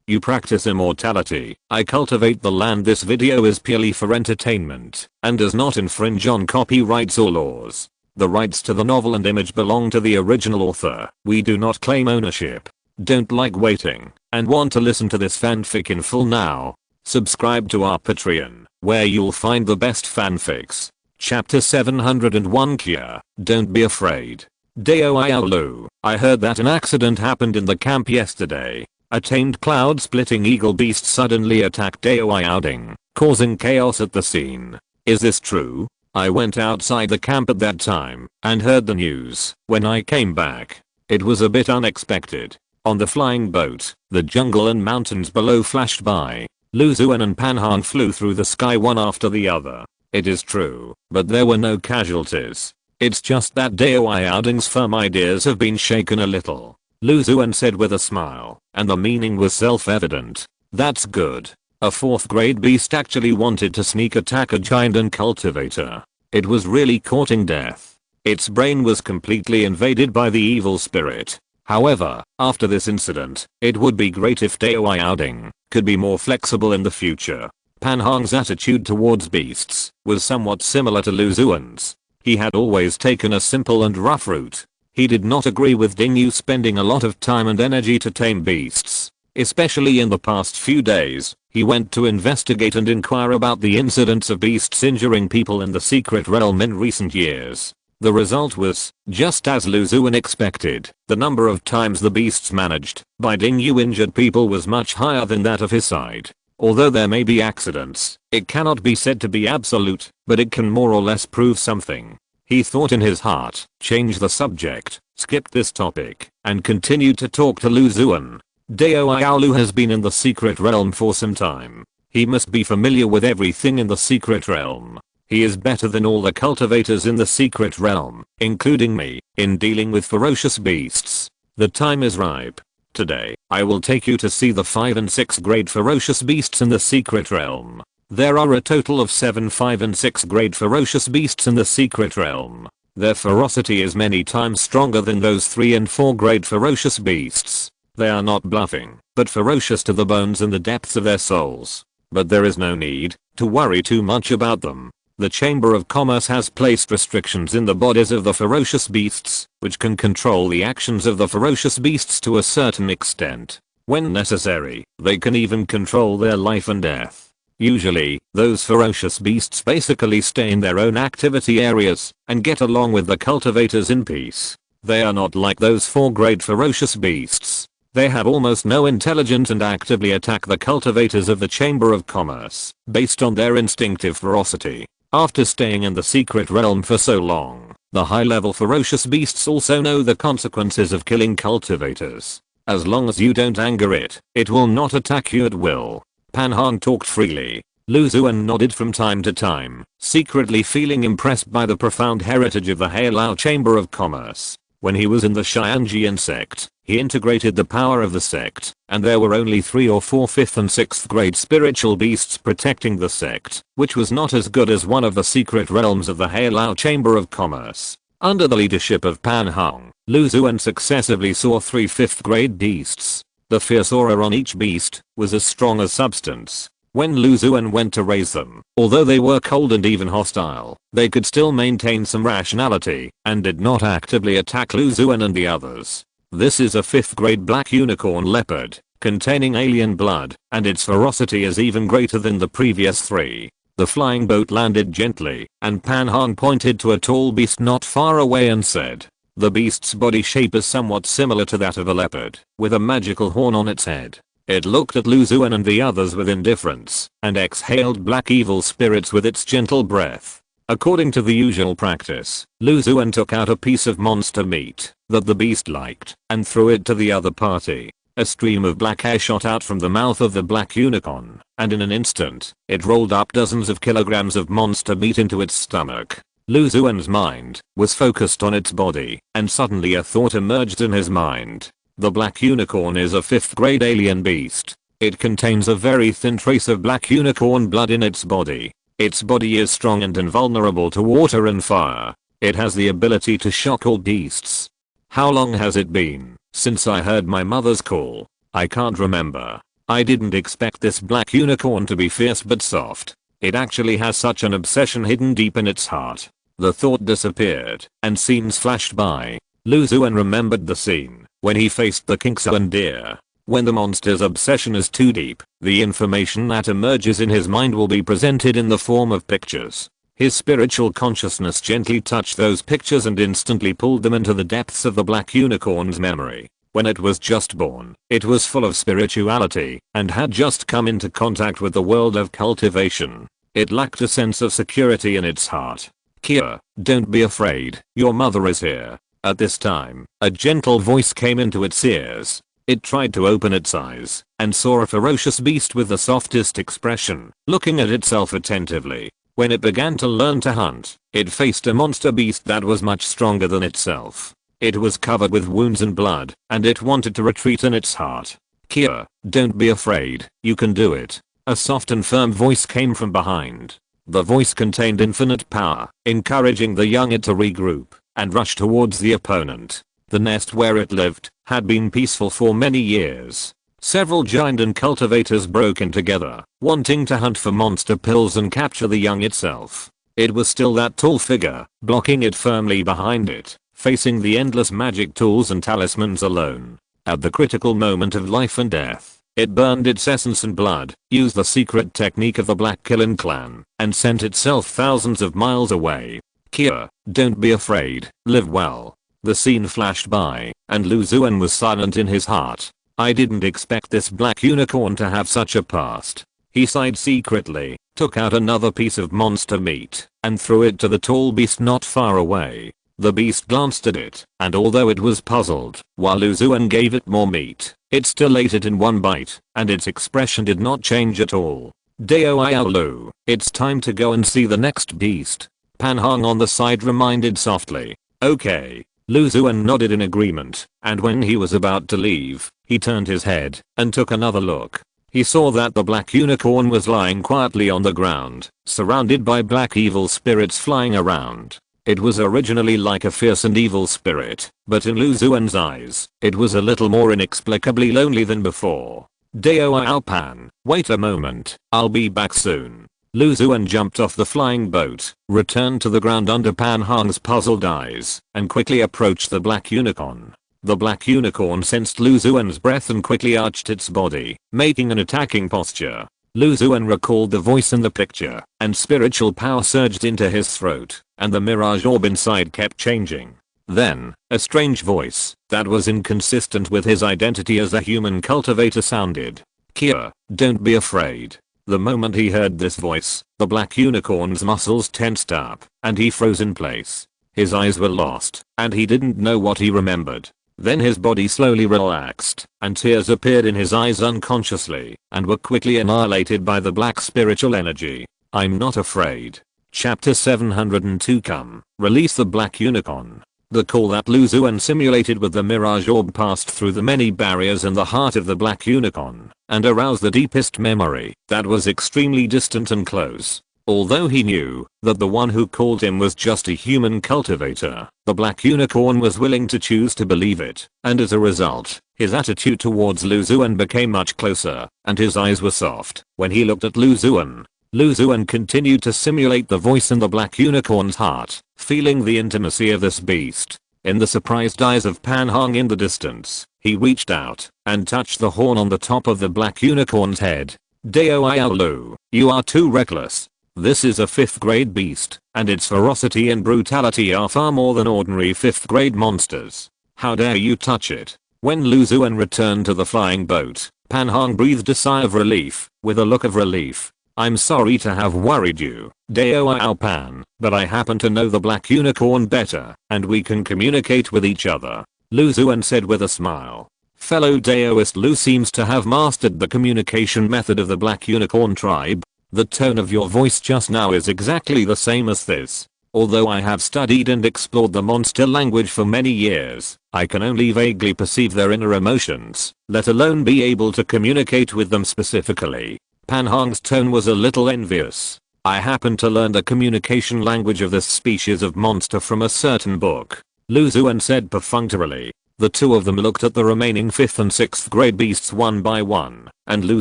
You practice immortality. I cultivate the land. This video is purely for entertainment and does not infringe on copyrights or laws. The rights to the novel and image belong to the original author. We do not claim ownership. Don't like waiting and want to listen to this fanfic in full now? Subscribe to our Patreon, where you'll find the best fanfics. Chapter 701 Cure. Don't be afraid. Daoiaolu. I heard that an accident happened in the camp yesterday. A tamed cloud-splitting eagle beast suddenly attacked Daoiaoding, causing chaos at the scene. Is this true? I went outside the camp at that time and heard the news. When I came back, it was a bit unexpected. On the flying boat, the jungle and mountains below flashed by. Lu Xuan and Panhang flew through the sky one after the other. It is true, but there were no casualties. It's just that Daoiaoding's firm ideas have been shaken a little, Lu Xuan said with a smile, and the meaning was self-evident. That's good. A 4th grade beast actually wanted to sneak attack a giant and cultivator. It was really courting death. Its brain was completely invaded by the evil spirit. However, after this incident, it would be great if Daoiaoding could be more flexible in the future. Panhang's attitude towards beasts was somewhat similar to Lu Xuan's. He had always taken a simple and rough route. He did not agree with Dingyu spending a lot of time and energy to tame beasts. Especially in the past few days, he went to investigate and inquire about the incidents of beasts injuring people in the secret realm in recent years. The result was, just as Lu Xuan expected, the number of times the beasts managed by Dingyu injured people was much higher than that of his side. Although there may be accidents, it cannot be said to be absolute, but it can more or less prove something. He thought in his heart, change the subject, skipped this topic, and continued to talk to Lu Xuan. Daoiaolu has been in the secret realm for some time. He must be familiar with everything in the secret realm. He is better than all the cultivators in the secret realm, including me, in dealing with ferocious beasts. The time is ripe. Today, I will take you to see the 5 and 6 grade ferocious beasts in the secret realm. There are a total of 7 5 and 6 grade ferocious beasts in the secret realm. Their ferocity is many times stronger than those 3 and 4 grade ferocious beasts. They are not bluffing, but ferocious to the bones and the depths of their souls. But there is no need to worry too much about them. The Chamber of Commerce has placed restrictions in the bodies of the ferocious beasts, which can control the actions of the ferocious beasts to a certain extent. When necessary, they can even control their life and death. Usually, those ferocious beasts basically stay in their own activity areas and get along with the cultivators in peace. They are not like those 4 grade ferocious beasts. They have almost no intelligence and actively attack the cultivators of the Chamber of Commerce, based on their instinctive ferocity. After staying in the secret realm for so long, the high-level ferocious beasts also know the consequences of killing cultivators. As long as you don't anger it, it will not attack you at will. Panhang talked freely. Lu Xuan nodded from time to time, secretly feeling impressed by the profound heritage of the Heilao Chamber of Commerce. When he was in the Xianjian sect, he integrated the power of the sect, and there were only 3 or 4 5th and 6th grade spiritual beasts protecting the sect, which was not as good as one of the secret realms of the Heilao Chamber of Commerce. Under the leadership of Panhang, Lu Xuan successively saw 3 5th grade beasts. The fierce aura on each beast was as strong as substance. When Lu Xuan went to raise them, although they were cold and even hostile, they could still maintain some rationality and did not actively attack Lu Xuan and the others. This is a 5th grade black unicorn leopard, containing alien blood, and its ferocity is even greater than the previous 3. The flying boat landed gently, and Panhang pointed to a tall beast not far away and said, the beast's body shape is somewhat similar to that of a leopard, with a magical horn on its head. It looked at Lu Xuan and the others with indifference, and exhaled black evil spirits with its gentle breath. According to the usual practice, Lu Xuan took out a piece of monster meat that the beast liked, and threw it to the other party. A stream of black air shot out from the mouth of the black unicorn, and in an instant, it rolled up dozens of kilograms of monster meat into its stomach. Lu Xuan's mind was focused on its body, and suddenly a thought emerged in his mind. The black unicorn is a 5th grade alien beast. It contains a very thin trace of black unicorn blood in its body. Its body is strong and invulnerable to water and fire. It has the ability to shock all beasts. How long has it been since I heard my mother's call? I can't remember. I didn't expect this black unicorn to be fierce but soft. It actually has such an obsession hidden deep in its heart. The thought disappeared, and scenes flashed by. Lu Xuan remembered the scene when he faced the King Xuan deer. When the monster's obsession is too deep, the information that emerges in his mind will be presented in the form of pictures. His spiritual consciousness gently touched those pictures and instantly pulled them into the depths of the black unicorn's memory. When it was just born, it was full of spirituality and had just come into contact with the world of cultivation. It lacked a sense of security in its heart. Kia, don't be afraid, your mother is here. At this time, a gentle voice came into its ears. It tried to open its eyes and saw a ferocious beast with the softest expression, looking at itself attentively. When it began to learn to hunt, it faced a monster beast that was much stronger than itself. It was covered with wounds and blood, and it wanted to retreat in its heart. Kia, don't be afraid, you can do it. A soft and firm voice came from behind. The voice contained infinite power, encouraging the young it to regroup and rush towards the opponent. The nest where it lived had been peaceful for many years. Several giant and cultivators broke in together, wanting to hunt for monster pills and capture the young itself. It was still that tall figure, blocking it firmly behind it, facing the endless magic tools and talismans alone. At the critical moment of life and death, it burned its essence and blood, used the secret technique of the Black Killing clan, and sent itself thousands of miles away. Kia, don't be afraid, live well. The scene flashed by, and Lu Xuan was silent in his heart. I didn't expect this black unicorn to have such a past. He sighed secretly, took out another piece of monster meat, and threw it to the tall beast not far away. The beast glanced at it, and although it was puzzled, while Lu Xuan gave it more meat, it still ate it in one bite, and its expression did not change at all. Dao Iao Lu, it's time to go and see the next beast. Pan Hong on the side reminded softly. Okay. Lu Xuan nodded in agreement, and when he was about to leave, he turned his head and took another look. He saw that the black unicorn was lying quietly on the ground, surrounded by black evil spirits flying around. It was originally like a fierce and evil spirit, but in Lu Xuan's eyes, it was a little more inexplicably lonely than before. Dao Ao Pan, wait a moment, I'll be back soon. Lu Xuan jumped off the flying boat, returned to the ground under Pan Hong's puzzled eyes, and quickly approached the black unicorn. The black unicorn sensed Lu Xuan's breath and quickly arched its body, making an attacking posture. Lu Xuan recalled the voice in the picture, and spiritual power surged into his throat, and the mirage orb inside kept changing. Then, a strange voice, that was inconsistent with his identity as a human cultivator sounded. Kia, don't be afraid. The moment he heard this voice, the black unicorn's muscles tensed up, and he froze in place. His eyes were lost, and he didn't know what he remembered. Then his body slowly relaxed, and tears appeared in his eyes unconsciously, and were quickly annihilated by the black spiritual energy. I'm not afraid. Chapter 702 Come, release the black unicorn. The call that Lu Xuan simulated with the mirage orb passed through the many barriers in the heart of the black unicorn, and aroused the deepest memory that was extremely distant and close. Although he knew that the one who called him was just a human cultivator, the black unicorn was willing to choose to believe it, and as a result, his attitude towards Lu Xuan became much closer, and his eyes were soft when he looked at Lu Xuan. Lu Xuan continued to simulate the voice in the black unicorn's heart, feeling the intimacy of this beast. In the surprised eyes of Pan Hong in the distance, he reached out and touched the horn on the top of the black unicorn's head. Dao Iao Lu, you are too reckless. This is a 5th grade beast, and its ferocity and brutality are far more than ordinary 5th grade monsters. How dare you touch it? When Lu Xuan returned to the flying boat, Pan Hong breathed a sigh of relief, with a look of relief. I'm sorry to have worried you, Dao Ao Pan, but I happen to know the black unicorn better, and we can communicate with each other. Lu Xuan said with a smile. Fellow Daoist Lu seems to have mastered the communication method of the black unicorn tribe. The tone of your voice just now is exactly the same as this. Although I have studied and explored the monster language for many years, I can only vaguely perceive their inner emotions, let alone be able to communicate with them specifically. Pan Hong's tone was a little envious. I happened to learn the communication language of this species of monster from a certain book. Lu Xuan said perfunctorily. The two of them looked at the remaining 5th and 6th grade beasts one by one, and Lu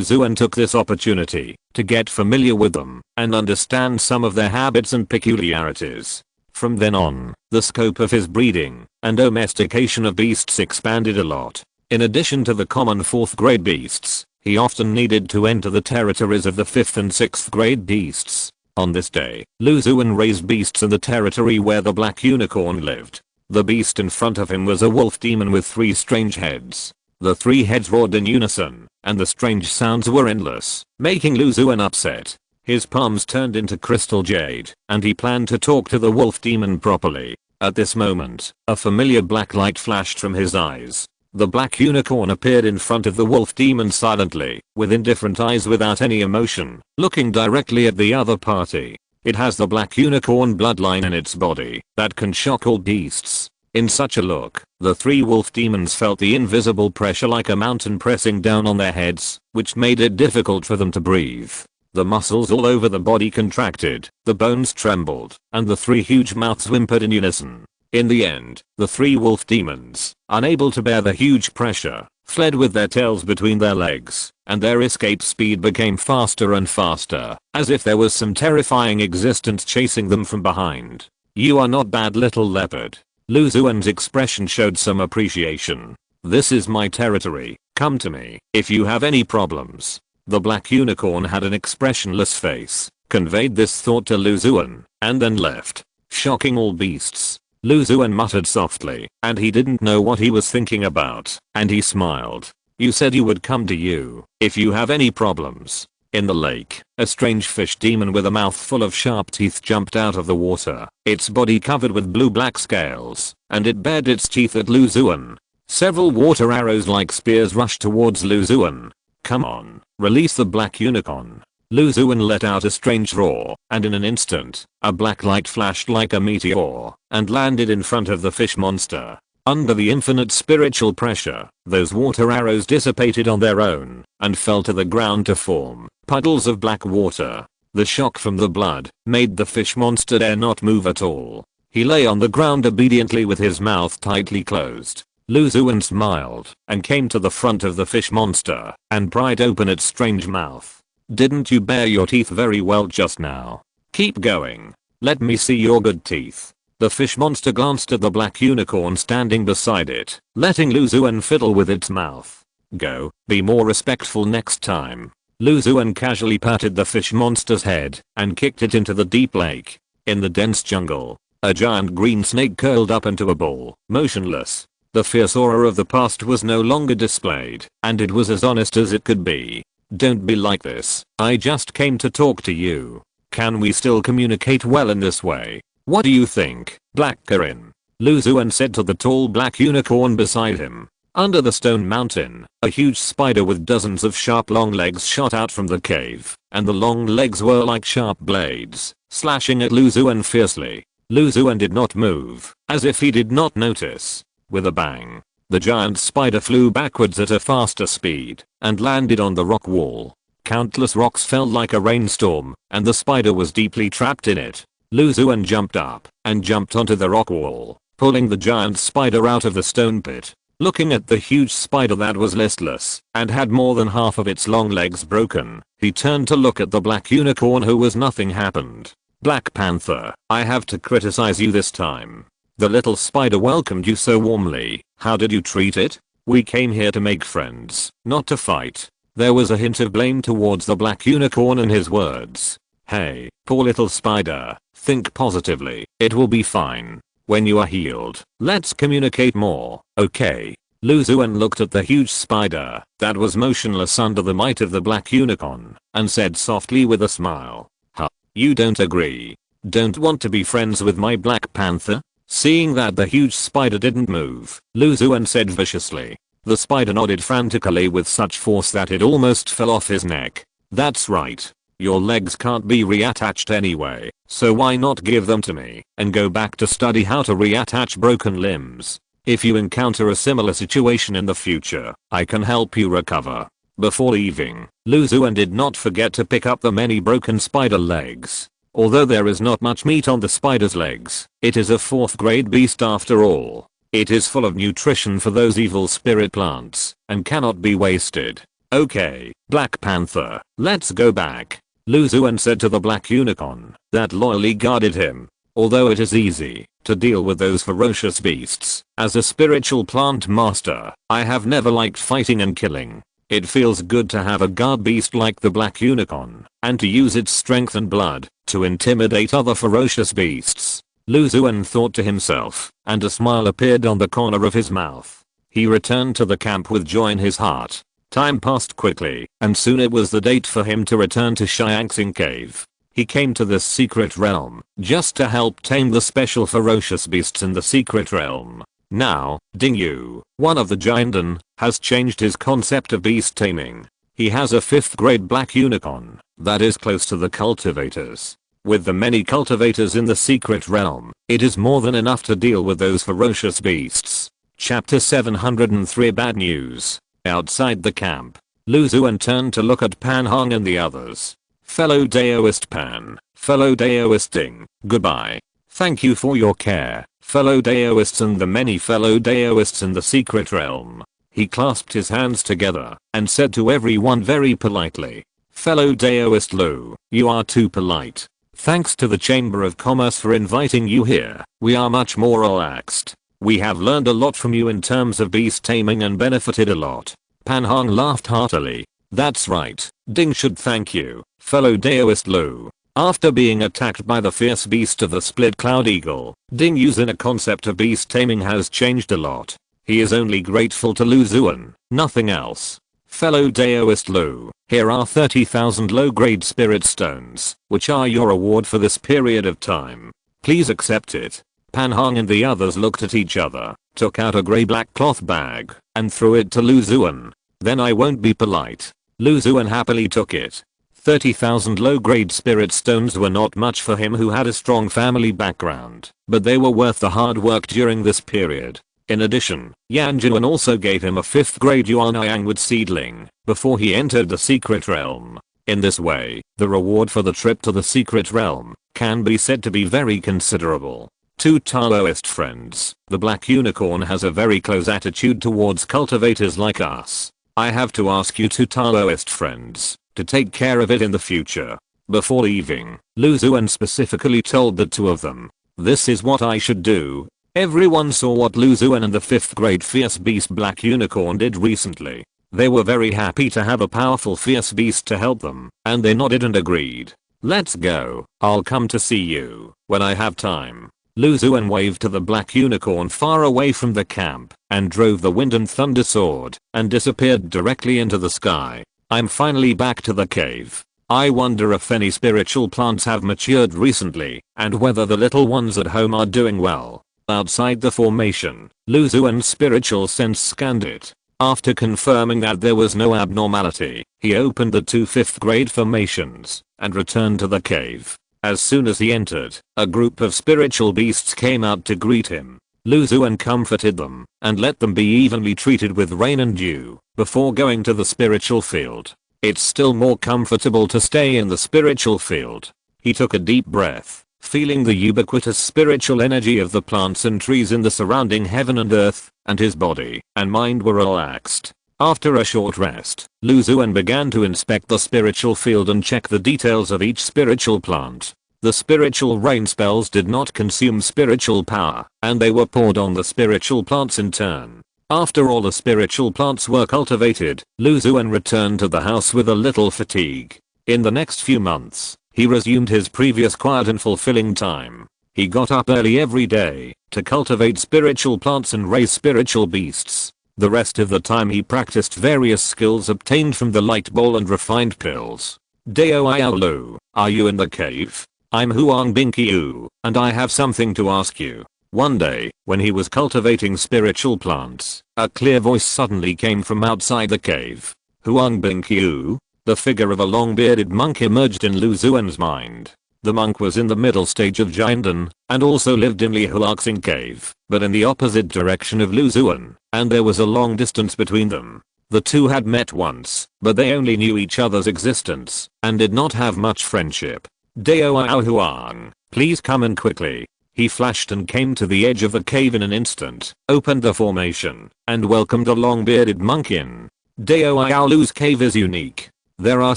Xuan took this opportunity to get familiar with them and understand some of their habits and peculiarities. From then on, the scope of his breeding and domestication of beasts expanded a lot. In addition to the common 4th grade beasts, he often needed to enter the territories of the 5th and 6th grade beasts. On this day, Lu Xuan raised beasts in the territory where the black unicorn lived. The beast in front of him was a wolf demon with 3 strange heads. The 3 heads roared in unison, and the strange sounds were endless, making Lu Xuan upset. His palms turned into crystal jade, and he planned to talk to the wolf demon properly. At this moment, a familiar black light flashed from his eyes. The black unicorn appeared in front of the wolf demon silently, with indifferent eyes without any emotion, looking directly at the other party. It has the black unicorn bloodline in its body that can shock all beasts. In such a look, the 3 wolf demons felt the invisible pressure like a mountain pressing down on their heads, which made it difficult for them to breathe. The muscles all over the body contracted, the bones trembled, and the 3 huge mouths whimpered in unison. In the end, the 3 wolf demons, unable to bear the huge pressure, fled with their tails between their legs, and their escape speed became faster and faster, as if there was some terrifying existence chasing them from behind. "You are not bad, little leopard." Lu Xuan's expression showed some appreciation. "This is my territory, come to me if you have any problems." The black unicorn had an expressionless face, conveyed this thought to Lu Xuan, and then left, shocking all beasts. Lu Xuan muttered softly, and he didn't know what he was thinking about, and he smiled. "You said you would come to you if you have any problems." In the lake, a strange fish demon with a mouth full of sharp teeth jumped out of the water, its body covered with blue-black scales, and it bared its teeth at Lu Xuan. Several water arrows like spears rushed towards Lu Xuan. "Come on, release the black unicorn." Lu Xuan let out a strange roar, and in an instant, a black light flashed like a meteor, and landed in front of the fish monster. Under the infinite spiritual pressure, those water arrows dissipated on their own, and fell to the ground to form puddles of black water. The shock from the blood made the fish monster dare not move at all. He lay on the ground obediently with his mouth tightly closed. Lu Xuan smiled, and came to the front of the fish monster, and pried open its strange mouth. "Didn't you bare your teeth very well just now? Keep going. Let me see your good teeth." The fish monster glanced at the black unicorn standing beside it, letting Lu Xuan fiddle with its mouth. "Go, be more respectful next time." Lu Xuan casually patted the fish monster's head, and kicked it into the deep lake. In the dense jungle, a giant green snake curled up into a ball, motionless. The fierce aura of the past was no longer displayed, and it was as honest as it could be. "Don't be like this. I just came to talk to you. Can we still communicate well in this way? What do you think, Black Karin?" Lu Xuan said to the tall black unicorn beside him. Under the stone mountain, a huge spider with dozens of sharp long legs shot out from the cave, and the long legs were like sharp blades, slashing at Lu Xuan fiercely. Lu Xuan did not move, as if he did not notice. With a bang, the giant spider flew backwards at a faster speed, and landed on the rock wall. Countless rocks fell like a rainstorm, and the spider was deeply trapped in it. Lu Xuan jumped up, and jumped onto the rock wall, pulling the giant spider out of the stone pit. Looking at the huge spider that was listless, and had more than half of its long legs broken, he turned to look at the black unicorn who was nothing happened. "Black Panther, I have to criticize you this time. The little spider welcomed you so warmly. How did you treat it? We came here to make friends, not to fight." There was a hint of blame towards the black unicorn in his words. "Hey, poor little spider, think positively. It will be fine. When you are healed, let's communicate more, okay?" Lu Xuan looked at the huge spider that was motionless under the might of the black unicorn, and said softly with a smile, "Huh, you don't agree? Don't want to be friends with my Black Panther?" Seeing that the huge spider didn't move, Lu Xuan said viciously. The spider nodded frantically with such force that it almost fell off his neck. "That's right. Your legs can't be reattached anyway, so why not give them to me and go back to study how to reattach broken limbs? If you encounter a similar situation in the future, I can help you recover." Before leaving, Lu Xuan did not forget to pick up the many broken spider legs. Although there is not much meat on the spider's legs, it is a 4th grade beast after all. It is full of nutrition for those evil spirit plants and cannot be wasted. Okay, Black Panther, let's go back. Lu Xuan said to the black unicorn that loyally guarded him. Although it is easy to deal with those ferocious beasts, as a spiritual plant master, I have never liked fighting and killing. It feels good to have a guard beast like the black unicorn, and to use its strength and blood to intimidate other ferocious beasts. Lu Xuan thought to himself, and a smile appeared on the corner of his mouth. He returned to the camp with joy in his heart. Time passed quickly, and soon it was the date for him to return to Xiangxing Cave. He came to this secret realm just to help tame the special ferocious beasts in the secret realm. Now, Ding Yu, one of the Jianden, has changed his concept of beast taming. He has a 5th grade black unicorn that is close to the cultivators. With the many cultivators in the secret realm, it is more than enough to deal with those ferocious beasts. Chapter 703 Bad News. Outside the camp, Lu Xuan turned to look at Pan Hong and the others. Fellow Daoist Pan, fellow Daoist Ding, goodbye. Thank you for your care, fellow Daoists and the many fellow Daoists in the secret realm. He clasped his hands together and said to everyone very politely, fellow Daoist Lu, you are too polite. Thanks to the Chamber of Commerce for inviting you here, we are much more relaxed. We have learned a lot from you in terms of beast taming and benefited a lot. Pan Hong laughed heartily. That's right, Ding should thank you, fellow Daoist Lu. After being attacked by the fierce beast of the split cloud eagle, Ding Yu's inner concept of beast taming has changed a lot. He is only grateful to Lu Xuan, nothing else. Fellow Daoist Lu, here are 30,000 low-grade spirit stones, which are your reward for this period of time. Please accept it. Pan Hong and the others looked at each other, took out a grey-black cloth bag, and threw it to Lu Xuan. Then I won't be polite. Lu Xuan happily took it. 30,000 low-grade spirit stones were not much for him who had a strong family background, but they were worth the hard work during this period. In addition, Yan Juan also gave him a 5th grade Yuan Yangwood seedling before he entered the secret realm. In this way, the reward for the trip to the secret realm can be said to be very considerable. To Taoist friends, the black unicorn has a very close attitude towards cultivators like us. I have to ask you two Taoist friends to take care of it in the future. Before leaving, Lu Xuan specifically told the two of them, this is what I should do. Everyone saw what Lu Xuan and the 5th grade fierce beast black unicorn did recently. They were very happy to have a powerful fierce beast to help them, and they nodded and agreed. Let's go, I'll come to see you when I have time. Lu Xuan waved to the black unicorn far away from the camp and drove the wind and thunder sword and disappeared directly into the sky. I'm finally back to the cave. I wonder if any spiritual plants have matured recently and whether the little ones at home are doing well. Outside the formation, Lu Xuan's spiritual sense scanned it. After confirming that there was no abnormality, he opened the 2 5th grade formations and returned to the cave. As soon as he entered, a group of spiritual beasts came out to greet him. Lu Xuan comforted them and let them be evenly treated with rain and dew before going to the spiritual field. It's still more comfortable to stay in the spiritual field. He took a deep breath, feeling the ubiquitous spiritual energy of the plants and trees in the surrounding heaven and earth, and his body and mind were relaxed. After a short rest, Lu Xuan began to inspect the spiritual field and check the details of each spiritual plant. The spiritual rain spells did not consume spiritual power, and they were poured on the spiritual plants in turn. After all the spiritual plants were cultivated, Lu Xuan returned to the house with a little fatigue. In the next few months, he resumed his previous quiet and fulfilling time. He got up early every day to cultivate spiritual plants and raise spiritual beasts. The rest of the time he practiced various skills obtained from the light bowl and refined pills. Dao Iao Lu, are you in the cave? I'm Huang Bingqiu, and I have something to ask you. One day, when he was cultivating spiritual plants, a clear voice suddenly came from outside the cave. Huang Bingqiu? The figure of a long-bearded monk emerged in Lu Xuan's mind. The monk was in the middle stage of Jianden, and also lived in Lihuaxing Cave, but in the opposite direction of Lu Xuan, and there was a long distance between them. The two had met once, but they only knew each other's existence, and did not have much friendship. Dao Ao Huang, please come in quickly. He flashed and came to the edge of the cave in an instant, opened the formation, and welcomed a long-bearded monk in. Daoiaolu's cave is unique. There are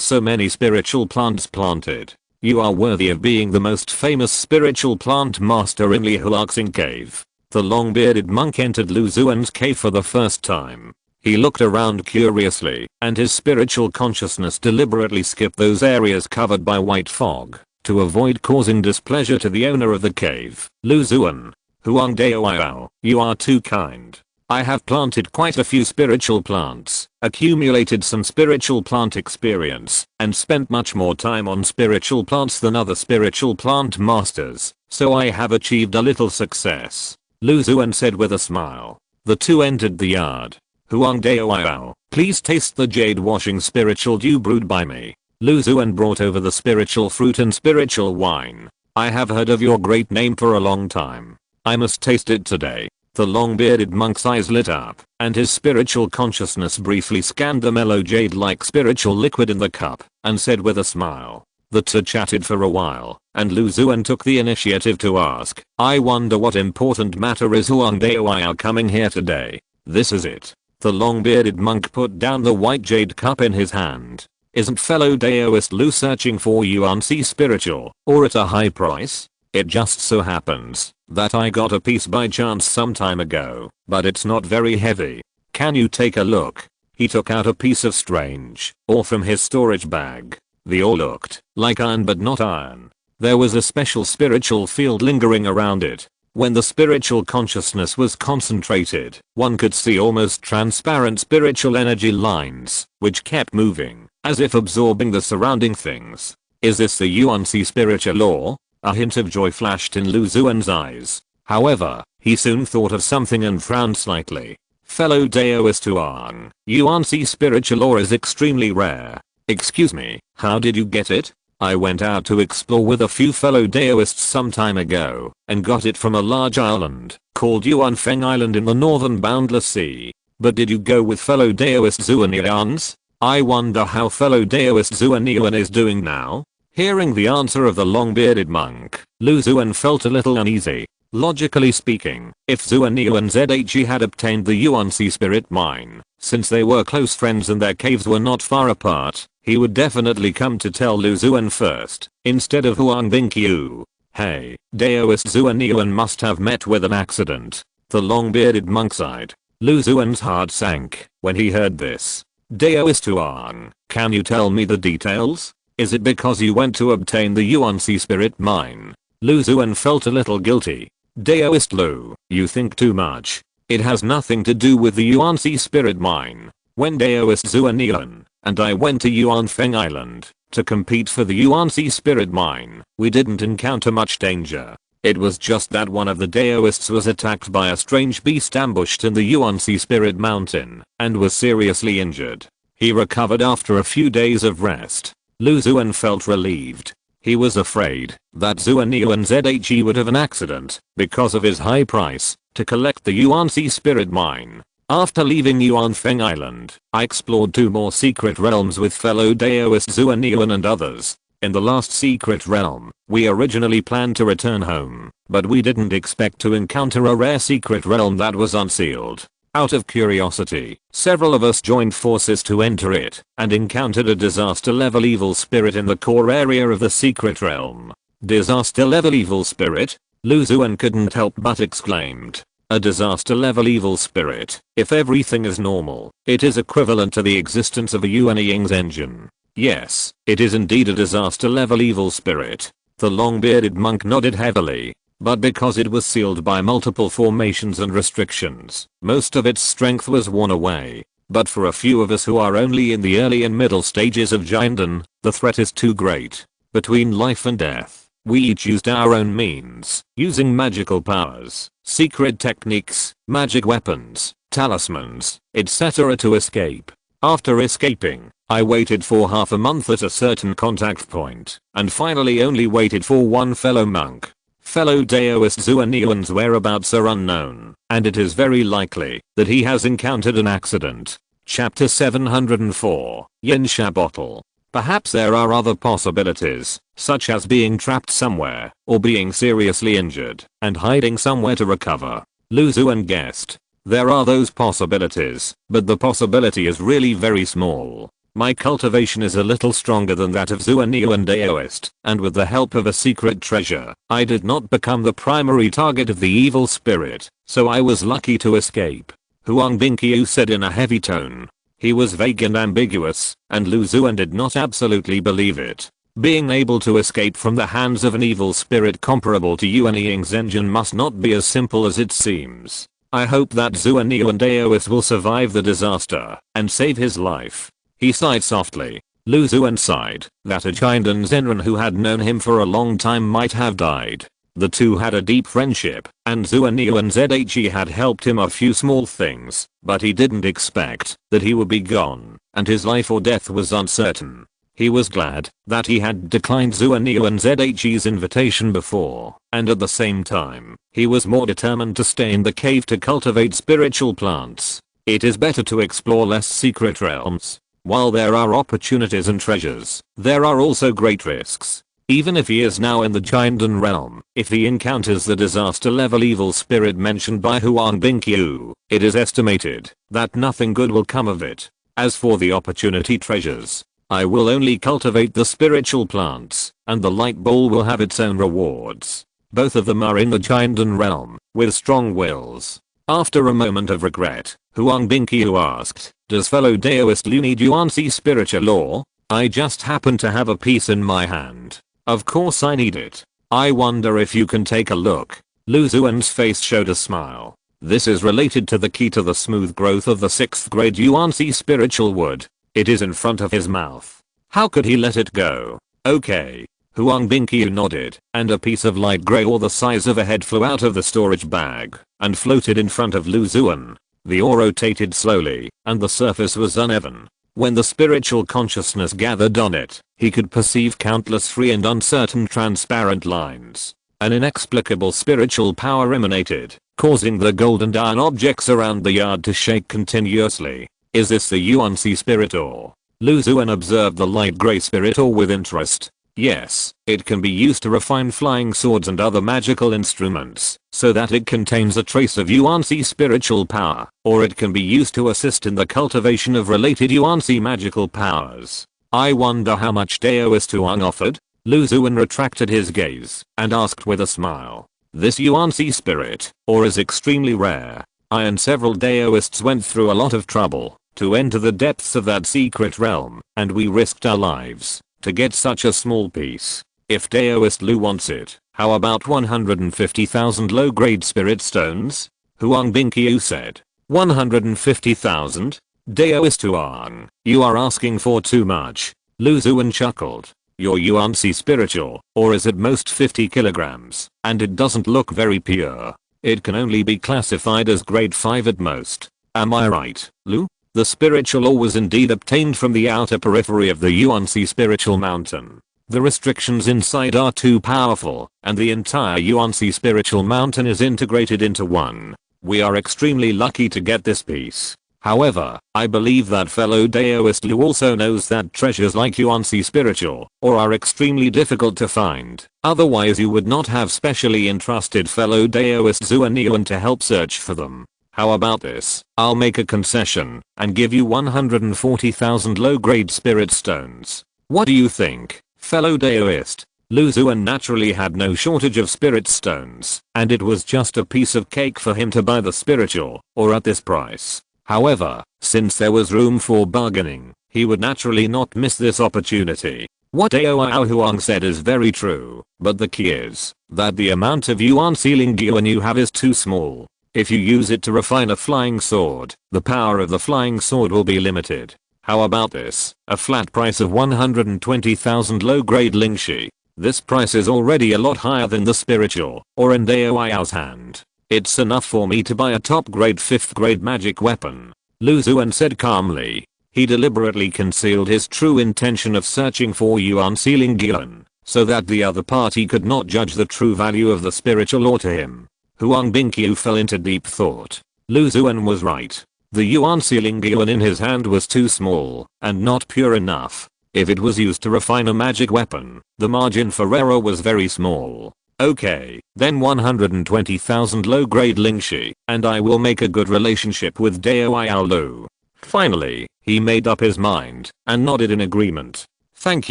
so many spiritual plants planted. You are worthy of being the most famous spiritual plant master in Li Huaxing cave. The long-bearded monk entered Lu Xuan's cave for the first time. He looked around curiously, and his spiritual consciousness deliberately skipped those areas covered by white fog, to avoid causing displeasure to the owner of the cave. Lu Xuan, Huang Daoiao, you are too kind. I have planted quite a few spiritual plants, accumulated some spiritual plant experience, and spent much more time on spiritual plants than other spiritual plant masters, so I have achieved a little success. Lu Xuan said with a smile. The two entered the yard. Huang Daoiao, please taste the jade washing spiritual dew brewed by me. Lu Xuan brought over the spiritual fruit and spiritual wine. I have heard of your great name for a long time. I must taste it today. The long-bearded monk's eyes lit up, and his spiritual consciousness briefly scanned the mellow jade-like spiritual liquid in the cup, and said with a smile. The two chatted for a while, and Lu Xuan took the initiative to ask, I wonder what important matter is Huang Daoiao coming here today? This is it. The long-bearded monk put down the white jade cup in his hand. Isn't fellow Daoist Lu searching for Yuan Si spiritual, or at a high price? It just so happens that I got a piece by chance some time ago, but it's not very heavy. Can you take a look? He took out a piece of strange ore from his storage bag. The ore looked like iron but not iron. There was a special spiritual field lingering around it. When the spiritual consciousness was concentrated, one could see almost transparent spiritual energy lines, which kept moving, as if absorbing the surrounding things. Is this the Yuan Si spiritual ore? A hint of joy flashed in Lu Xuan's eyes. However, he soon thought of something and frowned slightly. Fellow Daoist Huang, Yuan Si spiritual ore is extremely rare. Excuse me, how did you get it? I went out to explore with a few fellow Daoists some time ago, and got it from a large island, called Yuanfeng Island in the northern boundless sea. But did you go with fellow Daoist Xuanians? I wonder how fellow Daoist Xuanian is doing now? Hearing the answer of the long-bearded monk, Lu Xuan felt a little uneasy. Logically speaking, if Xuaniu and Zhe had obtained the Yuan Si spirit mine, since they were close friends and their caves were not far apart, he would definitely come to tell Lu Xuan first, instead of Huang Bingqiu. Hey, Daoist Xuaniuan must have met with an accident. The long-bearded monk sighed. Lu Xuan's heart sank when he heard this. Daoist Huang, can you tell me the details? Is it because you went to obtain the Yuan Si spirit mine? Lu Xuan felt a little guilty. Daoist Lu, you think too much. It has nothing to do with the Yuan Si spirit mine. When Daoist Xuanian and I went to Yuanfeng Island to compete for the Yuan Si spirit mine, we didn't encounter much danger. It was just that one of the Daoists was attacked by a strange beast ambushed in the Yuan Si spirit mountain and was seriously injured. He recovered after a few days of rest. Lu Xuan felt relieved. He was afraid that Xuaniu and Zhe would have an accident because of his high price to collect the Yuan Si spirit mine. After leaving Yuanfeng Island, I explored 2 more secret realms with fellow Daoist Xuaniuan and others. In the last secret realm, we originally planned to return home, but we didn't expect to encounter a rare secret realm that was unsealed. Out of curiosity, several of us joined forces to enter it, and encountered a disaster level evil spirit in the core area of the secret realm. Disaster level evil spirit? Lu Xuan couldn't help but exclaimed. A disaster level evil spirit. If everything is normal, it is equivalent to the existence of a Yuan Ying's engine. Yes, it is indeed a disaster level evil spirit. The long-bearded monk nodded heavily. But because it was sealed by multiple formations and restrictions, most of its strength was worn away. But for a few of us who are only in the early and middle stages of Jianden, the threat is too great. Between life and death, we each used our own means, using magical powers, secret techniques, magic weapons, talismans, etc. to escape. After escaping, I waited for half a month at a certain contact point, and finally only waited for one fellow monk. Fellow Daoist Xuaniuan's whereabouts are unknown, and it is very likely that he has encountered an accident. Chapter 704, Yin Sha Bottle. Perhaps there are other possibilities, such as being trapped somewhere, or being seriously injured, and hiding somewhere to recover. Lu Xuan guessed. There are those possibilities, but the possibility is really very small. My cultivation is a little stronger than that of Xuan and Daoist, and with the help of a secret treasure, I did not become the primary target of the evil spirit, so I was lucky to escape. Huang Bingqiu said in a heavy tone. He was vague and ambiguous, and Lu Xuan did not absolutely believe it. Being able to escape from the hands of an evil spirit comparable to Yuan Ying Zhenjian must not be as simple as it seems. I hope that Xuan and Daoist will survive the disaster and save his life. He sighed softly. Lu Xuan sighed that a Chindan Zenran who had known him for a long time might have died. The two had a deep friendship, and Xuan and Zhe had helped him a few small things, but he didn't expect that he would be gone, and his life or death was uncertain. He was glad that he had declined Xuan and Zhe's invitation before, and at the same time, he was more determined to stay in the cave to cultivate spiritual plants. It is better to explore less secret realms. While there are opportunities and treasures, there are also great risks. Even if he is now in the Chindan realm, if he encounters the disaster level evil spirit mentioned by Huang Bingqiu, it is estimated that nothing good will come of it. As for the opportunity treasures, I will only cultivate the spiritual plants, and the light bowl will have its own rewards. Both of them are in the Chindan realm, with strong wills. After a moment of regret, Huang Bingqiu asked, does fellow Daoist Lu need Yuanzi spiritual law? I just happen to have a piece in my hand. Of course I need it. I wonder if you can take a look. Lu Xuan's face showed a smile. This is related to the key to the smooth growth of the 6th grade Yuanzi spiritual wood. It is in front of his mouth. How could he let it go? Okay. Huang Bingqiu nodded, and a piece of light gray ore the size of a head flew out of the storage bag and floated in front of Lu Xuan. The ore rotated slowly, and the surface was uneven. When the spiritual consciousness gathered on it, he could perceive countless free and uncertain transparent lines. An inexplicable spiritual power emanated, causing the gold and iron objects around the yard to shake continuously. Is this the Yuanzi spirit ore? Lu Xuan observed the light gray spirit ore with interest. Yes, it can be used to refine flying swords and other magical instruments, so that it contains a trace of Yuanzi spiritual power, or it can be used to assist in the cultivation of related Yuanzi magical powers. I wonder how much Daoist Huang offered? Lu Xuan retracted his gaze and asked with a smile. This Yuanzi spirit ore is extremely rare. I and several Daoists went through a lot of trouble to enter the depths of that secret realm, and we risked our lives to get such a small piece. If Daoist Lu wants it, how about 150,000 low-grade spirit stones? Huang Bingqiu said. 150,000? Daoist Huang, you are asking for too much. Lu Xuan chuckled. Your Yuanzi spiritual, or is at most 50 kilograms, and it doesn't look very pure. It can only be classified as grade 5 at most. Am I right, Lu? The spiritual ore was indeed obtained from the outer periphery of the Yuanzi spiritual mountain. The restrictions inside are too powerful, and the entire Yuanzi spiritual mountain is integrated into one. We are extremely lucky to get this piece. However, I believe that fellow Daoist Lu also knows that treasures like Yuanzi spiritual ore are extremely difficult to find. Otherwise you would not have specially entrusted fellow Daoist Xuan to help search for them. How about this? I'll make a concession and give you 140,000 low-grade spirit stones. What do you think, fellow Daoist? Lu Xuan naturally had no shortage of spirit stones, and it was just a piece of cake for him to buy the spiritual ore at this price. However, since there was room for bargaining, he would naturally not miss this opportunity. What Dao Huang said is very true, but the key is that the amount of Yuanzi Lingyuan you have is too small. If you use it to refine a flying sword, the power of the flying sword will be limited. How about this? A flat price of 120,000 low-grade Lingxi. This price is already a lot higher than the spiritual ore in Dao's hand. It's enough for me to buy a top-grade 5th grade magic weapon. Lu Xuan said calmly. He deliberately concealed his true intention of searching for Yuanzi Lingyuan, so that the other party could not judge the true value of the spiritual ore to him. Huang Bingqiu fell into deep thought. Lu Xuan was right. The Yuanzi Lingyuan in his hand was too small and not pure enough. If it was used to refine a magic weapon, the margin for error was very small. Okay, then 120,000 low-grade Lingxi, and I will make a good relationship with Dao Yaolu. Finally, he made up his mind, and nodded in agreement. Thank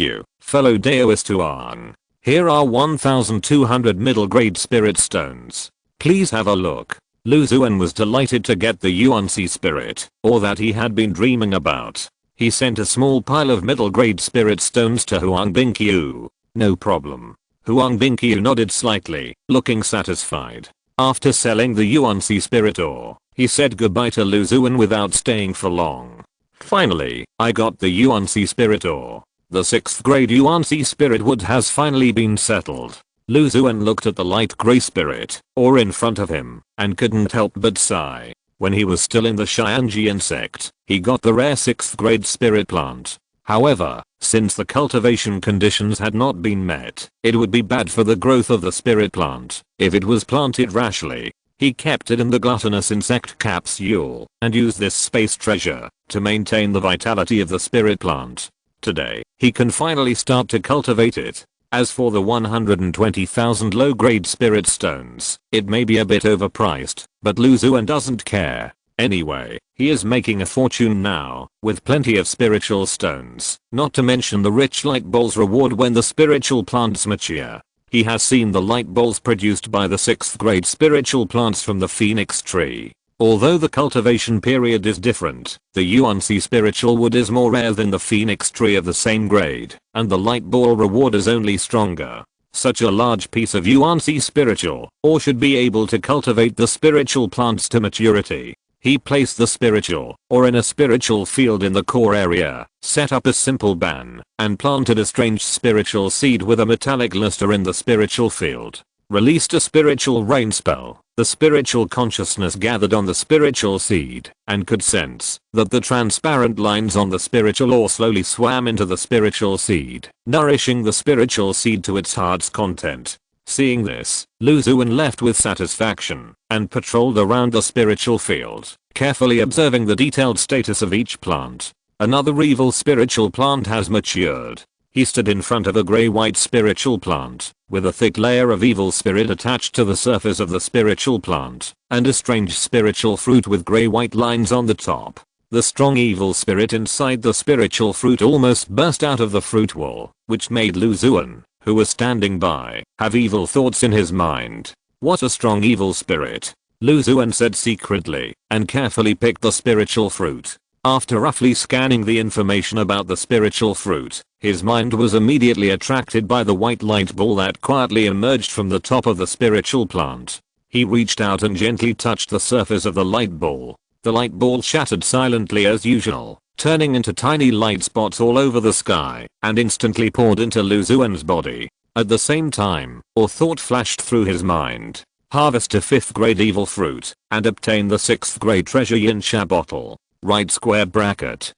you, fellow Daoist Xuan. Here are 1,200 middle-grade spirit stones. Please have a look. Lu Xuan was delighted to get the Yuan-Si spirit, or that he had been dreaming about. He sent a small pile of middle-grade spirit stones to Huang Bingqiu. No problem. Huang Bingqiu nodded slightly, looking satisfied. After selling the Yuan-Si spirit ore, he said goodbye to Lu Xuan without staying for long. Finally, I got the Yuan-Si spirit ore. The 6th grade Yuan-Si spirit wood has finally been settled. Lu Xuan looked at the light grey spirit ore in front of him and couldn't help but sigh. When he was still in the Xianji insect, he got the rare 6th grade spirit plant. However, since the cultivation conditions had not been met, it would be bad for the growth of the spirit plant if it was planted rashly. He kept it in the gluttonous insect capsule and used this space treasure to maintain the vitality of the spirit plant. Today, he can finally start to cultivate it. As for the 120,000 low-grade spirit stones, it may be a bit overpriced, but Lu Xuan doesn't care. Anyway, he is making a fortune now, with plenty of spiritual stones, not to mention the rich light balls reward when the spiritual plants mature. He has seen the light balls produced by the 6th grade spiritual plants from the phoenix tree. Although the cultivation period is different, the Yuan-Si spiritual wood is more rare than the phoenix tree of the same grade, and the light ball reward is only stronger. Such a large piece of Yuan-Si spiritual ore should be able to cultivate the spiritual plants to maturity. He placed the spiritual ore in a spiritual field in the core area, set up a simple ban, and planted a strange spiritual seed with a metallic luster in the spiritual field. Released a spiritual rain spell. The spiritual consciousness gathered on the spiritual seed and could sense that the transparent lines on the spiritual ore slowly swam into the spiritual seed, nourishing the spiritual seed to its heart's content. Seeing this, Lu Xuan left with satisfaction and patrolled around the spiritual field, carefully observing the detailed status of each plant. Another evil spiritual plant has matured. He stood in front of a grey-white spiritual plant, with a thick layer of evil spirit attached to the surface of the spiritual plant, and a strange spiritual fruit with grey-white lines on the top. The strong evil spirit inside the spiritual fruit almost burst out of the fruit wall, which made Lu Xuan, who was standing by, have evil thoughts in his mind. What a strong evil spirit, Lu Xuan said secretly, and carefully picked the spiritual fruit. After roughly scanning the information about the spiritual fruit, his mind was immediately attracted by the white light ball that quietly emerged from the top of the spiritual plant. He reached out and gently touched the surface of the light ball. The light ball shattered silently as usual, turning into tiny light spots all over the sky, and instantly poured into Lu Xuan's body. At the same time, a thought flashed through his mind. Harvest a 5th grade evil fruit, and obtain the 6th grade treasure yin sha bottle. Right square bracket.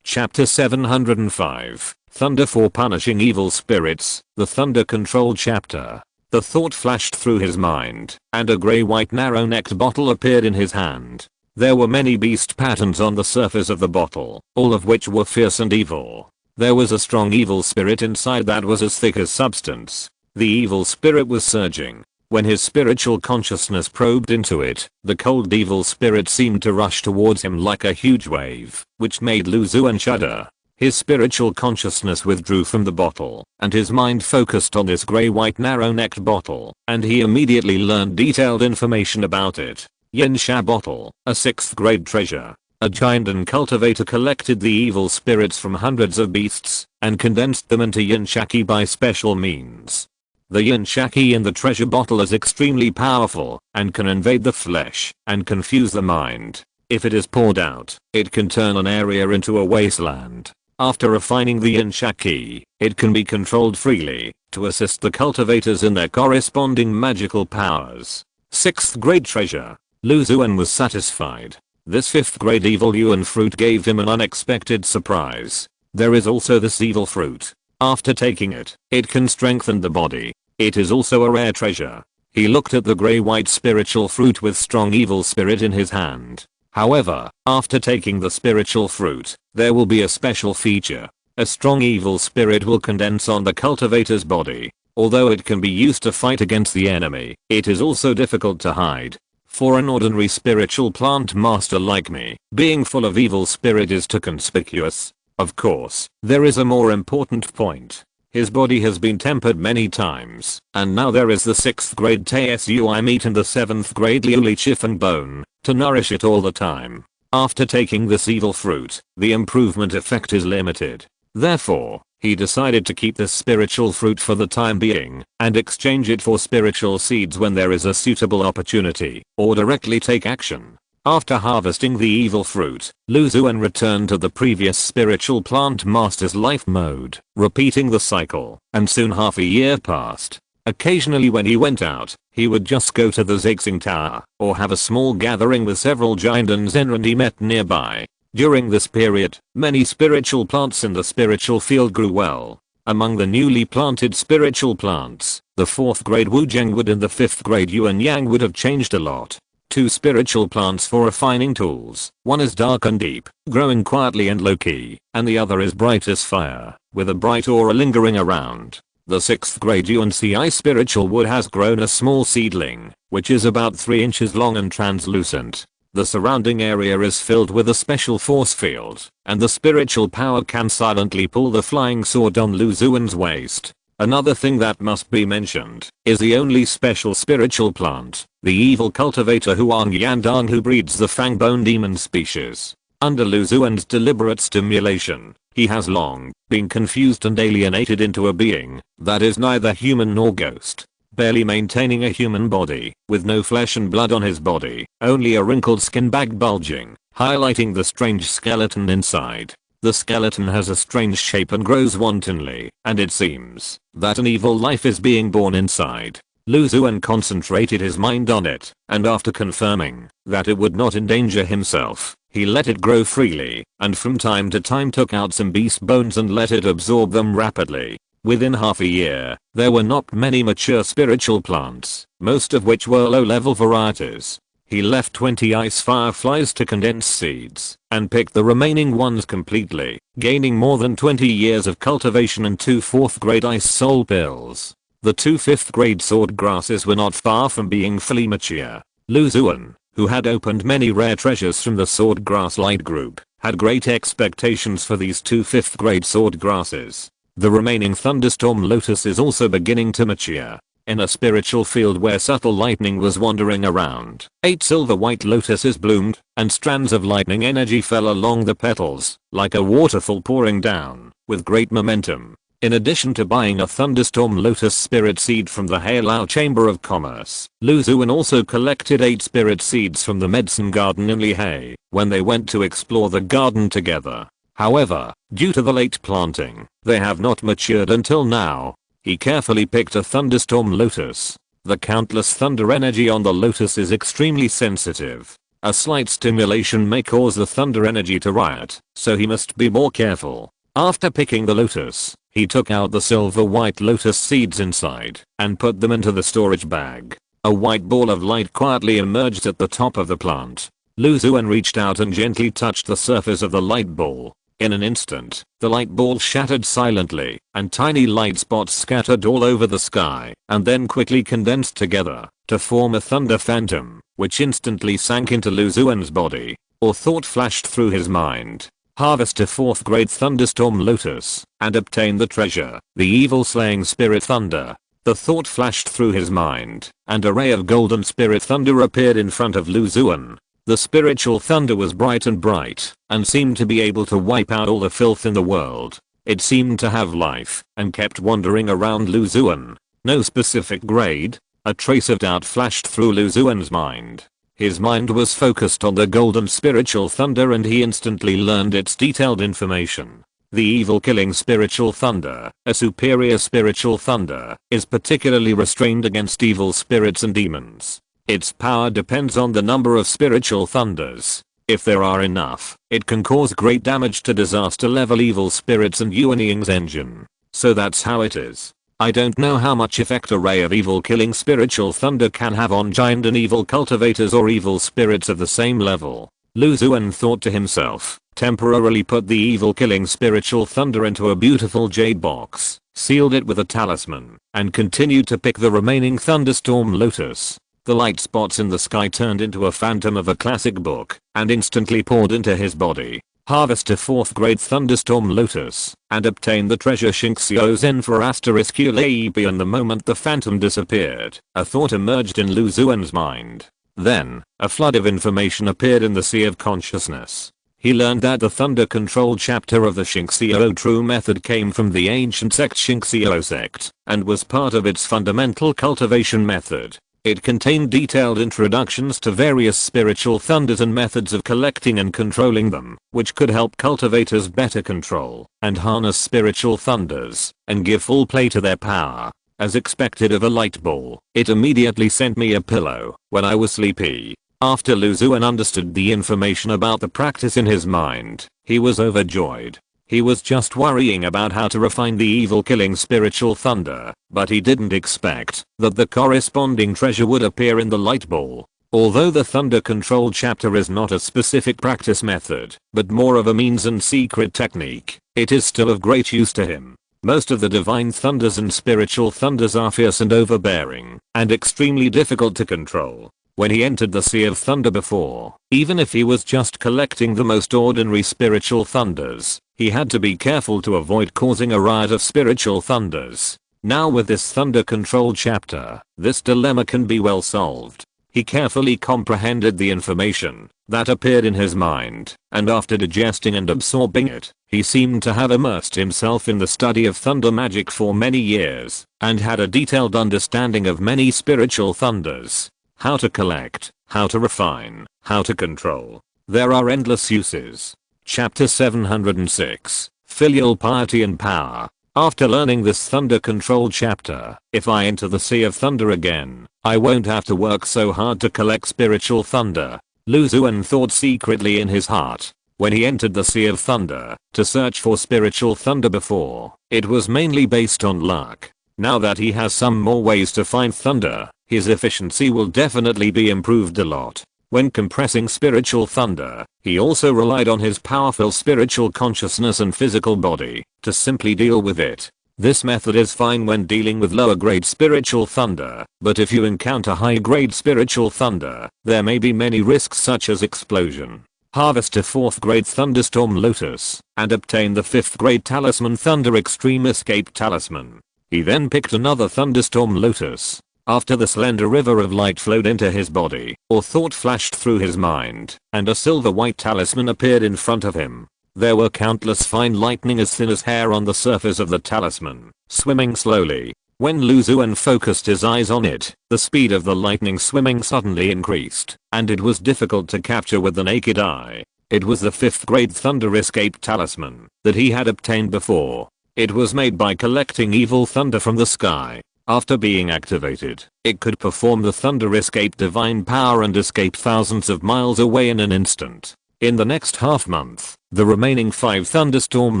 Chapter 705. Thunder for punishing evil spirits, the thunder control chapter. The thought flashed through his mind, and a grey-white narrow-necked bottle appeared in his hand. There were many beast patterns on the surface of the bottle, all of which were fierce and evil. There was a strong evil spirit inside that was as thick as substance. The evil spirit was surging. When his spiritual consciousness probed into it, the cold evil spirit seemed to rush towards him like a huge wave, which made Lu Xuan shudder. His spiritual consciousness withdrew from the bottle, and his mind focused on this grey-white narrow-necked bottle, and he immediately learned detailed information about it. Yin Sha bottle, a 6th grade treasure. A giant and cultivator collected the evil spirits from hundreds of beasts, and condensed them into Yin Sha Qi by special means. The Yin Sha Qi in the treasure bottle is extremely powerful, and can invade the flesh, and confuse the mind. If it is poured out, it can turn an area into a wasteland. After refining the Yin Sha Qi, it can be controlled freely, to assist the cultivators in their corresponding magical powers. 6th grade treasure. Lu Xuan was satisfied. This 5th grade evil yuan fruit gave him an unexpected surprise. There is also this evil fruit. After taking it, it can strengthen the body. It is also a rare treasure. He looked at the grey-white spiritual fruit with strong evil spirit in his hand. However, after taking the spiritual fruit, there will be a special feature. a strong evil spirit will condense on the cultivator's body. Although it can be used to fight against the enemy, it is also difficult to hide. For an ordinary spiritual plant master like me, being full of evil spirit is too conspicuous. Of course, there is a more important point. His body has been tempered many times, and now there is the 6th grade TSUI meat and the 7th grade Liuli chiffon bone, to nourish it all the time. After taking this evil fruit, the improvement effect is limited. Therefore, he decided to keep this spiritual fruit for the time being, and exchange it for spiritual seeds when there is a suitable opportunity, or directly take action. After harvesting the evil fruit, Xuan returned to the previous spiritual plant master's life mode, repeating the cycle, and soon half a year passed. Occasionally when he went out, he would just go to the Zixing Tower, or have a small gathering with several giants and he met nearby. During this period, many spiritual plants in the spiritual field grew well. Among the newly planted spiritual plants, the 4th grade Wuzheng wood and the 5th grade Yuan Yang would have changed a lot. 2 spiritual plants for refining tools. One is dark and deep, growing quietly and low-key, and the other is bright as fire, with a bright aura lingering around. The 6th grade UNCI spiritual wood has grown a small seedling, which is about 3 inches long and translucent. The surrounding area is filled with a special force field, and the spiritual power can silently pull the flying sword on Xuan's waist. Another thing that must be mentioned is the only special spiritual plant, the evil cultivator Huang Yandang, who breeds the Fangbone demon species. Under Xuan's deliberate stimulation, he has long been confused and alienated into a being that is neither human nor ghost, barely maintaining a human body, with no flesh and blood on his body, only a wrinkled skin bag bulging, highlighting the strange skeleton inside. The skeleton has a strange shape and grows wantonly, and it seems that an evil life is being born inside. Xuan concentrated his mind on it, and after confirming that it would not endanger himself, he let it grow freely, and from time to time took out some beast bones and let it absorb them rapidly. Within half a year, there were not many mature spiritual plants, most of which were low-level varieties. He left 20 ice fireflies to condense seeds, and picked the remaining ones completely, gaining more than 20 years of cultivation and 2 4th grade ice soul pills. The 2 5th grade sword grasses were not far from being fully mature. Xuan, who had opened many rare treasures from the sword grass light group, had great expectations for these 2 5th grade sword grasses. The remaining thunderstorm lotus is also beginning to mature. In a spiritual field where subtle lightning was wandering around, 8 silver white lotuses bloomed, and strands of lightning energy fell along the petals, like a waterfall pouring down, with great momentum. In addition to buying a thunderstorm lotus spirit seed from the Heilao Chamber of Commerce, Xuan also collected 8 spirit seeds from the medicine garden in Lihei, when they went to explore the garden together. However, due to the late planting, they have not matured until now. He carefully picked a thunderstorm lotus. The countless thunder energy on the lotus is extremely sensitive. A slight stimulation may cause the thunder energy to riot, so he must be more careful. After picking the lotus, he took out the silver white lotus seeds inside and put them into the storage bag. A white ball of light quietly emerged at the top of the plant. Xuan reached out and gently touched the surface of the light ball. In an instant, the light ball shattered silently, and tiny light spots scattered all over the sky, and then quickly condensed together to form a thunder phantom, which instantly sank into Xuan's body. Or thought flashed through his mind. Harvest a 4th grade thunderstorm lotus, and obtain the treasure, the evil slaying spirit thunder. The thought flashed through his mind, and a ray of golden spirit thunder appeared in front of Xuan. The spiritual thunder was bright, and seemed to be able to wipe out all the filth in the world. It seemed to have life, and kept wandering around Xuan. No specific grade. A trace of doubt flashed through Xuan's mind. His mind was focused on the golden spiritual thunder, and he instantly learned its detailed information. The evil killing spiritual thunder, a superior spiritual thunder, is particularly restrained against evil spirits and demons. Its power depends on the number of spiritual thunders. If there are enough, it can cause great damage to disaster level evil spirits and Yuan Ying's engine. So that's how it is. I don't know how much effect a ray of evil killing spiritual thunder can have on giant and evil cultivators or evil spirits of the same level. Xuan thought to himself, temporarily put the evil killing spiritual thunder into a beautiful jade box, sealed it with a talisman, and continued to pick the remaining thunderstorm lotus. The light spots in the sky turned into a phantom of a classic book, and instantly poured into his body. Harvest a 4th grade thunderstorm lotus, and obtain the treasure Xingxiu Zen for *ULAEP. And the moment the phantom disappeared, a thought emerged in Lu Xuan's mind. Then, a flood of information appeared in the sea of consciousness. He learned that the thunder control chapter of the Xingxiu True method came from the ancient sect Xingxiu sect, and was part of its fundamental cultivation method. It contained detailed introductions to various spiritual thunders and methods of collecting and controlling them, which could help cultivators better control and harness spiritual thunders and give full play to their power. As expected of a light ball, it immediately sent me a pillow when I was sleepy. After Lu Xuan understood the information about the practice in his mind, he was overjoyed. He was just worrying about how to refine the evil killing spiritual thunder, but he didn't expect that the corresponding treasure would appear in the light ball. Although the thunder control chapter is not a specific practice method, but more of a means and secret technique, it is still of great use to him. Most of the divine thunders and spiritual thunders are fierce and overbearing, and extremely difficult to control. When he entered the sea of thunder before, even if he was just collecting the most ordinary spiritual thunders, he had to be careful to avoid causing a riot of spiritual thunders. Now with this thunder control chapter, this dilemma can be well solved. He carefully comprehended the information that appeared in his mind, and after digesting and absorbing it, he seemed to have immersed himself in the study of thunder magic for many years, and had a detailed understanding of many spiritual thunders. How to collect, how to refine, how to control. There are endless uses. Chapter 706, Filial Piety and Power. After learning this thunder control chapter, if I enter the sea of thunder again, I won't have to work so hard to collect spiritual thunder. Lu Xuan thought secretly in his heart. When he entered the sea of thunder to search for spiritual thunder before, it was mainly based on luck. Now that he has some more ways to find thunder, his efficiency will definitely be improved a lot. When compressing spiritual thunder, he also relied on his powerful spiritual consciousness and physical body to simply deal with it. This method is fine when dealing with lower grade spiritual thunder, but if you encounter high grade spiritual thunder, there may be many risks such as explosion. Harvest a 4th grade thunderstorm lotus, and obtain the 5th grade talisman thunder extreme escape talisman. He then picked another thunderstorm lotus. After the slender river of light flowed into his body, or thought flashed through his mind, and a silver white talisman appeared in front of him. There were countless fine lightning as thin as hair on the surface of the talisman, swimming slowly. When Lu Xuan focused his eyes on it, the speed of the lightning swimming suddenly increased, and it was difficult to capture with the naked eye. It was the 5th grade thunder escape talisman that he had obtained before. It was made by collecting evil thunder from the sky. After being activated, it could perform the thunder escape divine power and escape thousands of miles away in an instant. In the next half month, the remaining 5 thunderstorm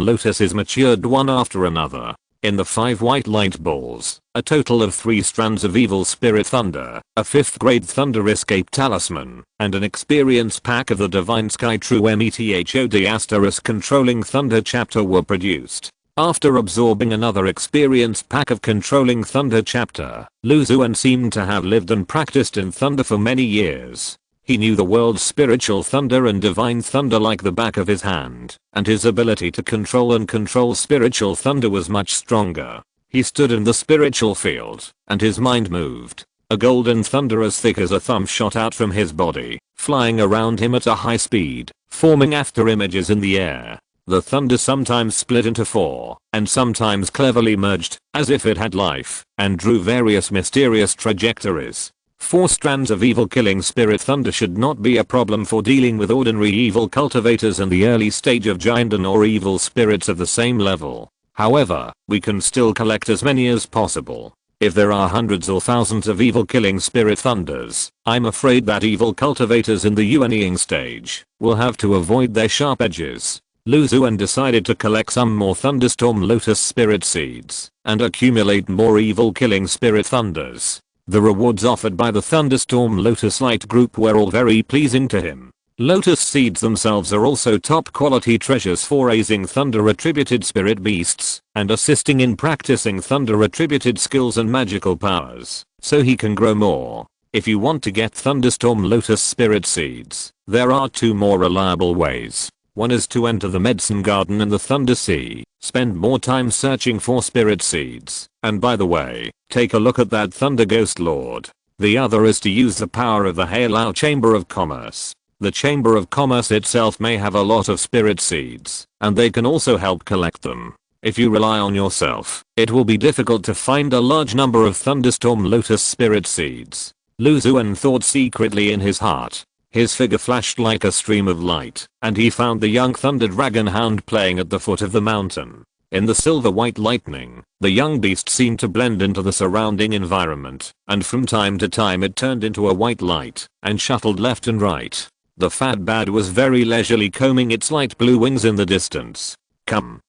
lotuses matured one after another. In the 5 white light balls, a total of 3 strands of evil spirit thunder, a 5th grade thunder escape talisman, and an experience pack of the divine sky true method controlling thunder chapter were produced. After absorbing another experience pack of controlling thunder chapter, Lu Xuan seemed to have lived and practiced in thunder for many years. He knew the world's spiritual thunder and divine thunder like the back of his hand, and his ability to control spiritual thunder was much stronger. He stood in the spiritual field, and his mind moved. A golden thunder as thick as a thumb shot out from his body, flying around him at a high speed, forming after images in the air. The thunder sometimes split into 4, and sometimes cleverly merged, as if it had life, and drew various mysterious trajectories. 4 strands of evil killing spirit thunder should not be a problem for dealing with ordinary evil cultivators in the early stage of Jinden or evil spirits of the same level. However, we can still collect as many as possible. If there are hundreds or thousands of evil killing spirit thunders, I'm afraid that evil cultivators in the Yuanying stage will have to avoid their sharp edges. Lu Xuan decided to collect some more thunderstorm lotus spirit seeds and accumulate more evil killing spirit thunders. The rewards offered by the thunderstorm lotus light group were all very pleasing to him. Lotus seeds themselves are also top quality treasures for raising thunder attributed spirit beasts and assisting in practicing thunder attributed skills and magical powers, so he can grow more. If you want to get thunderstorm lotus spirit seeds, there are two more reliable ways. One is to enter the medicine garden in the Thunder Sea, spend more time searching for spirit seeds, and by the way, take a look at that Thunder Ghost Lord. The other is to use the power of the Halao Chamber of Commerce. The Chamber of Commerce itself may have a lot of spirit seeds, and they can also help collect them. If you rely on yourself, it will be difficult to find a large number of thunderstorm lotus spirit seeds. Lu Xuan thought secretly in his heart. His figure flashed like a stream of light, and he found the young thunder dragon hound playing at the foot of the mountain. In the silver white lightning, the young beast seemed to blend into the surrounding environment, and from time to time it turned into a white light and shuffled left and right. The fat bad was very leisurely combing its light blue wings in the distance. Come,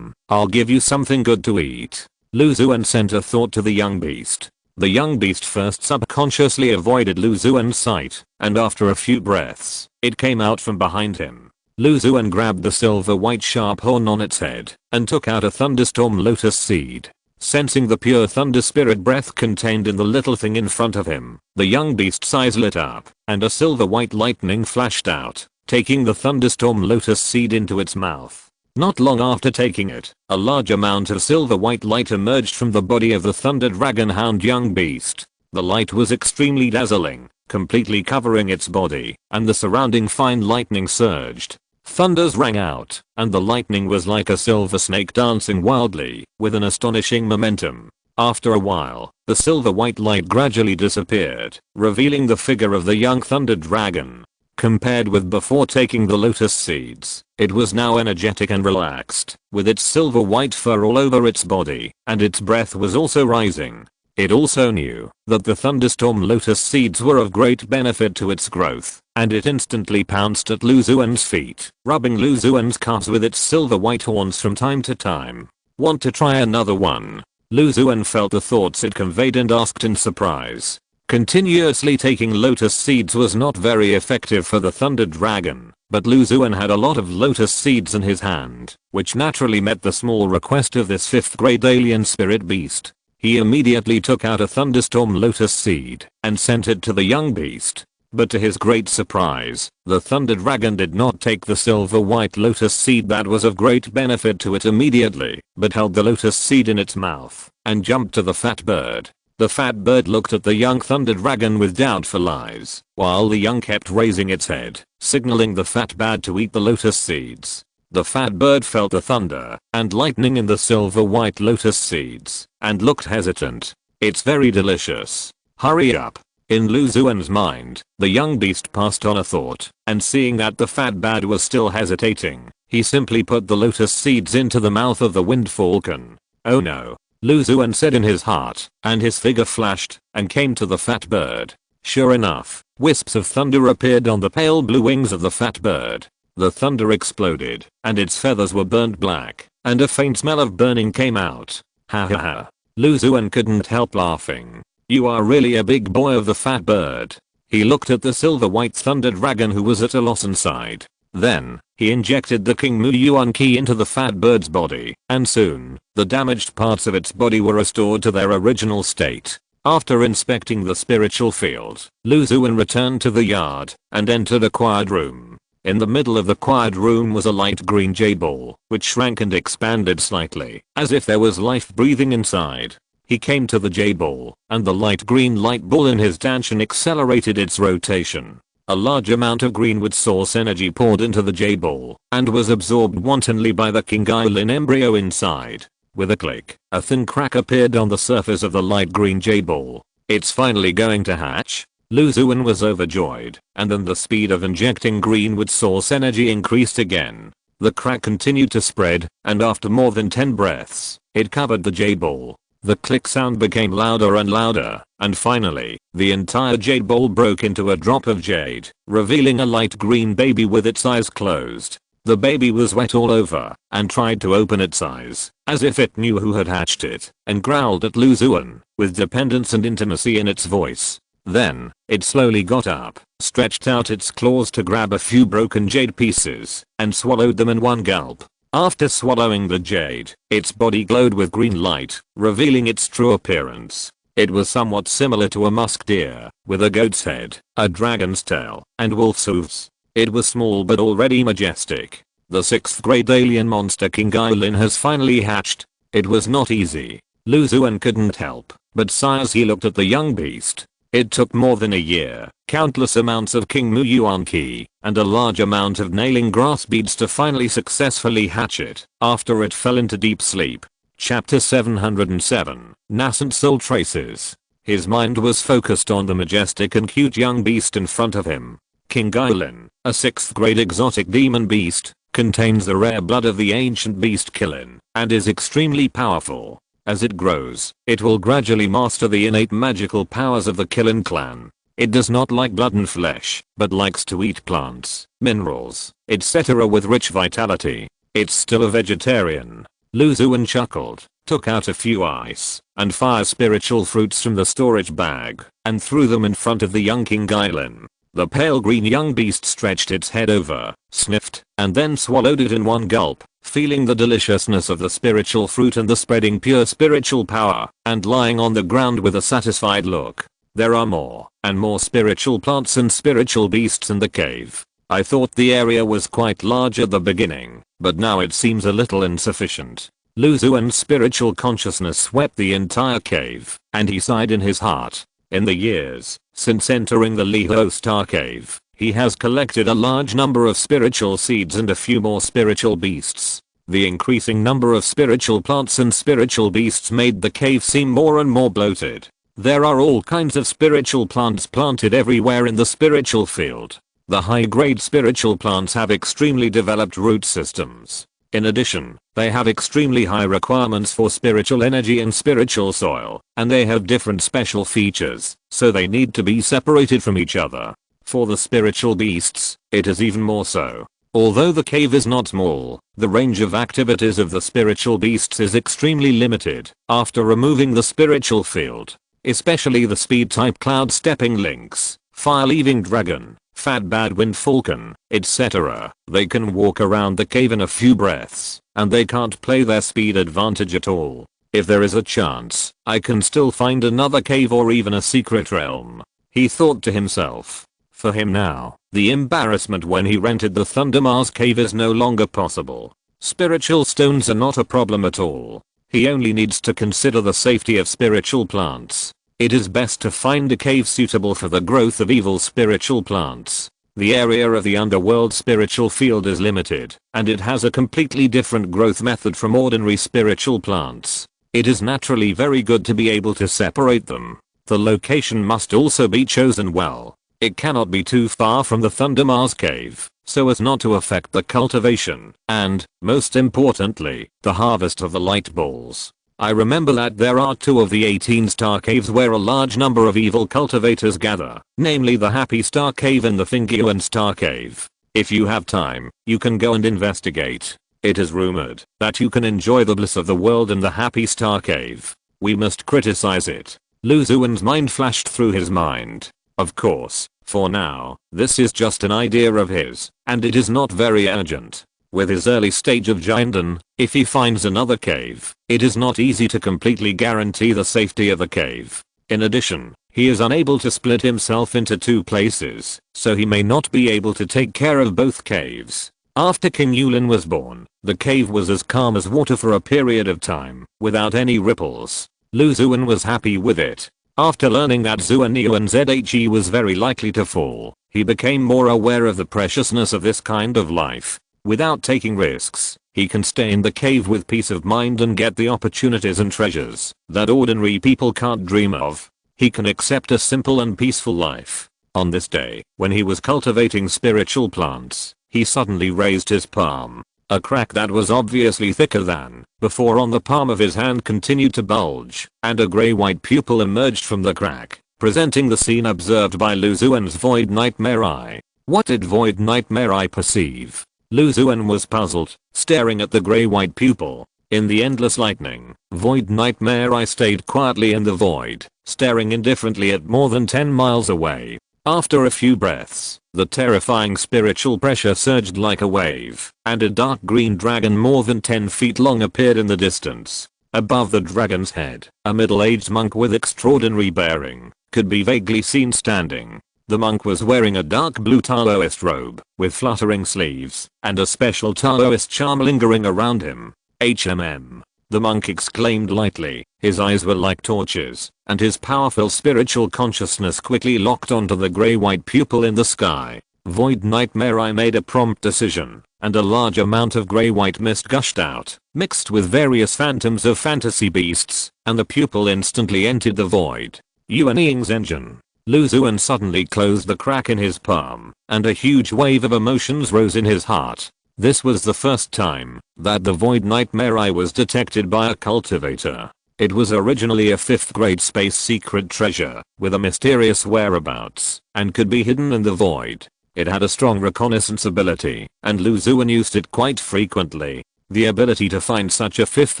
I'll give you something good to eat. Lu Xuan sent a thought to the young beast. The young beast first subconsciously avoided Lu Xuan's sight, and after a few breaths, it came out from behind him. Lu Xuan grabbed the silver white sharp horn on its head and took out a thunderstorm lotus seed. Sensing the pure thunder spirit breath contained in the little thing in front of him, the young beast's eyes lit up, and a silver white lightning flashed out, taking the thunderstorm lotus seed into its mouth. Not long after taking it, a large amount of silver white light emerged from the body of the thunder dragon hound young beast. The light was extremely dazzling, completely covering its body, and the surrounding fine lightning surged. Thunders rang out, and the lightning was like a silver snake dancing wildly, with an astonishing momentum. After a while, the silver white light gradually disappeared, revealing the figure of the young thunder dragon. Compared with before taking the lotus seeds, it was now energetic and relaxed, with its silver white fur all over its body, and its breath was also rising. It also knew that the thunderstorm lotus seeds were of great benefit to its growth, and it instantly pounced at Lu Xuan's feet, rubbing Lu Xuan's calves with its silver white horns from time to time. Want to try another one? Lu Xuan felt the thoughts it conveyed and asked in surprise. Continuously taking lotus seeds was not very effective for the thunder dragon, but Lu Xuan had a lot of lotus seeds in his hand, which naturally met the small request of this 5th grade alien spirit beast. He immediately took out a thunderstorm lotus seed and sent it to the young beast. But to his great surprise, the thunder dragon did not take the silver white lotus seed that was of great benefit to it immediately, but held the lotus seed in its mouth and jumped to the fat bird. The fat bird looked at the young thunder dragon with doubtful eyes, while the young kept raising its head, signaling the fat bird to eat the lotus seeds. The fat bird felt the thunder and lightning in the silver white lotus seeds and looked hesitant. It's very delicious. Hurry up. In Lu Xuan's mind, the young beast passed on a thought, and seeing that the fat bird was still hesitating, he simply put the lotus seeds into the mouth of the wind falcon. Oh no, Lu Xuan said in his heart, and his figure flashed and came to the fat bird. Sure enough, wisps of thunder appeared on the pale blue wings of the fat bird. The thunder exploded, and its feathers were burnt black, and a faint smell of burning came out. Ha ha ha. Lu Xuan couldn't help laughing. You are really a big boy of the fat bird. He looked at the silver white thunder dragon who was at a loss inside. Then, he injected the King Mu Yuan key into the fat bird's body, and soon, the damaged parts of its body were restored to their original state. After inspecting the spiritual field, Lu Xuan returned to the yard and entered a quiet room. In the middle of the quiet room was a light green jade ball, which shrank and expanded slightly, as if there was life breathing inside. He came to the jade ball, and the light green light ball in his dantian accelerated its rotation. A large amount of greenwood source energy poured into the jade ball, and was absorbed wantonly by the King Guilin embryo inside. With a click, a thin crack appeared on the surface of the light green jade ball. It's finally going to hatch. Lu Xuan was overjoyed, and then the speed of injecting greenwood source energy increased again. The crack continued to spread, and after more than 10 breaths, it covered the jade ball. The click sound became louder and louder, and finally, the entire jade ball broke into a drop of jade, revealing a light green baby with its eyes closed. The baby was wet all over, and tried to open its eyes, as if it knew who had hatched it, and growled at Lu Xuan, with dependence and intimacy in its voice. Then, it slowly got up, stretched out its claws to grab a few broken jade pieces, and swallowed them in one gulp. After swallowing the jade, its body glowed with green light, revealing its true appearance. It was somewhat similar to a musk deer, with a goat's head, a dragon's tail, and wolf's hooves. It was small but already majestic. The 6th grade alien monster King Guilin has finally hatched. It was not easy. Lu Xuan couldn't help but sigh as he looked at the young beast. It took more than a year, countless amounts of King Mu Yuan Qi, and a large amount of nailing grass beads to finally successfully hatch it, after it fell into deep sleep. Chapter 707, Nascent Soul Traces. His mind was focused on the majestic and cute young beast in front of him. King Guilin, a 6th grade exotic demon beast, contains the rare blood of the ancient beast Qilin, and is extremely powerful. As it grows, it will gradually master the innate magical powers of the Qilin clan. It does not like blood and flesh, but likes to eat plants, minerals, etc. with rich vitality. It's still a vegetarian. Lu Xuan chuckled, took out a few ice and fire spiritual fruits from the storage bag, and threw them in front of the young King Guilin. The pale green young beast stretched its head over, sniffed, and then swallowed it in one gulp, feeling the deliciousness of the spiritual fruit and the spreading pure spiritual power, and lying on the ground with a satisfied look. There are more and more spiritual plants and spiritual beasts in the cave. I thought the area was quite large at the beginning, but now it seems a little insufficient. Lu Xuan's spiritual consciousness swept the entire cave, and he sighed in his heart. In the years since entering the Liho Star Cave, he has collected a large number of spiritual seeds and a few more spiritual beasts. The increasing number of spiritual plants and spiritual beasts made the cave seem more and more bloated. There are all kinds of spiritual plants planted everywhere in the spiritual field. The high-grade spiritual plants have extremely developed root systems. In addition, they have extremely high requirements for spiritual energy and spiritual soil, and they have different special features, so they need to be separated from each other. For the spiritual beasts, it is even more so. Although the cave is not small, the range of activities of the spiritual beasts is extremely limited after removing the spiritual field. Especially the speed-type cloud-stepping lynx, fire-leaving dragon, fat bad wind falcon, etc. They can walk around the cave in a few breaths, and they can't play their speed advantage at all. If there is a chance, I can still find another cave or even a secret realm, he thought to himself. For him now, the embarrassment when he rented the Thunder Mars cave is no longer possible. Spiritual stones are not a problem at all. He only needs to consider the safety of spiritual plants. It is best to find a cave suitable for the growth of evil spiritual plants. The area of the underworld spiritual field is limited, and it has a completely different growth method from ordinary spiritual plants. It is naturally very good to be able to separate them. The location must also be chosen well. It cannot be too far from the Thunder Mars cave, so as not to affect the cultivation, and, most importantly, the harvest of the light balls. I remember that there are 2 of the 18 star caves where a large number of evil cultivators gather, namely the Happy Star Cave and the Fingyuan Star Cave. If you have time, you can go and investigate. It is rumored that you can enjoy the bliss of the world in the Happy Star Cave. We must criticize it. Lu Xuan's mind flashed through his mind. Of course, for now, this is just an idea of his, and it is not very urgent. With his early stage of Jinden, if he finds another cave, it is not easy to completely guarantee the safety of the cave. In addition, he is unable to split himself into 2 places, so he may not be able to take care of both caves. After King Yulin was born, the cave was as calm as water for a period of time, without any ripples. Lu Xuan was happy with it. After learning that Xuan Yuan Zhe was very likely to fall, he became more aware of the preciousness of this kind of life. Without taking risks, he can stay in the cave with peace of mind and get the opportunities and treasures that ordinary people can't dream of. He can accept a simple and peaceful life. On this day, when he was cultivating spiritual plants, he suddenly raised his palm. A crack that was obviously thicker than before on the palm of his hand continued to bulge, and a grey-white pupil emerged from the crack, presenting the scene observed by Lu Xuan's void nightmare eye. What did void nightmare eye perceive? Lu Xuan was puzzled, staring at the grey-white pupil. In the endless lightning, void nightmare, I stayed quietly in the void, staring indifferently at more than 10 miles away. After a few breaths, the terrifying spiritual pressure surged like a wave, and a dark green dragon more than 10 feet long appeared in the distance. Above the dragon's head, a middle-aged monk with extraordinary bearing could be vaguely seen standing. The monk was wearing a dark blue Taoist robe with fluttering sleeves and a special Taoist charm lingering around him. HMM. The monk exclaimed lightly. His eyes were like torches, and his powerful spiritual consciousness quickly locked onto the grey-white pupil in the sky. Void nightmare, I made a prompt decision, and a large amount of grey-white mist gushed out, mixed with various phantoms of fantasy beasts, and the pupil instantly entered the void. Yuan Ying's engine. Lu Xuan suddenly closed the crack in his palm, and a huge wave of emotions rose in his heart. This was the first time that the void nightmare eye was detected by a cultivator. It was originally a 5th grade space secret treasure with a mysterious whereabouts and could be hidden in the void. It had a strong reconnaissance ability, and Lu Xuan used it quite frequently. The ability to find such a 5th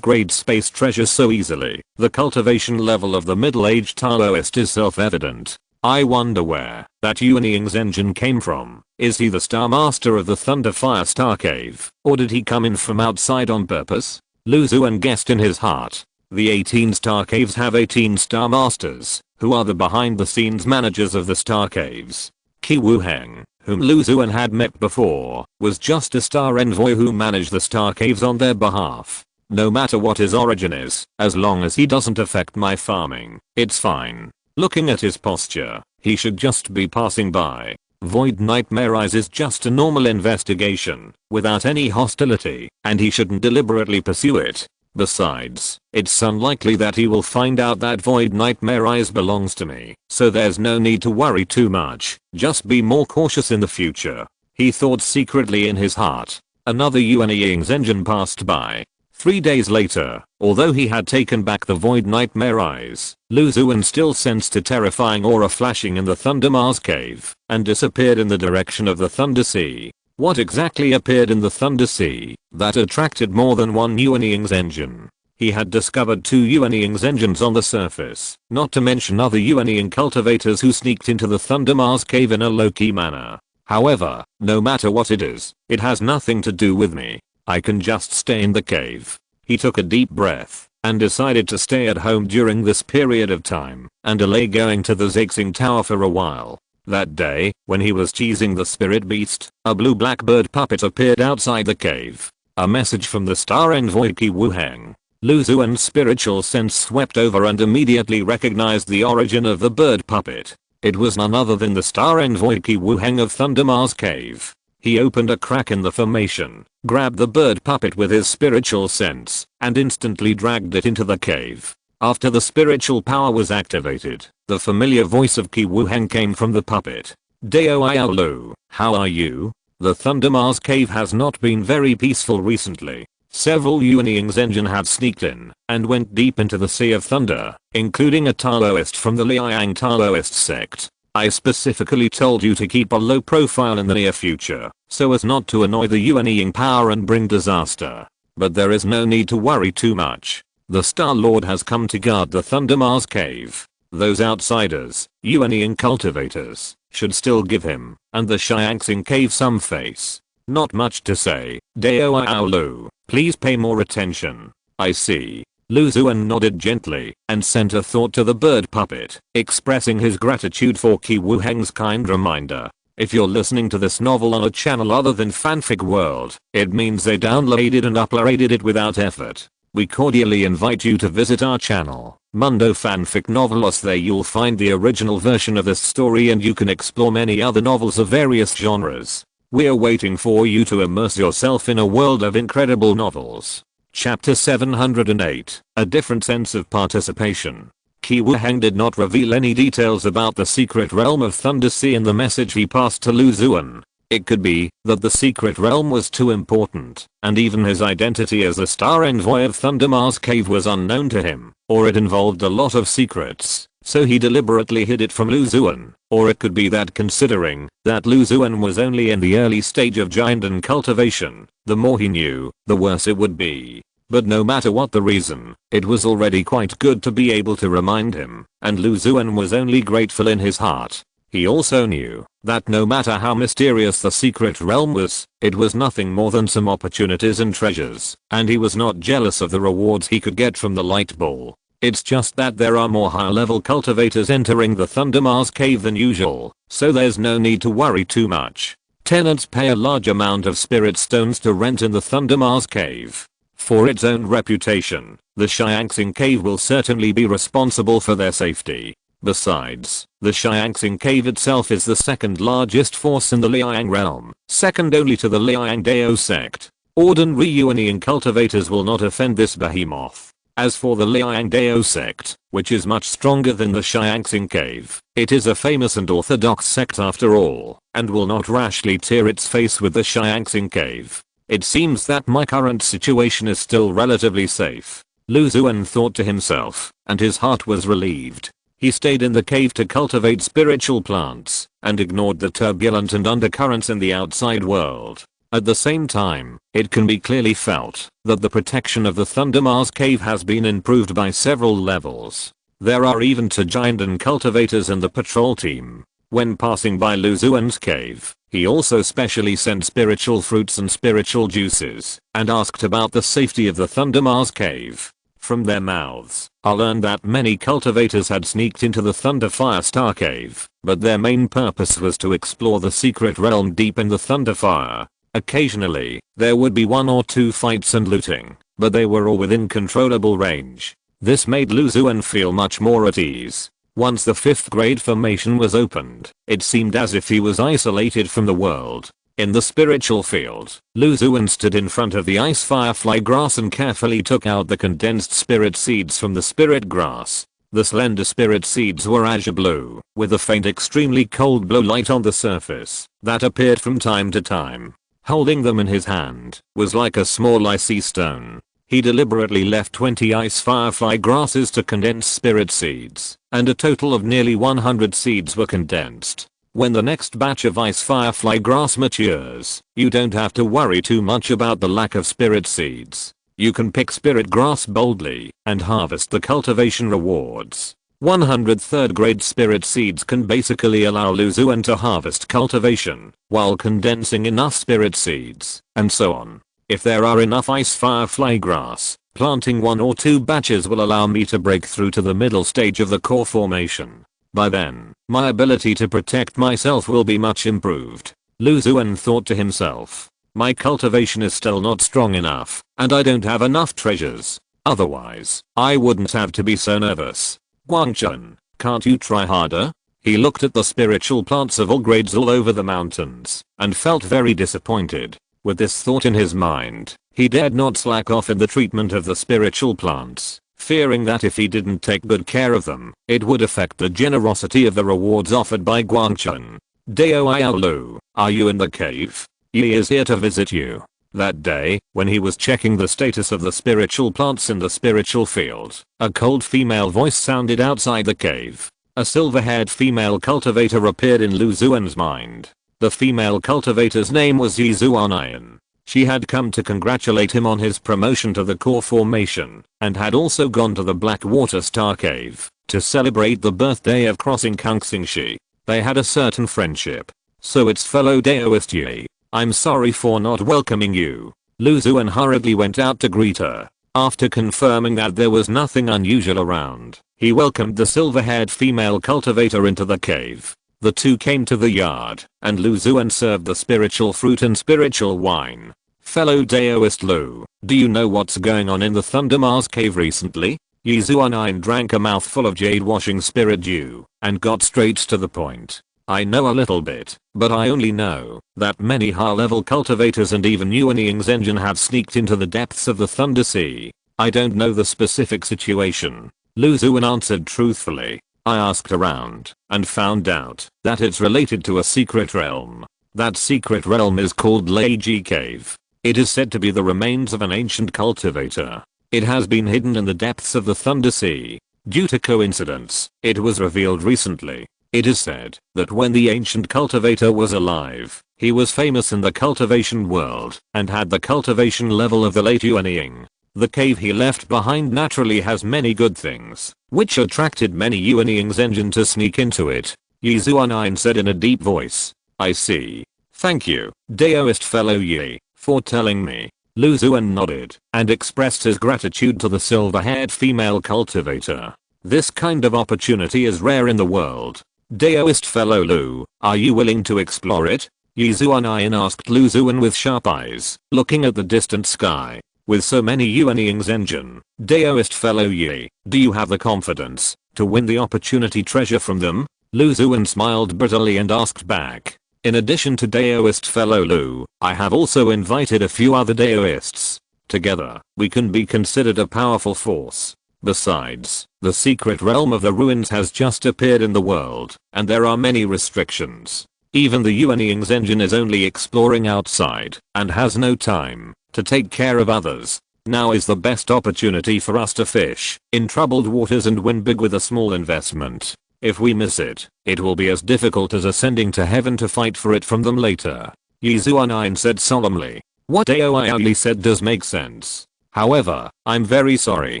grade space treasure so easily, the cultivation level of the middle-aged Taoist is self-evident. I wonder where that Yuan Ying's engine came from. Is he the Star Master of the Thunderfire Star Cave, or did he come in from outside on purpose? Lu Xuan guessed in his heart. The 18 Star Caves have 18 Star Masters, who are the behind-the-scenes managers of the Star Caves. Qi Wuheng, whom Lu Xuan had met before, was just a star envoy who managed the Star Caves on their behalf. No matter what his origin is, as long as he doesn't affect my farming, it's fine. Looking at his posture, he should just be passing by. Void Nightmare Eyes is just a normal investigation, without any hostility, and he shouldn't deliberately pursue it. Besides, it's unlikely that he will find out that Void Nightmare Eyes belongs to me, so there's no need to worry too much, just be more cautious in the future. He thought secretly in his heart. Another Yuan Ying's engine passed by. 3 days later, although he had taken back the Void Nightmare Eyes, Lu Xuan still sensed a terrifying aura flashing in the Thunder Mars cave, and disappeared in the direction of the Thunder Sea. What exactly appeared in the Thunder Sea that attracted more than one Yuan Ying's engine? He had discovered 2 Yuan Ying's engines on the surface, not to mention other Yuan Ying cultivators who sneaked into the Thunder Mars cave in a low-key manner. However, no matter what it is, it has nothing to do with me. I can just stay in the cave. He took a deep breath and decided to stay at home during this period of time and delay going to the Zixing Tower for a while. That day, when he was teasing the spirit beast, a blue blackbird puppet appeared outside the cave. A message from the star envoy Qi Wuheng. Lu Xuan's spiritual sense swept over and immediately recognized the origin of the bird puppet. It was none other than the star envoy Qi Wuheng of Thunder Mars Cave. He opened a crack in the formation, grabbed the bird puppet with his spiritual sense, and instantly dragged it into the cave. After the spiritual power was activated, the familiar voice of Qi Wuheng came from the puppet. Dao Iao Lu, how are you? The Thunder Mars cave has not been very peaceful recently. Several Yuan Ying's engine had sneaked in and went deep into the Sea of Thunder, including a Taoist from the Liang Taoist sect. I specifically told you to keep a low profile in the near future, so as not to annoy the Yuan Ying power and bring disaster. But there is no need to worry too much. The Star Lord has come to guard the Thunder Mars cave. Those outsiders, Yuan Ying cultivators, should still give him and the Xiangxing cave some face. Not much to say. Dao Iao Lu, please pay more attention. I see. Lu Xuan nodded gently and sent a thought to the bird puppet, expressing his gratitude for Qi Wuheng's kind reminder. If you're listening to this novel on a channel other than Fanfic World, it means they downloaded and uploaded it without effort. We cordially invite you to visit our channel, Mundo Fanfic Novelos. There you'll find the original version of this story and you can explore many other novels of various genres. We're waiting for you to immerse yourself in a world of incredible novels. Chapter 708, A Different Sense of Participation. Qi Wuheng did not reveal any details about the secret realm of Thunder Sea in the message he passed to Lu Xuan. It could be that the secret realm was too important, and even his identity as the star envoy of Thunder Mars Cave was unknown to him, or it involved a lot of secrets, so he deliberately hid it from Lu Xuan. Or it could be that considering that Lu Xuan was only in the early stage of giant and cultivation, the more he knew, the worse it would be. But no matter what the reason, it was already quite good to be able to remind him, and Lu Xuan was only grateful in his heart. He also knew that no matter how mysterious the secret realm was, it was nothing more than some opportunities and treasures, and he was not jealous of the rewards he could get from the light ball. It's just that there are more higher level cultivators entering the Thunder Mars cave than usual, so there's no need to worry too much. Tenants pay a large amount of spirit stones to rent in the Thunder Mars cave. For its own reputation, the Xiangxing cave will certainly be responsible for their safety. Besides, the Xiangxing cave itself is the second largest force in the Liang realm, second only to the Liang Dao sect. Ordinary Yuanian cultivators will not offend this behemoth. As for the Liang Dao sect, which is much stronger than the Xiangxing cave, it is a famous and orthodox sect after all, and will not rashly tear its face with the Xiangxing cave. It seems that my current situation is still relatively safe, Lu Xuan thought to himself, and his heart was relieved. He stayed in the cave to cultivate spiritual plants, and ignored the turbulent and undercurrents in the outside world. At the same time, it can be clearly felt that the protection of the Thunder Mars cave has been improved by several levels. There are even 2 giant cultivators in the patrol team. When passing by Lu Xuan's cave, he also specially sent spiritual fruits and spiritual juices, and asked about the safety of the Thunder Mars cave. From their mouths, I learned that many cultivators had sneaked into the Thunder Fire Star cave, but their main purpose was to explore the secret realm deep in the Thunder Fire. Occasionally, there would be 1 or 2 fights and looting, but they were all within controllable range. This made Lu Xuan feel much more at ease. Once the 5th grade formation was opened, it seemed as if he was isolated from the world. In the spiritual field, Lu Xuan stood in front of the ice firefly grass and carefully took out the condensed spirit seeds from the spirit grass. The slender spirit seeds were azure blue, with a faint extremely cold blue light on the surface that appeared from time to time. Holding them in his hand was like a small icy stone. He deliberately left 20 ice firefly grasses to condense spirit seeds, and a total of nearly 100 seeds were condensed. When the next batch of ice firefly grass matures, you don't have to worry too much about the lack of spirit seeds. You can pick spirit grass boldly and harvest the cultivation rewards. 103rd grade spirit seeds can basically allow Lu Xuan to harvest cultivation while condensing enough spirit seeds, and so on. If there are enough ice firefly grass, planting 1 or 2 batches will allow me to break through to the middle stage of the core formation. By then, my ability to protect myself will be much improved. Lu Xuan thought to himself. My cultivation is still not strong enough, and I don't have enough treasures. Otherwise, I wouldn't have to be so nervous. Guangchun, can't you try harder? He looked at the spiritual plants of all grades all over the mountains, and felt very disappointed. With this thought in his mind, he dared not slack off in the treatment of the spiritual plants, fearing that if he didn't take good care of them, it would affect the generosity of the rewards offered by Guangchun. Dao Ayaolu, are you in the cave? Yi is here to visit you. That day, when he was checking the status of the spiritual plants in the spiritual field, a cold female voice sounded outside the cave. A silver-haired female cultivator appeared in Lu Xuan's mind. The female cultivator's name was Yi Xuanian. She had come to congratulate him on his promotion to the core formation, and had also gone to the Blackwater Star Cave to celebrate the birthday of crossing Kangxingxi. They had a certain friendship. So it's fellow Daoist Yi. I'm sorry for not welcoming you. Lu Xuan hurriedly went out to greet her. After confirming that there was nothing unusual around, he welcomed the silver-haired female cultivator into the cave. The two came to the yard, and Lu Xuan served the spiritual fruit and spiritual wine. Fellow Daoist Lu, do you know what's going on in the Thunder Mars cave recently? Yi Xuanian drank a mouthful of jade-washing spirit dew, and got straight to the point. I know a little bit, but I only know that many high-level cultivators and even Yuaning's engine have sneaked into the depths of the Thunder Sea. I don't know the specific situation. Lu Xuan answered truthfully. I asked around and found out that it's related to a secret realm. That secret realm is called Leiji Cave. It is said to be the remains of an ancient cultivator. It has been hidden in the depths of the Thunder Sea. Due to coincidence, it was revealed recently. It is said that when the ancient cultivator was alive, he was famous in the cultivation world and had the cultivation level of the late Yuanying. The cave he left behind naturally has many good things, which attracted many Yuan Engine to sneak into it. Yi Xuan said in a deep voice. I see. Thank you, Daoist fellow Yi, for telling me. Lu Xuan nodded and expressed his gratitude to the silver-haired female cultivator. This kind of opportunity is rare in the world. Daoist fellow Lu, are you willing to explore it? Yi Xuan asked Lu Xuan with sharp eyes, looking at the distant sky. With so many Yuanings engine, Daoist fellow Yi, do you have the confidence to win the opportunity treasure from them? Lu Xuan smiled bitterly and asked back. In addition to Daoist fellow Lu, I have also invited a few other Daoists. Together, we can be considered a powerful force. Besides, the secret realm of the ruins has just appeared in the world, and there are many restrictions. Even the Yuanings engine is only exploring outside, and has no time to take care of others. Now is the best opportunity for us to fish in troubled waters and win big with a small investment. If we miss it, it will be as difficult as ascending to heaven to fight for it from them later. Yi Xuan said solemnly. What Aoi said does make sense. However, I'm very sorry.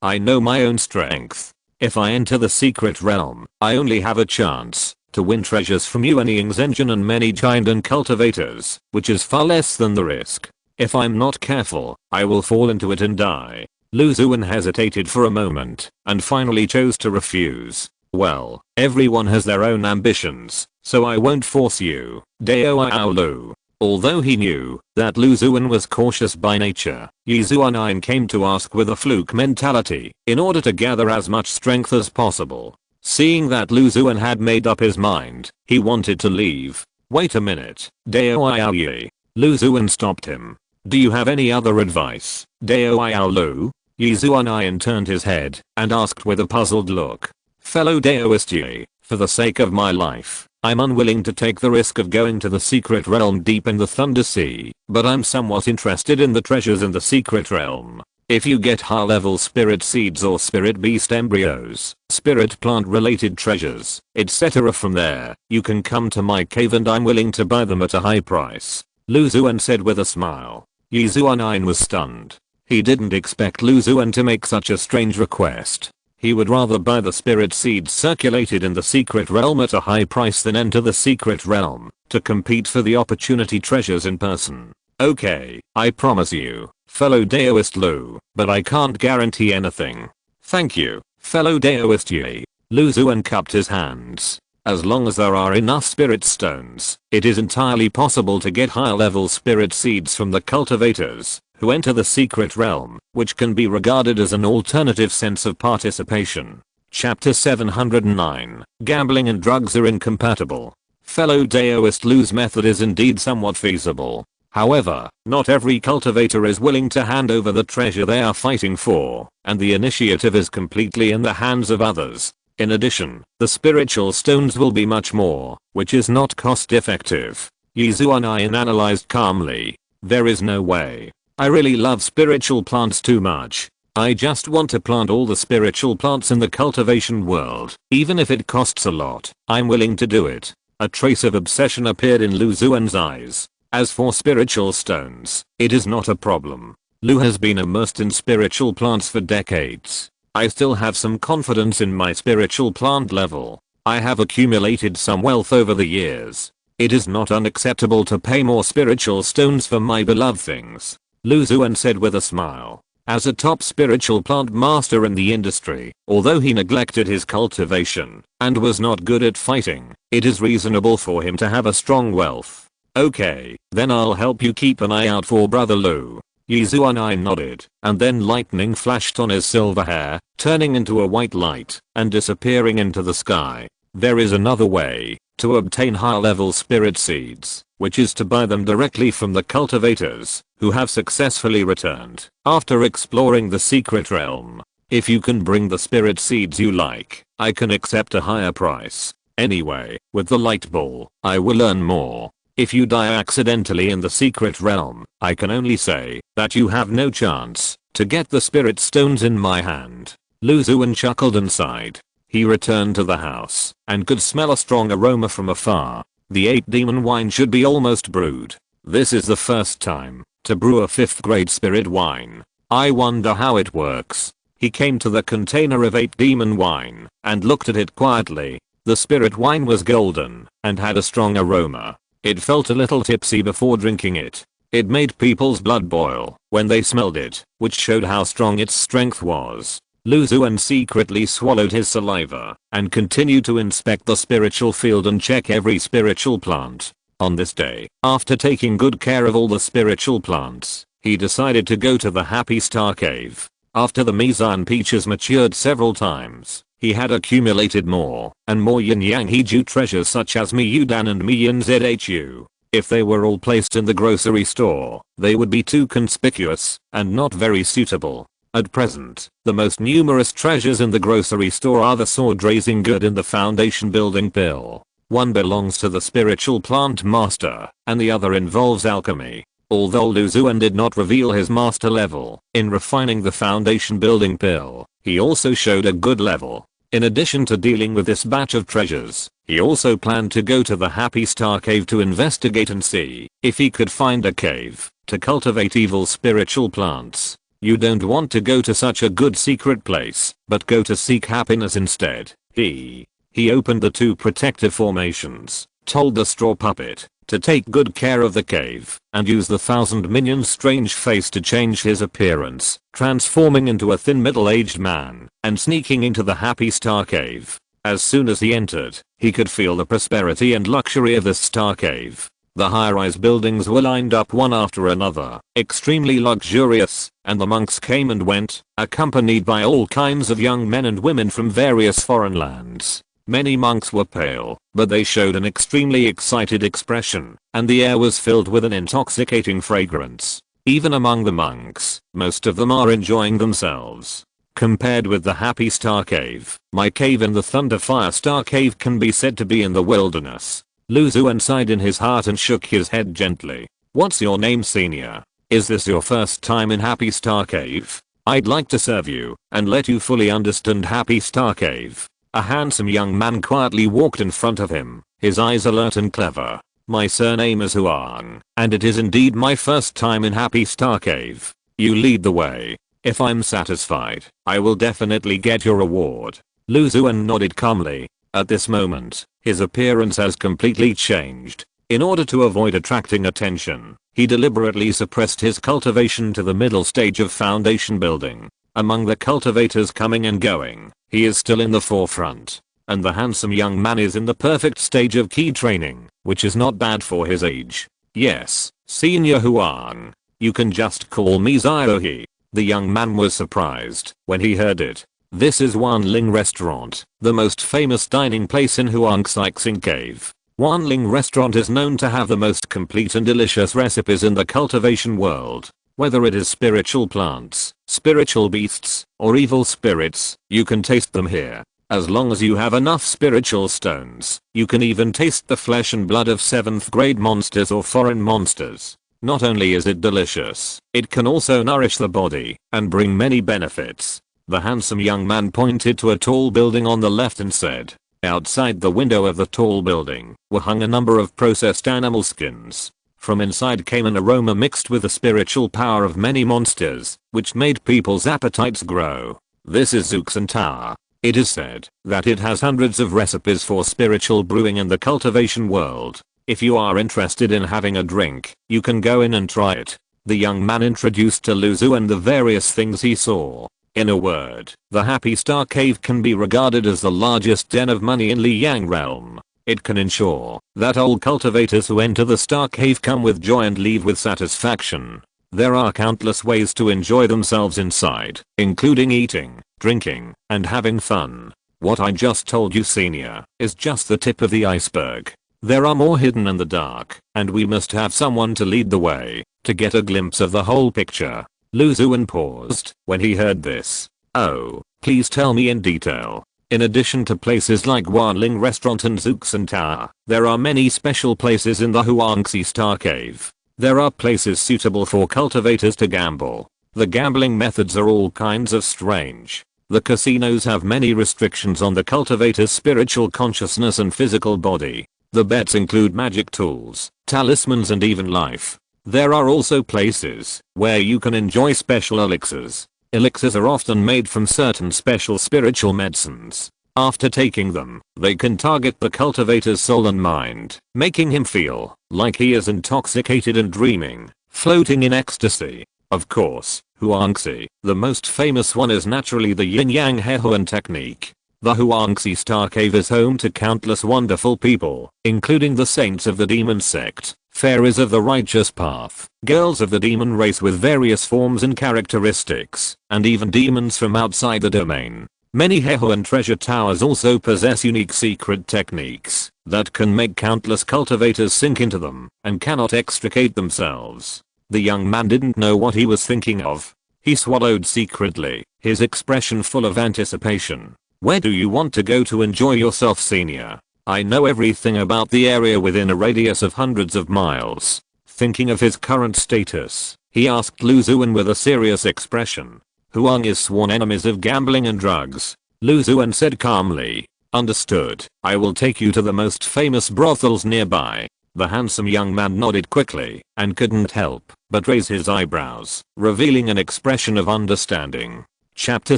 I know my own strength. If I enter the secret realm, I only have a chance to win treasures from Yuaning's engine and many giant and cultivators, which is far less than the risk. If I'm not careful, I will fall into it and die. Lu Xuan hesitated for a moment, and finally chose to refuse. Well, everyone has their own ambitions, so I won't force you, Dao Lu. Although he knew that Lu Xuan was cautious by nature, Yi Xuan came to ask with a fluke mentality, in order to gather as much strength as possible. Seeing that Lu Xuan had made up his mind, he wanted to leave. Wait a minute, Dao Yi. Lu Xuan stopped him. Do you have any other advice, Dao Lu? Yi Xuan turned his head and asked with a puzzled look. Fellow Daoist Yi, for the sake of my life, I'm unwilling to take the risk of going to the secret realm deep in the Thunder Sea, but I'm somewhat interested in the treasures in the secret realm. If you get high level spirit seeds or spirit beast embryos, spirit plant related treasures, etc. from there, you can come to my cave and I'm willing to buy them at a high price. Lu Xuan said with a smile. Yi Xuan was stunned. He didn't expect Lu Xuan to make such a strange request. He would rather buy the spirit seeds circulated in the secret realm at a high price than enter the secret realm to compete for the opportunity treasures in person. Okay, I promise you, fellow Daoist Lu, but I can't guarantee anything. Thank you, fellow Daoist Yi. Lu Xuan cupped his hands. As long as there are enough spirit stones, it is entirely possible to get higher level spirit seeds from the cultivators who enter the secret realm, which can be regarded as an alternative sense of participation. Chapter 709, Gambling and drugs are incompatible. Fellow Daoist Lu's method is indeed somewhat feasible. However, not every cultivator is willing to hand over the treasure they are fighting for, and the initiative is completely in the hands of others. In addition, the spiritual stones will be much more, which is not cost effective. Yi Xuan analyzed calmly. There is no way. I really love spiritual plants too much. I just want to plant all the spiritual plants in the cultivation world, even if it costs a lot. I'm willing to do it. A trace of obsession appeared in Lu Xuan's eyes. As for spiritual stones, it is not a problem. Lu has been immersed in spiritual plants for decades. I still have some confidence in my spiritual plant level. I have accumulated some wealth over the years. It is not unacceptable to pay more spiritual stones for my beloved things. Lu Xuan said with a smile. As a top spiritual plant master in the industry, although he neglected his cultivation and was not good at fighting, it is reasonable for him to have a strong wealth. Okay, then I'll help you keep an eye out for brother Lu. Yi Xuan nodded, and then lightning flashed on his silver hair, turning into a white light and disappearing into the sky. There is another way to obtain high-level spirit seeds, which is to buy them directly from the cultivators who have successfully returned after exploring the secret realm. If you can bring the spirit seeds you like, I can accept a higher price. Anyway, with the light ball, I will earn more. If you die accidentally in the secret realm, I can only say that you have no chance to get the spirit stones in my hand. Lu Xuan chuckled and sighed. He returned to the house and could smell a strong aroma from afar. The 8 demon wine should be almost brewed. This is the first time to brew a 5th grade spirit wine. I wonder how it works. He came to the container of 8 demon wine and looked at it quietly. The spirit wine was golden and had a strong aroma. It felt a little tipsy before drinking it. It made people's blood boil when they smelled it, which showed how strong its strength was. Xuan secretly swallowed his saliva and continued to inspect the spiritual field and check every spiritual plant. On this day, after taking good care of all the spiritual plants, he decided to go to the Happy Star Cave. After the Mizan peaches matured several times, he had accumulated more and more yin-yang heju treasures such as Miyudan and Miyan Zhu. If they were all placed in the grocery store, they would be too conspicuous and not very suitable. At present, the most numerous treasures in the grocery store are the sword raising good and the foundation building pill. One belongs to the spiritual plant master, and the other involves alchemy. Although Xuan did not reveal his master level in refining the foundation building pill, he also showed a good level. In addition to dealing with this batch of treasures, he also planned to go to the Happy Star Cave to investigate and see if he could find a cave to cultivate evil spiritual plants. You don't want to go to such a good secret place, but go to seek happiness instead. He opened the 2 protective formations, told the straw puppet to take good care of the cave, and use the 1000 minion's strange face to change his appearance, transforming into a thin middle-aged man, and sneaking into the Happy Star Cave. As soon as he entered, he could feel the prosperity and luxury of this star cave. The high-rise buildings were lined up one after another, extremely luxurious, and the monks came and went, accompanied by all kinds of young men and women from various foreign lands. Many monks were pale, but they showed an extremely excited expression, and the air was filled with an intoxicating fragrance. Even among the monks, most of them are enjoying themselves. Compared with the Happy Star Cave, my cave in the Thunderfire Star Cave can be said to be in the wilderness. Xuan sighed in his heart and shook his head gently. What's your name, senior? Is this your first time in Happy Star Cave? I'd like to serve you and let you fully understand Happy Star Cave. A handsome young man quietly walked in front of him, his eyes alert and clever. My surname is Xuan, and it is indeed my first time in Happy Star Cave. You lead the way. If I'm satisfied, I will definitely get your reward. Xuan nodded calmly. At this moment, his appearance has completely changed. In order to avoid attracting attention, he deliberately suppressed his cultivation to the middle stage of foundation building. Among the cultivators coming and going, he is still in the forefront. And the handsome young man is in the perfect stage of key training, which is not bad for his age. Yes, Senior Xuan. You can just call me Ziohe. The young man was surprised when he heard it. This is Wan Ling Restaurant, the most famous dining place in Huangxixing Cave. Wan Ling Restaurant is known to have the most complete and delicious recipes in the cultivation world. Whether it is spiritual plants, spiritual beasts, or evil spirits, you can taste them here. As long as you have enough spiritual stones, you can even taste the flesh and blood of 7th grade monsters or foreign monsters. Not only is it delicious, it can also nourish the body and bring many benefits. The handsome young man pointed to a tall building on the left and said, outside the window of the tall building were hung a number of processed animal skins. From inside came an aroma mixed with the spiritual power of many monsters, which made people's appetites grow. This is Xuan Tower. It is said that it has hundreds of recipes for spiritual brewing in the cultivation world. If you are interested in having a drink, you can go in and try it. The young man introduced to Xuan the various things he saw. In a word, the Happy Star Cave can be regarded as the largest den of money in Liang realm. It can ensure that all cultivators who enter the Star Cave come with joy and leave with satisfaction. There are countless ways to enjoy themselves inside, including eating, drinking, and having fun. What I just told you, senior, is just the tip of the iceberg. There are more hidden in the dark, and we must have someone to lead the way, to get a glimpse of the whole picture. Xuan paused when he heard this. Oh, please tell me in detail. In addition to places like Wanling Restaurant and Xuan Tower, there are many special places in the Huangxi Star Cave. There are places suitable for cultivators to gamble. The gambling methods are all kinds of strange. The casinos have many restrictions on the cultivator's spiritual consciousness and physical body. The bets include magic tools, talismans and even life. There are also places where you can enjoy special elixirs. Elixirs are often made from certain special spiritual medicines. After taking them, they can target the cultivator's soul and mind, making him feel like he is intoxicated and dreaming, floating in ecstasy. Of course, Huangzi, the most famous one, is naturally the yin-yang Hehuan technique. The Huangzi Star Cave is home to countless wonderful people, including the saints of the demon sect, fairies of the righteous path, girls of the demon race with various forms and characteristics, and even demons from outside the domain. Many Hehuan treasure towers also possess unique secret techniques that can make countless cultivators sink into them and cannot extricate themselves. The young man didn't know what he was thinking of. He swallowed secretly, his expression full of anticipation. Where do you want to go to enjoy yourself, senior? I know everything about the area within a radius of hundreds of miles. Thinking of his current status, he asked Lu Xuan with a serious expression. Huang is sworn enemies of gambling and drugs. Lu Xuan said calmly. Understood. I will take you to the most famous brothels nearby. The handsome young man nodded quickly and couldn't help but raise his eyebrows, revealing an expression of understanding. Chapter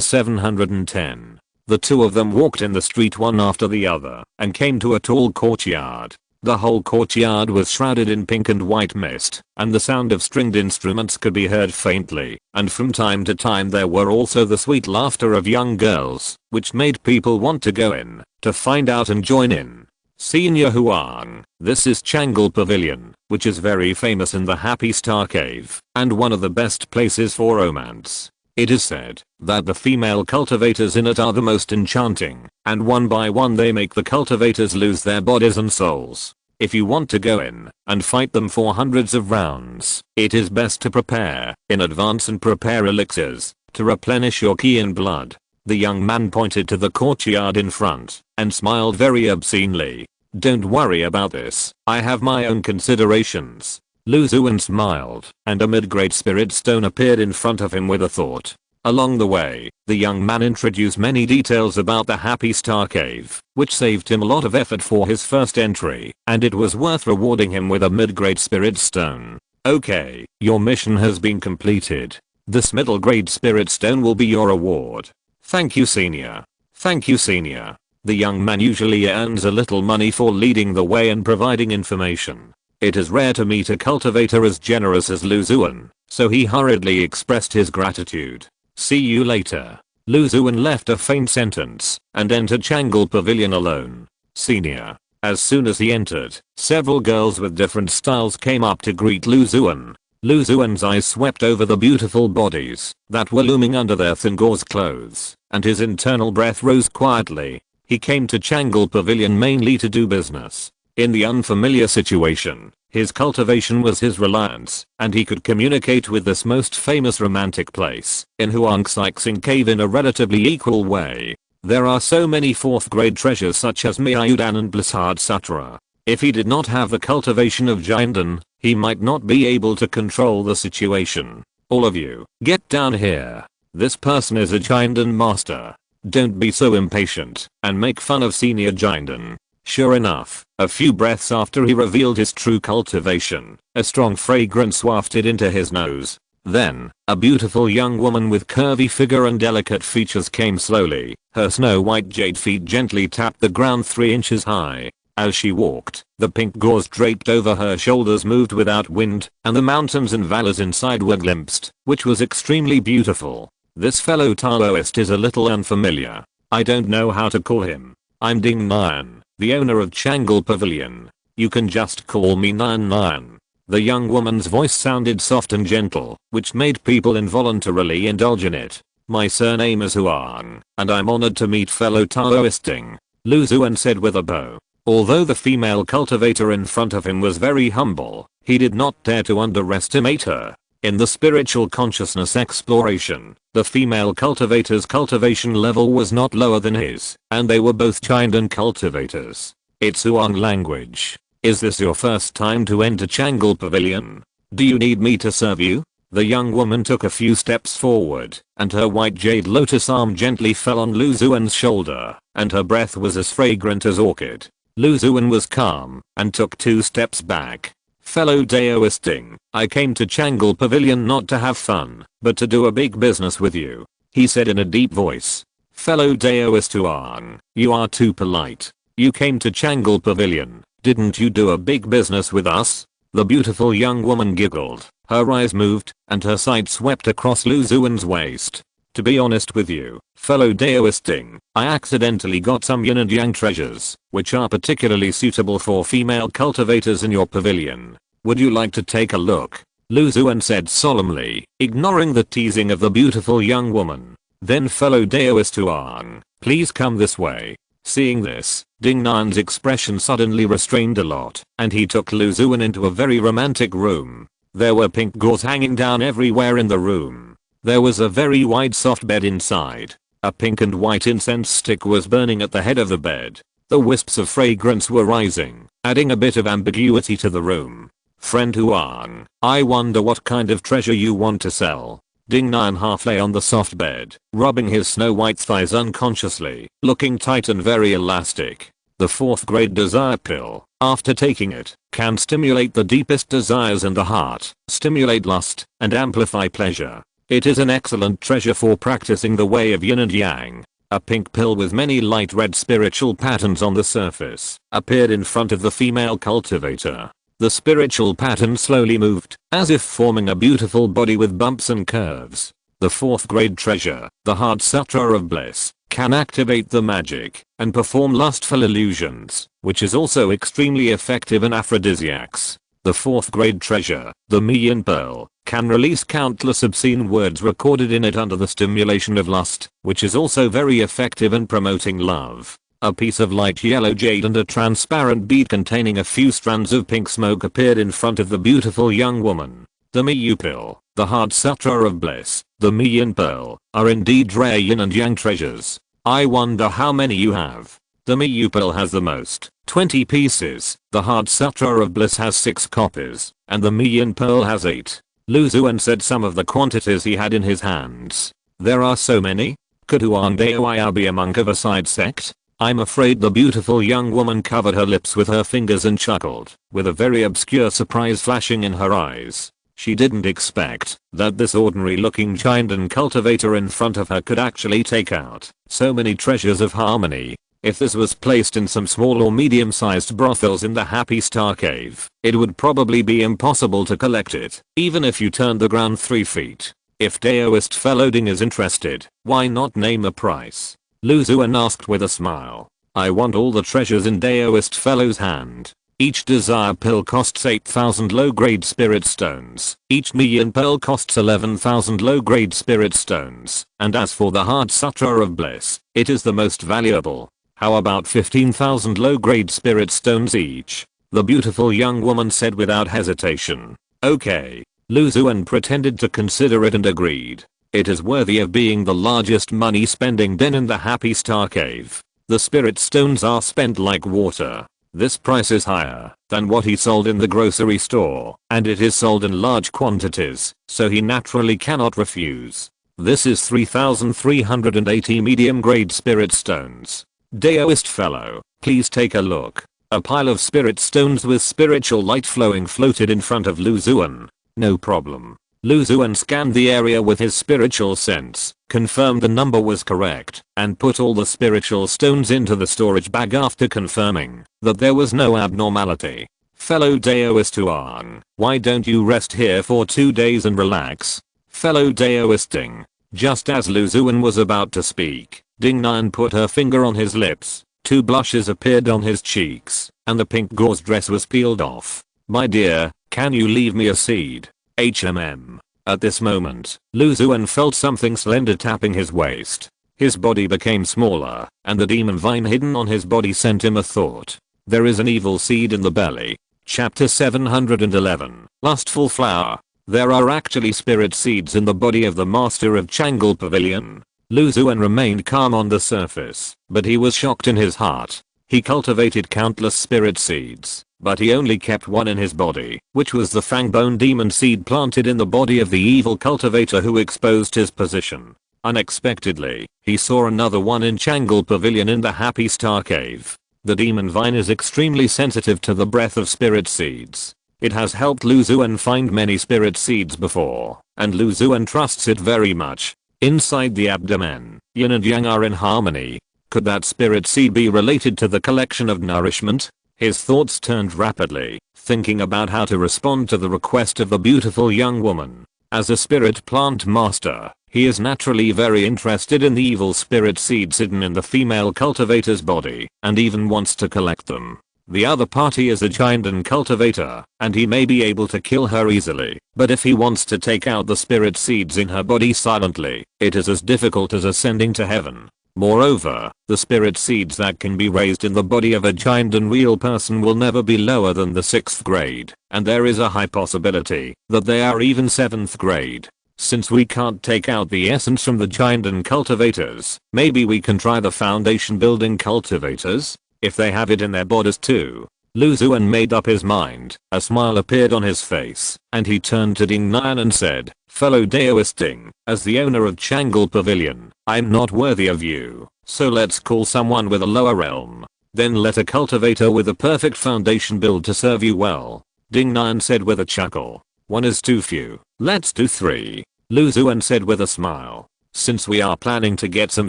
710. The two of them walked in the street one after the other and came to a tall courtyard. The whole courtyard was shrouded in pink and white mist, and the sound of stringed instruments could be heard faintly, and from time to time there were also the sweet laughter of young girls, which made people want to go in, to find out and join in. Senior Huang, this is Changle Pavilion, which is very famous in the Happy Star Cave, and one of the best places for romance. It is said that the female cultivators in it are the most enchanting, and one by one they make the cultivators lose their bodies and souls. If you want to go in and fight them for hundreds of rounds, it is best to prepare in advance and prepare elixirs to replenish your ki and blood. The young man pointed to the courtyard in front and smiled very obscenely. Don't worry about this, I have my own considerations. Lu Xuan smiled, and a mid-grade spirit stone appeared in front of him with a thought. Along the way, the young man introduced many details about the Happy Star Cave, which saved him a lot of effort for his first entry, and it was worth rewarding him with a mid-grade spirit stone. Okay, your mission has been completed. This middle-grade spirit stone will be your reward. Thank you, senior. Thank you, senior. The young man usually earns a little money for leading the way and providing information. It is rare to meet a cultivator as generous as Lu Xuan, so he hurriedly expressed his gratitude. See you later. Lu Xuan left a faint sentence and entered Changle Pavilion alone. Senior. As soon as he entered, several girls with different styles came up to greet Lu Xuan. Lu Xuan's eyes swept over the beautiful bodies that were looming under their thin gauze clothes, and his internal breath rose quietly. He came to Changle Pavilion mainly to do business. In the unfamiliar situation, his cultivation was his reliance, and he could communicate with this most famous romantic place in Huangxixing Cave in a relatively equal way. There are so many 4th grade treasures such as Miaodan and Blissard Sutra. If he did not have the cultivation of Jinden, he might not be able to control the situation. All of you, get down here. This person is a Jinden master. Don't be so impatient and make fun of Senior Jinden. Sure enough, a few breaths after he revealed his true cultivation, a strong fragrance wafted into his nose. Then, a beautiful young woman with curvy figure and delicate features came slowly. Her snow-white jade feet gently tapped the ground 3 inches high. As she walked, the pink gauze draped over her shoulders moved without wind, and the mountains and valleys inside were glimpsed, which was extremely beautiful. This fellow Taoist is a little unfamiliar. I don't know how to call him. I'm Ding Nian, the owner of Changle Pavilion. You can just call me Nian Nian. The young woman's voice sounded soft and gentle, which made people involuntarily indulge in it. My surname is Huang, and I'm honored to meet fellow Taoist Ding, Lu Xuan said with a bow. Although the female cultivator in front of him was very humble, he did not dare to underestimate her. In the spiritual consciousness exploration, the female cultivator's cultivation level was not lower than his, and they were both Jinden cultivators. It's Xuan language. Is this your first time to enter Changle Pavilion? Do you need me to serve you? The young woman took a few steps forward, and her white jade lotus arm gently fell on Lu Xuan's shoulder, and her breath was as fragrant as orchid. Lu Xuan was calm, and took 2 steps back. Fellow Daoisting, I came to Changle Pavilion not to have fun, but to do a big business with you, he said in a deep voice. Fellow Daoist Xuan, you are too polite. You came to Changle Pavilion, didn't you do a big business with us? The beautiful young woman giggled, her eyes moved, and her sight swept across Lu Xuan's waist. To be honest with you, fellow Daoisting, I accidentally got some yin and yang treasures, which are particularly suitable for female cultivators in your pavilion. Would you like to take a look? Lu Xuan said solemnly, ignoring the teasing of the beautiful young woman. Then fellow Daoist Xuan, please come this way. Seeing this, Ding Nan's expression suddenly restrained a lot, and he took Lu Xuan into a very romantic room. There were pink gauze hanging down everywhere in the room. There was a very wide soft bed inside. A pink and white incense stick was burning at the head of the bed. The wisps of fragrance were rising, adding a bit of ambiguity to the room. Friend Xuan, I wonder what kind of treasure you want to sell. Ding Nan half lay on the soft bed, rubbing his snow white thighs unconsciously, looking tight and very elastic. The 4th grade desire pill, after taking it, can stimulate the deepest desires in the heart, stimulate lust, and amplify pleasure. It is an excellent treasure for practicing the way of yin and yang. A pink pill with many light red spiritual patterns on the surface appeared in front of the female cultivator. The spiritual pattern slowly moved, as if forming a beautiful body with bumps and curves. The 4th grade treasure, the Heart Sutra of Bliss, can activate the magic and perform lustful illusions, which is also extremely effective in aphrodisiacs. The 4th grade treasure, the Million Pearl, can release countless obscene words recorded in it under the stimulation of lust, which is also very effective in promoting love. A piece of light yellow jade and a transparent bead containing a few strands of pink smoke appeared in front of the beautiful young woman. The Miyu Pill, the Heart Sutra of Bliss, the Million Pearl, are indeed rare yin and yang treasures. I wonder how many you have. The Miyu Pill has the most, 20 pieces, the Heart Sutra of Bliss has 6 copies, and the Million Pearl has 8. Lu Xuan said some of the quantities he had in his hands. There are so many? Could Xuan Dao be a monk of a side sect? I'm afraid the beautiful young woman covered her lips with her fingers and chuckled, with a very obscure surprise flashing in her eyes. She didn't expect that this ordinary looking giant and cultivator in front of her could actually take out so many treasures of harmony. If this was placed in some small or medium-sized brothels in the Happy Star Cave, it would probably be impossible to collect it, even if you turned the ground 3 feet. If Daoist fellow Ding is interested, why not name a price? Lu Xuan asked with a smile. I want all the treasures in Daoist fellow's hand. Each desire pill costs 8,000 low-grade spirit stones. Each Million Pearl costs 11,000 low-grade spirit stones. And as for the Heart Sutra of Bliss, it is the most valuable. How about 15,000 low-grade spirit stones each? The beautiful young woman said without hesitation. Okay. Lu Xuan pretended to consider it and agreed. It is worthy of being the largest money-spending den in the Happy Star Cave. The spirit stones are spent like water. This price is higher than what he sold in the grocery store, and it is sold in large quantities, so he naturally cannot refuse. This is 3,380 medium-grade spirit stones. Daoist fellow, please take a look. A pile of spirit stones with spiritual light flowing floated in front of Lu Xuan. No problem. Lu Xuan scanned the area with his spiritual sense, confirmed the number was correct, and put all the spiritual stones into the storage bag after confirming that there was no abnormality. Fellow Daoist Xuan, why don't you rest here for 2 days and relax? Fellow Daoisting. Just as Lu Xuan was about to speak, Ding Nan put her finger on his lips, 2 blushes appeared on his cheeks, and the pink gauze dress was peeled off. My dear, can you leave me a seed? HMM. At this moment, Lu Xuan felt something slender tapping his waist. His body became smaller, and the demon vine hidden on his body sent him a thought. There is an evil seed in the belly. Chapter 711. Lustful Flower. There are actually spirit seeds in the body of the master of Changle Pavilion. Lu Xuan remained calm on the surface, but he was shocked in his heart. He cultivated countless spirit seeds, but he only kept one in his body, which was the Fangbone demon seed planted in the body of the evil cultivator who exposed his position. Unexpectedly, he saw another one in Changle Pavilion in the Happy Star Cave. The demon vine is extremely sensitive to the breath of spirit seeds. It has helped Lu Xuan find many spirit seeds before, and Lu Xuan trusts it very much. Inside the abdomen, yin and yang are in harmony. Could that spirit seed be related to the collection of nourishment? His thoughts turned rapidly, thinking about how to respond to the request of the beautiful young woman. As a spirit plant master, he is naturally very interested in the evil spirit seeds hidden in the female cultivator's body, and even wants to collect them. The other party is a giant and cultivator, and he may be able to kill her easily, but if he wants to take out the spirit seeds in her body silently, it is as difficult as ascending to heaven. Moreover, the spirit seeds that can be raised in the body of a giant and real person will never be lower than the 6th grade, and there is a high possibility that they are even 7th grade. Since we can't take out the essence from the giant and cultivators, maybe we can try the foundation building cultivators? If they have it in their bodies too. Lu Xuan made up his mind. A smile appeared on his face, and he turned to Ding Nian and said, "Fellow Daoist Ding, as the owner of Chang'e Pavilion, I'm not worthy of you, so let's call someone with a lower realm. Then let a cultivator with a perfect foundation build to serve you well." Ding Nian said with a chuckle. "One is too few, let's do 3. Lu Xuan said with a smile. "Since we are planning to get some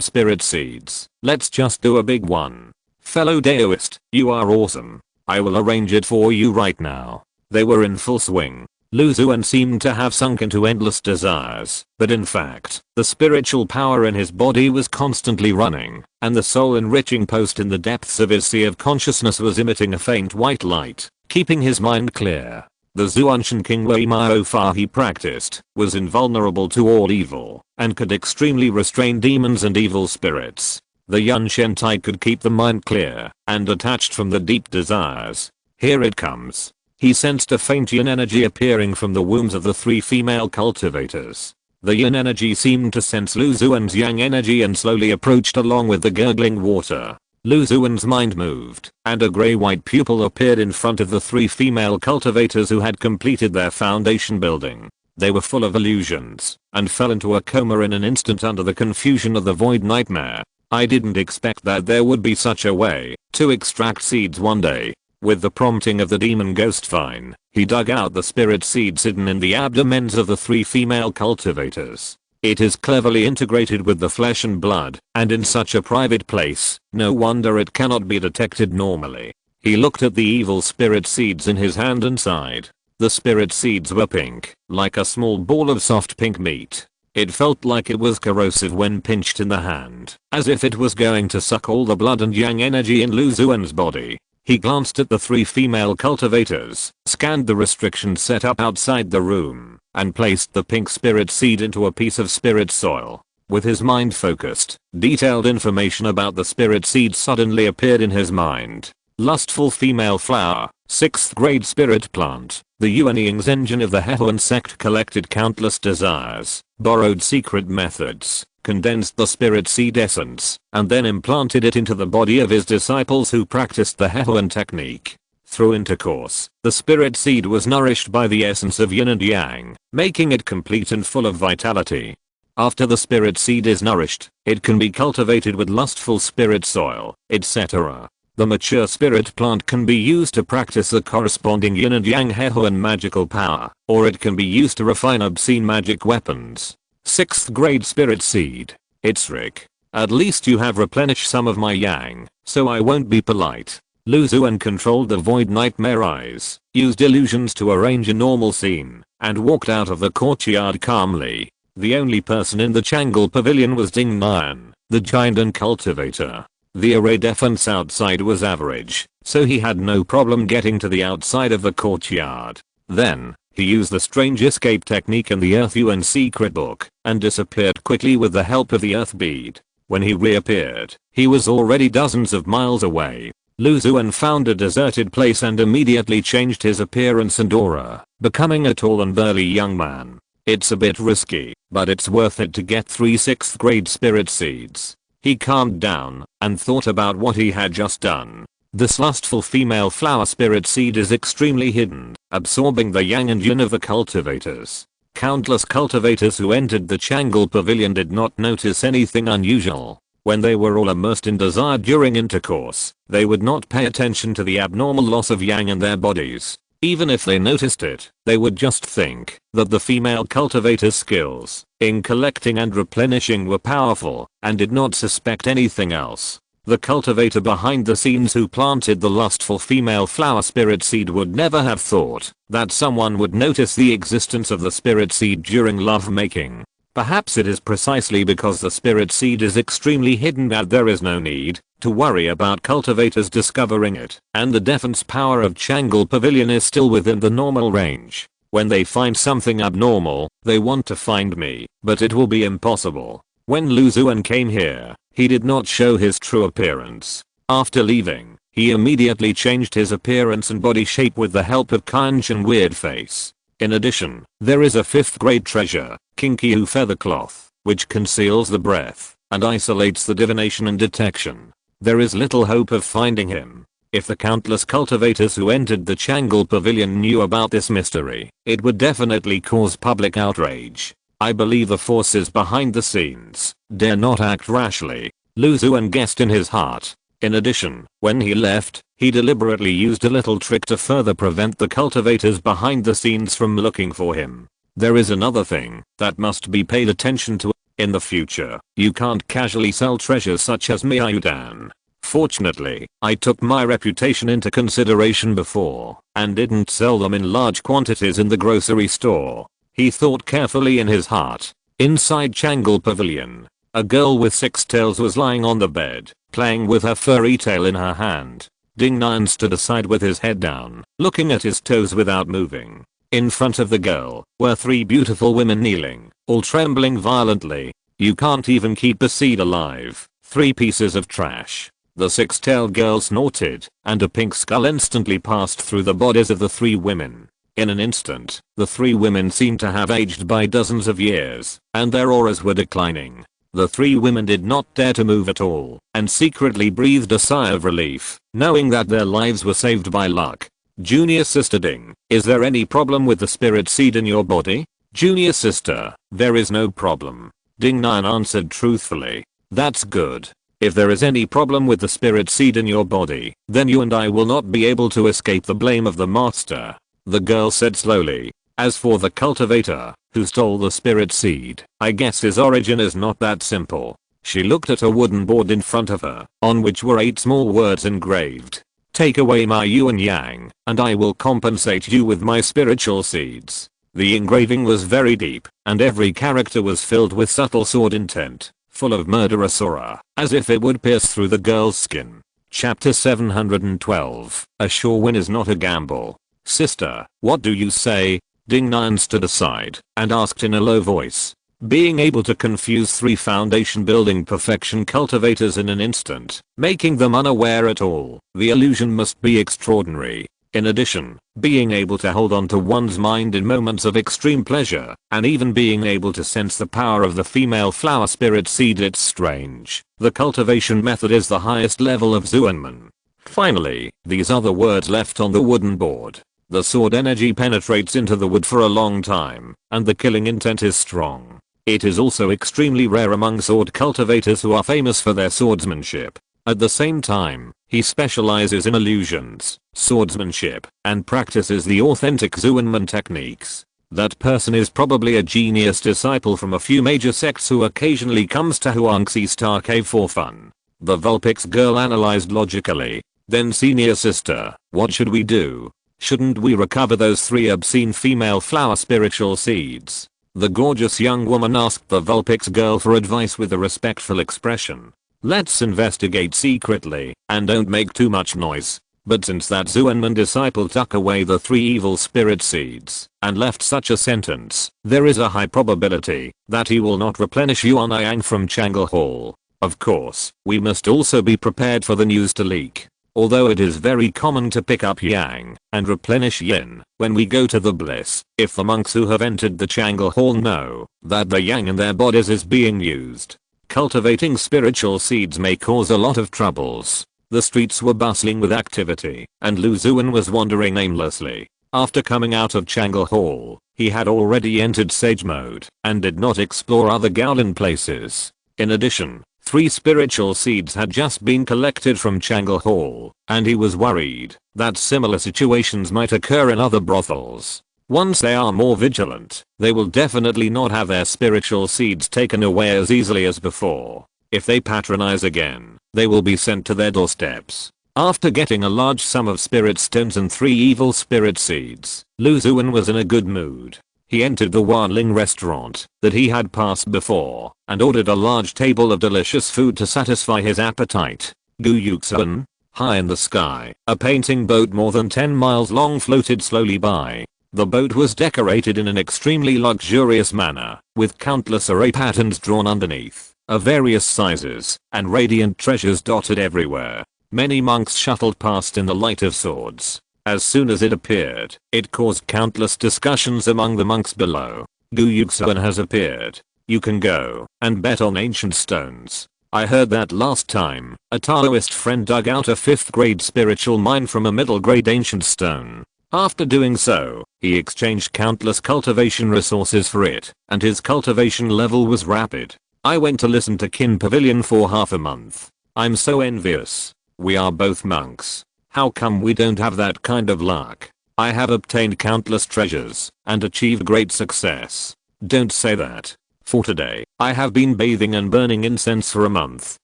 spirit seeds, let's just do a big one. Fellow Daoist, you are awesome. I will arrange it for you right now." They were in full swing. Lu Xuan seemed to have sunk into endless desires, but in fact, the spiritual power in his body was constantly running, and the soul-enriching post in the depths of his sea of consciousness was emitting a faint white light, keeping his mind clear. The Xuanshan King Wei Mao Fa he practiced was invulnerable to all evil, and could extremely restrain demons and evil spirits. The Yun Shen Tai could keep the mind clear and detached from the deep desires. Here it comes. He sensed a faint yin energy appearing from the wombs of the 3 female cultivators. The yin energy seemed to sense Lu Xuan's yang energy and slowly approached along with the gurgling water. Lu Xuan's mind moved, and a grey-white pupil appeared in front of the 3 female cultivators who had completed their foundation building. They were full of illusions, and fell into a coma in an instant under the confusion of the void nightmare. I didn't expect that there would be such a way to extract seeds one day. With the prompting of the demon ghost vine, he dug out the spirit seeds hidden in the abdomens of the 3 female cultivators. It is cleverly integrated with the flesh and blood, and in such a private place, no wonder it cannot be detected normally. He looked at the evil spirit seeds in his hand and sighed. The spirit seeds were pink, like a small ball of soft pink meat. It felt like it was corrosive when pinched in the hand, as if it was going to suck all the blood and yang energy in Lu Xuan's body. He glanced at the 3 female cultivators, scanned the restrictions set up outside the room, and placed the pink spirit seed into a piece of spirit soil. With his mind focused, detailed information about the spirit seed suddenly appeared in his mind. Lustful female flower, 6th grade spirit plant. The Yuan Ying's engine of the Hehuan sect collected countless desires, borrowed secret methods, condensed the spirit seed essence, and then implanted it into the body of his disciples who practiced the Hehuan technique. Through intercourse, the spirit seed was nourished by the essence of yin and yang, making it complete and full of vitality. After the spirit seed is nourished, it can be cultivated with lustful spirit soil, etc. The mature spirit plant can be used to practice the corresponding yin and yang Hehuan magical power, or it can be used to refine obscene magic weapons. 6th grade spirit seed. It's Rick. At least you have replenished some of my yang, so I won't be polite. Lu Xuan controlled the void nightmare eyes, used illusions to arrange a normal scene, and walked out of the courtyard calmly. The only person in the Chang'e Pavilion was Ding Nian, the giant and cultivator. The array defense outside was average, so he had no problem getting to the outside of the courtyard. Then, he used the strange escape technique in the Earth Yuan secret book, and disappeared quickly with the help of the Earth bead. When he reappeared, he was already dozens of miles away. Lu Xuan found a deserted place and immediately changed his appearance and aura, becoming a tall and burly young man. It's a bit risky, but it's worth it to get 3 6th grade spirit seeds. He calmed down and thought about what he had just done. This lustful female flower spirit seed is extremely hidden, absorbing the yang and yin of the cultivators. Countless cultivators who entered the Chang'e Pavilion did not notice anything unusual. When they were all immersed in desire during intercourse, they would not pay attention to the abnormal loss of yang in their bodies. Even if they noticed it, they would just think that the female cultivator's skills in collecting and replenishing were powerful and did not suspect anything else. The cultivator behind the scenes who planted the lustful female flower spirit seed would never have thought that someone would notice the existence of the spirit seed during lovemaking. Perhaps it is precisely because the spirit seed is extremely hidden that there is no need to worry about cultivators discovering it, and the defense power of Chang'e Pavilion is still within the normal range. When they find something abnormal, they want to find me, but it will be impossible. When Lu Xuan came here, he did not show his true appearance. After leaving, he immediately changed his appearance and body shape with the help of Kanjin Weird Face. In addition, there is a 5th grade treasure, Kinkyu Feathercloth, which conceals the breath and isolates the divination and detection. There is little hope of finding him. If the countless cultivators who entered the Chang'e Pavilion knew about this mystery, it would definitely cause public outrage. I believe the forces behind the scenes dare not act rashly, Lu Xuan guessed in his heart. In addition, when he left, he deliberately used a little trick to further prevent the cultivators behind the scenes from looking for him. There is another thing that must be paid attention to. In the future, you can't casually sell treasures such as Miayudan. Fortunately, I took my reputation into consideration before and didn't sell them in large quantities in the grocery store. He thought carefully in his heart. Inside Chang'e Pavilion, a girl with 6 tails was lying on the bed, playing with her furry tail in her hand. Ding Nian stood aside with his head down, looking at his toes without moving. In front of the girl were 3 beautiful women kneeling, all trembling violently. You can't even keep a seed alive. 3 pieces of trash. The 6-tailed girl snorted, and a pink skull instantly passed through the bodies of the 3 women. In an instant, the 3 women seemed to have aged by dozens of years, and their auras were declining. The 3 women did not dare to move at all, and secretly breathed a sigh of relief, knowing that their lives were saved by luck. Junior sister Ding, is there any problem with the spirit seed in your body? Junior sister, there is no problem. Ding Nian answered truthfully. That's good. If there is any problem with the spirit seed in your body, then you and I will not be able to escape the blame of the master. The girl said slowly. As for the cultivator who stole the spirit seed, I guess his origin is not that simple. She looked at a wooden board in front of her, on which were 8 small words engraved. Take away my yin yang, and I will compensate you with my spiritual seeds. The engraving was very deep, and every character was filled with subtle sword intent, full of murderous aura, as if it would pierce through the girl's skin. Chapter 712. A sure win is not a gamble. Sister, what do you say? Ding Nian stood aside and asked in a low voice. Being able to confuse 3 foundation building perfection cultivators in an instant, making them unaware at all, the illusion must be extraordinary. In addition, being able to hold on to one's mind in moments of extreme pleasure, and even being able to sense the power of the female flower spirit seed, it's strange. The cultivation method is the highest level of Xuanmen. Finally, these other words left on the wooden board. The sword energy penetrates into the wood for a long time, and the killing intent is strong. It is also extremely rare among sword cultivators who are famous for their swordsmanship. At the same time, he specializes in illusions, swordsmanship, and practices the authentic Xuanmen techniques. That person is probably a genius disciple from a few major sects who occasionally comes to Huangxi Star Cave for fun. The Vulpix girl analyzed logically. Then senior sister, what should we do? Shouldn't we recover those 3 obscene female flower spiritual seeds? The gorgeous young woman asked the Vulpix girl for advice with a respectful expression. Let's investigate secretly, and don't make too much noise. But since that Xuanmen disciple took away the 3 evil spirit seeds, and left such a sentence, there is a high probability that he will not replenish Yuan Yang from Chang'e Hall. Of course, we must also be prepared for the news to leak. Although it is very common to pick up yang and replenish yin when we go to the bliss, if the monks who have entered the Chang'e Hall know that the yang in their bodies is being used, cultivating spiritual seeds may cause a lot of troubles. The streets were bustling with activity, and Lu Xuan was wandering aimlessly. After coming out of Chang'e Hall, he had already entered sage mode and did not explore other Gaolin places. In addition, 3 spiritual seeds had just been collected from Changle Hall, and he was worried that similar situations might occur in other brothels. Once they are more vigilant, they will definitely not have their spiritual seeds taken away as easily as before. If they patronize again, they will be sent to their doorsteps. After getting a large sum of spirit stones and 3 evil spirit seeds, Xuan was in a good mood. He entered the Wanling restaurant that he had passed before and ordered a large table of delicious food to satisfy his appetite. Xuan, high in the sky, a painting boat more than 10 miles long floated slowly by. The boat was decorated in an extremely luxurious manner, with countless array patterns drawn underneath, of various sizes, and radiant treasures dotted everywhere. Many monks shuttled past in the light of swords. As soon as it appeared, it caused countless discussions among the monks below. Xuan has appeared. You can go and bet on ancient stones. I heard that last time, a Taoist friend dug out a 5th grade spiritual mine from a middle grade ancient stone. After doing so, he exchanged countless cultivation resources for it, and his cultivation level was rapid. I went to listen to Kin Pavilion for half a month. I'm so envious. We are both monks. How come we don't have that kind of luck? I have obtained countless treasures and achieved great success. Don't say that. For today, I have been bathing and burning incense for a month,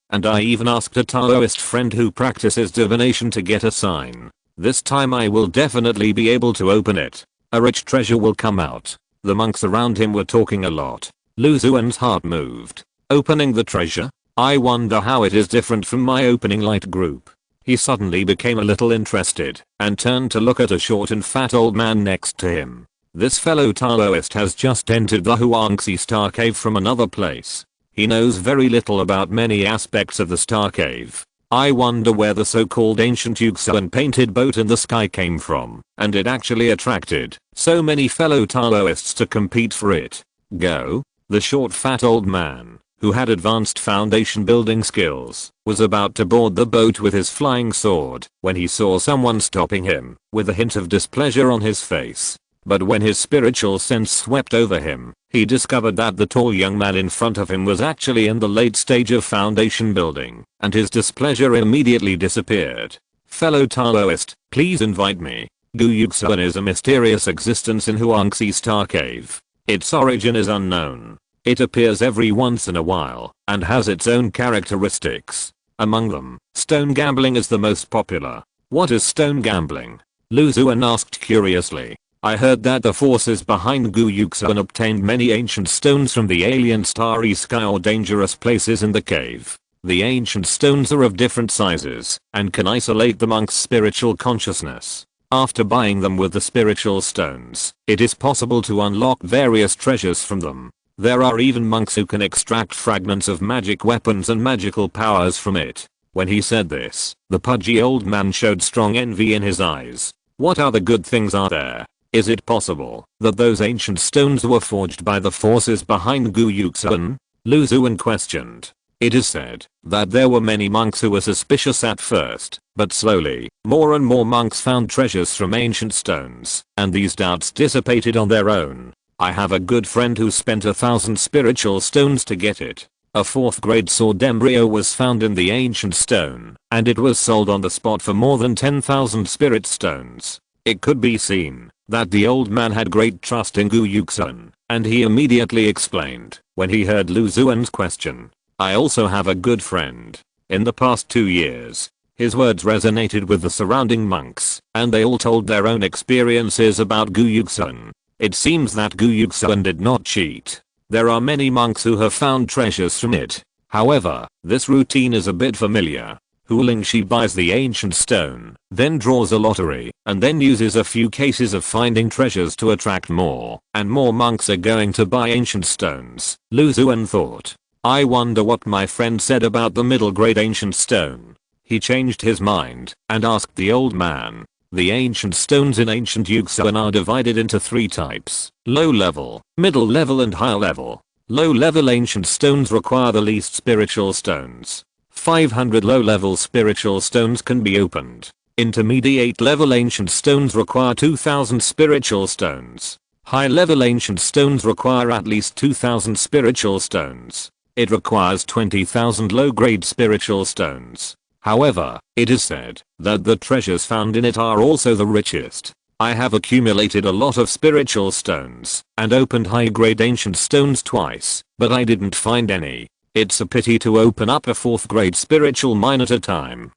and I even asked a Taoist friend who practices divination to get a sign. This time I will definitely be able to open it. A rich treasure will come out. The monks around him were talking a lot. Xuan's heart moved. Opening the treasure? I wonder how it is different from my opening light group. He suddenly became a little interested and turned to look at a short and fat old man next to him. This fellow Taoist has just entered the Huangxi Star Cave from another place. He knows very little about many aspects of the Star Cave. I wonder where the so-called ancient Xuan painted boat in the sky came from, and it actually attracted so many fellow Taoists to compete for it. Go. The short fat old man, who had advanced foundation building skills, was about to board the boat with his flying sword when he saw someone stopping him, with a hint of displeasure on his face. But when his spiritual sense swept over him, he discovered that the tall young man in front of him was actually in the late stage of foundation building, and his displeasure immediately disappeared. Fellow Taoist, please invite me. Xuan is a mysterious existence in Huangxi Star Cave. Its origin is unknown. It appears every once in a while, and has its own characteristics. Among them, stone gambling is the most popular. What is stone gambling? Xuan asked curiously. I heard that the forces behind Xuan obtained many ancient stones from the alien starry sky or dangerous places in the cave. The ancient stones are of different sizes and can isolate the monk's spiritual consciousness. After buying them with the spiritual stones, it is possible to unlock various treasures from them. There are even monks who can extract fragments of magic weapons and magical powers from it. When he said this, the pudgy old man showed strong envy in his eyes. What other good things are there? Is it possible that those ancient stones were forged by the forces behind Xuan? Xuan questioned. It is said that there were many monks who were suspicious at first, but slowly, more and more monks found treasures from ancient stones, and these doubts dissipated on their own. I have a good friend who spent 1,000 spiritual stones to get it. A 4th grade sword embryo was found in the ancient stone, and it was sold on the spot for more than 10,000 spirit stones. It could be seen that the old man had great trust in Xuan, and he immediately explained when he heard Xuan's question. I also have a good friend. In the past 2 years, his words resonated with the surrounding monks, and they all told their own experiences about Xuan. It seems that Xuan did not cheat. There are many monks who have found treasures from it. However, this routine is a bit familiar. Hulingshi buys the ancient stone, then draws a lottery, and then uses a few cases of finding treasures to attract more and more monks are going to buy ancient stones. Xuan thought. I wonder what my friend said about the middle grade ancient stone. He changed his mind and asked the old man. The ancient stones in ancient Xuan are divided into 3 types: low level, middle level and high level. Low level ancient stones require the least spiritual stones. 500 low level spiritual stones can be opened. Intermediate level ancient stones require 2000 spiritual stones. High level ancient stones require at least 2000 spiritual stones. It requires 20,000 low-grade spiritual stones. However, it is said that the treasures found in it are also the richest. I have accumulated a lot of spiritual stones and opened high-grade ancient stones twice, but I didn't find any. It's a pity to open up a 4th grade spiritual mine at a time.